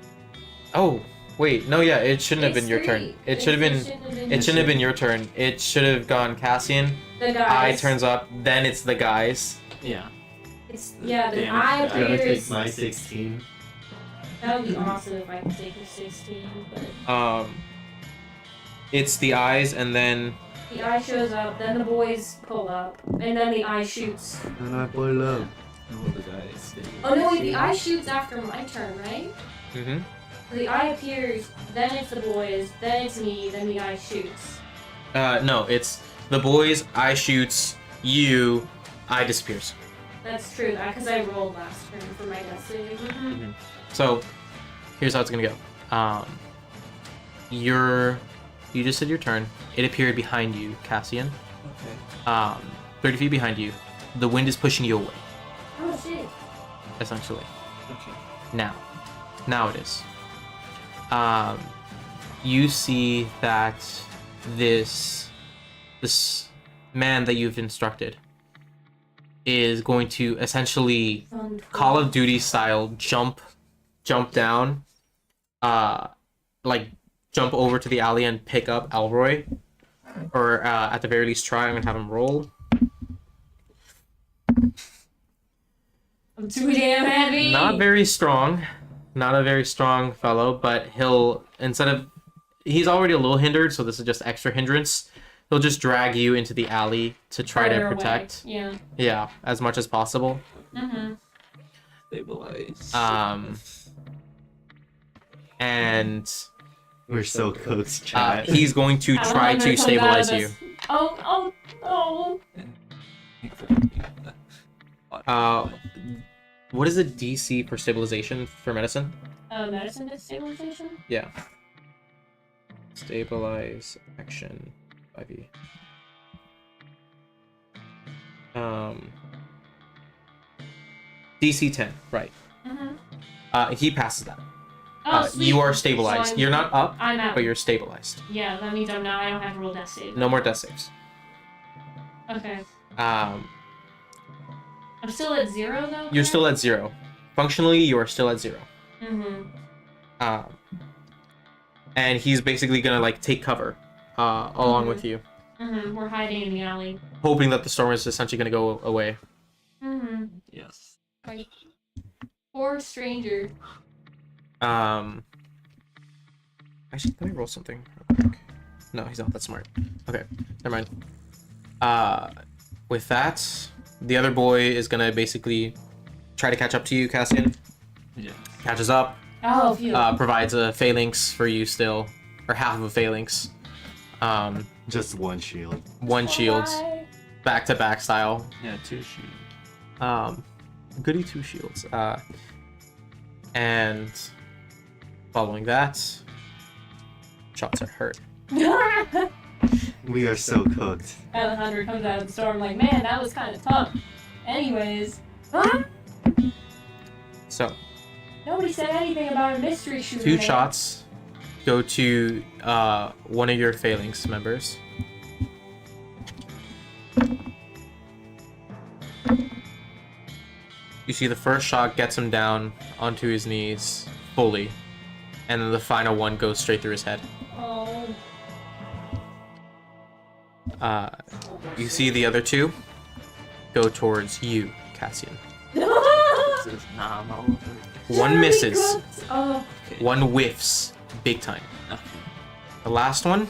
Speaker 2: Oh, wait. No, yeah, it shouldn't have been your turn. It should have been... It shouldn't have been your turn. It should have gone Cassian.
Speaker 4: The
Speaker 2: Eye
Speaker 4: guys.
Speaker 2: turns up, then it's the guys.
Speaker 1: Yeah.
Speaker 4: It's the
Speaker 1: Damn.
Speaker 4: eye
Speaker 3: I'm gonna take
Speaker 4: appears.
Speaker 3: my 16.
Speaker 4: That would be awesome if I could take a 16, but
Speaker 2: It's the eyes, and then...
Speaker 4: the eye shows up, then the boys pull up, and then the eye shoots.
Speaker 3: And I pull up.
Speaker 1: What the guys did.
Speaker 4: Oh no, wait, the eye shoots after my turn, right?
Speaker 2: Mm-hmm.
Speaker 4: The eye appears, then it's the boys, then it's me, then the eye shoots.
Speaker 2: No, it's the boys, eye shoots, you, eye disappears.
Speaker 4: That's true, because I rolled last turn for my death save.
Speaker 2: Mm-hmm. So, here's how it's gonna go. You just did your turn. It appeared behind you, Cassian.
Speaker 1: Okay.
Speaker 2: 30 feet behind you. The wind is pushing you away,
Speaker 4: Oh shit.
Speaker 2: essentially.
Speaker 1: Okay.
Speaker 2: Now it is. You see that this man that you've instructed is going to essentially Call of Duty style jump down, like jump over to the alley and pick up Elroy, or at the very least try. I'm gonna have him roll.
Speaker 4: I'm too damn heavy.
Speaker 2: Not very strong, not a very strong fellow, but he'll he's already a little hindered, so this is just extra hindrance. He'll just drag you into the alley to try
Speaker 4: Further
Speaker 2: to
Speaker 4: away.
Speaker 2: protect.
Speaker 4: Yeah.
Speaker 2: Yeah, as much as possible.
Speaker 4: Mm-hmm.
Speaker 1: Stabilize.
Speaker 2: And
Speaker 3: We're so cooked, chat.
Speaker 2: he's going to try to stabilize you.
Speaker 4: Oh.
Speaker 2: What is the DC for stabilization for medicine?
Speaker 4: Medicine stabilization?
Speaker 2: Yeah. Stabilize action 5e. DC 10, right.
Speaker 4: Mm-hmm.
Speaker 2: He passes that.
Speaker 4: Sweet.
Speaker 2: You are stabilized.
Speaker 4: So
Speaker 2: You're not up,
Speaker 4: I'm out.
Speaker 2: but you're stabilized.
Speaker 4: Yeah, that means I don't have to roll death save.
Speaker 2: No more death saves.
Speaker 4: Okay.
Speaker 2: Um,
Speaker 4: I'm still at 0 though?
Speaker 2: you're still at 0. Functionally, you are still at 0.
Speaker 4: Mm-hmm.
Speaker 2: And he's basically gonna like take cover along with you,
Speaker 4: Mm-hmm. We're hiding in the alley.
Speaker 2: hoping that the storm is essentially gonna go away.
Speaker 4: Mm-hmm.
Speaker 1: Yes.
Speaker 4: Like, poor stranger.
Speaker 2: Actually, let me roll something real quick. No, he's not that smart. Okay, never mind. With that, the other boy is gonna basically try to catch up to you, Cassian.
Speaker 1: Yeah.
Speaker 2: Catches up,
Speaker 4: Oh, phew.
Speaker 2: provides a phalanx for you still, or half of a phalanx.
Speaker 3: Just one shield.
Speaker 2: One shield,
Speaker 4: Bye.
Speaker 2: back-to-back style.
Speaker 1: Yeah, 2 shield.
Speaker 2: Goody 2 shields. And following that, shots are hurt.
Speaker 3: We are so cooked.
Speaker 4: Alejandro comes out of the storm like, man, that was kind of tough. Anyways. Huh?
Speaker 2: So,
Speaker 4: Nobody said anything about a mystery shooter.
Speaker 2: 2
Speaker 4: man.
Speaker 2: shots go to one of your phalanx members. You see the first shot gets him down onto his knees fully, and then the final one goes straight through his head.
Speaker 4: Oh.
Speaker 2: You see the other 2 go towards you, Cassian.
Speaker 1: This is normal.
Speaker 2: One misses,
Speaker 4: Oh.
Speaker 1: Okay.
Speaker 2: one whiffs, big time.
Speaker 1: Okay.
Speaker 2: The last one,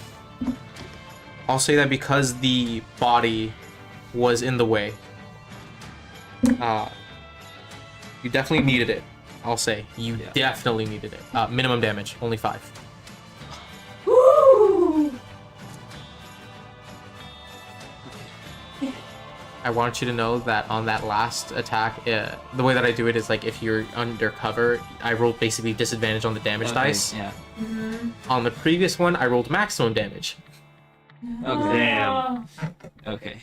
Speaker 2: I'll say that because the body was in the way, you definitely needed it. I'll say you
Speaker 1: Yeah.
Speaker 2: definitely needed it. Minimum damage, only 5.
Speaker 4: Woo!
Speaker 2: I want you to know that on that last attack, the way that I do it is like if you're undercover, I rolled basically disadvantage on the damage
Speaker 1: Okay,
Speaker 2: dice.
Speaker 1: Yeah.
Speaker 4: Mm-hmm.
Speaker 2: On the previous one, I rolled maximum damage.
Speaker 1: Okay.
Speaker 3: Damn.
Speaker 1: Okay.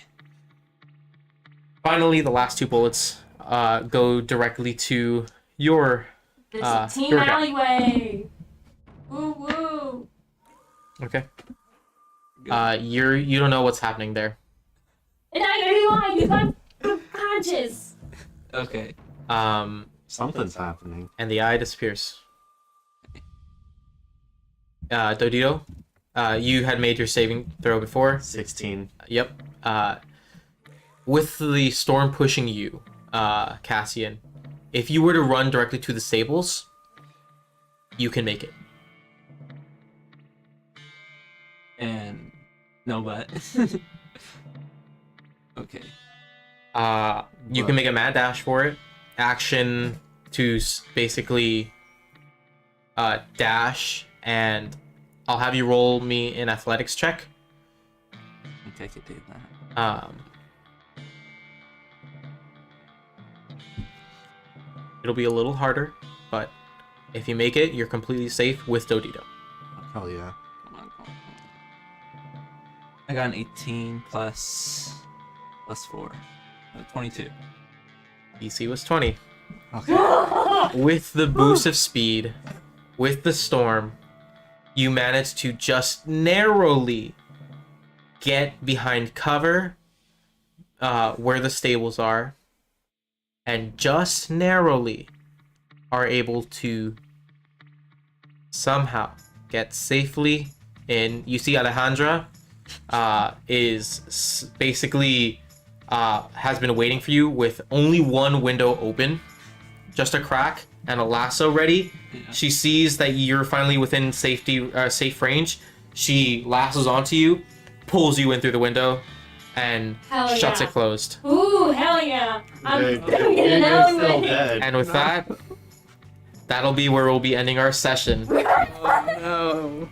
Speaker 2: Finally, the last 2 bullets go directly to your.
Speaker 4: This is team
Speaker 2: your guy.
Speaker 4: alleyway. Woo woo.
Speaker 2: Okay.
Speaker 1: Good.
Speaker 2: You don't know what's happening there.
Speaker 4: And I know you are because I'm conscious.
Speaker 1: Okay.
Speaker 3: Something's happening.
Speaker 2: And the eye disappears. Dodito, you had made your saving throw before.
Speaker 3: 16.
Speaker 2: Yep. With the storm pushing you, Cassian, if you were to run directly to the stables, you can make it.
Speaker 1: And no but. Okay.
Speaker 2: You can make a mad dash for it. Action to basically dash, and I'll have you roll me an athletics check.
Speaker 1: I think I could do that.
Speaker 2: It'll be a little harder, but if you make it, you're completely safe with Dodito.
Speaker 3: Hell yeah.
Speaker 1: Come on. I got an 18 plus 4. 22.
Speaker 2: DC was 20.
Speaker 3: Okay.
Speaker 2: With the boost of speed, with the storm, you managed to just narrowly get behind cover where the stables are, and just narrowly are able to somehow get safely in. You see Alejandra basically has been waiting for you with only one window open, just a crack and a lasso ready.
Speaker 1: Yeah.
Speaker 2: She sees that you're finally within safe range. She lassos onto you, pulls you in through the window, and
Speaker 4: Hell
Speaker 2: shuts
Speaker 4: yeah.
Speaker 2: it closed.
Speaker 4: Ooh, hell yeah! I'm
Speaker 3: You're
Speaker 4: getting out of
Speaker 3: still
Speaker 4: it.
Speaker 3: dead.
Speaker 2: And with that, that'll be where we'll be ending our session.
Speaker 1: No.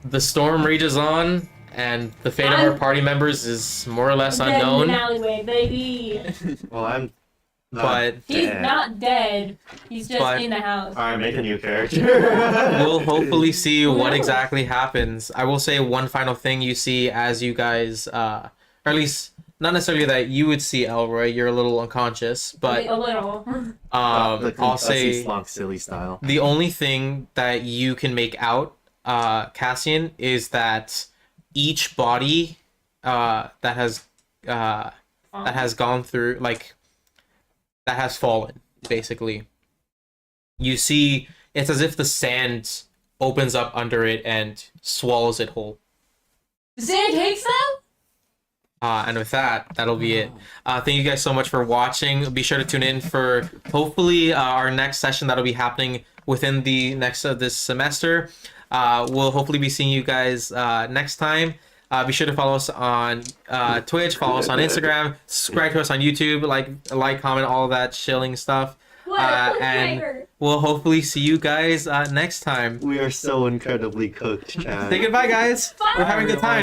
Speaker 2: The storm rages on, and the fate of our party members is more or less
Speaker 4: Dead in
Speaker 2: unknown.
Speaker 4: an alleyway, baby.
Speaker 3: Well, I'm not
Speaker 2: But
Speaker 4: He's
Speaker 3: dead.
Speaker 4: not dead. He's just
Speaker 2: But-
Speaker 4: in the house.
Speaker 3: Alright, make a new character.
Speaker 2: we'll hopefully see what exactly happens. I will say one final thing you see as you guys, or at least not necessarily that you would see Elroy. You're a little unconscious, but
Speaker 4: a little.
Speaker 2: I'll say
Speaker 3: slonk silly style.
Speaker 2: the only thing that you can make out, Cassian, is that each body that has gone through, like, that has fallen, basically. You see, it's as if the sand opens up under it and swallows it whole.
Speaker 4: The sand takes them?
Speaker 2: And with that, that'll be it. Thank you guys so much for watching. Be sure to tune in for hopefully our next session that'll be happening within the next this semester. We'll hopefully be seeing you guys next time. Be sure to follow us on Twitch, follow us on Instagram, subscribe to us on YouTube, like, comment, all that shilling stuff.
Speaker 4: What?
Speaker 2: And we'll hopefully see you guys next time.
Speaker 3: We are so incredibly cooked, Chad.
Speaker 2: Say goodbye, guys.
Speaker 4: Bye.
Speaker 2: We're having a good time.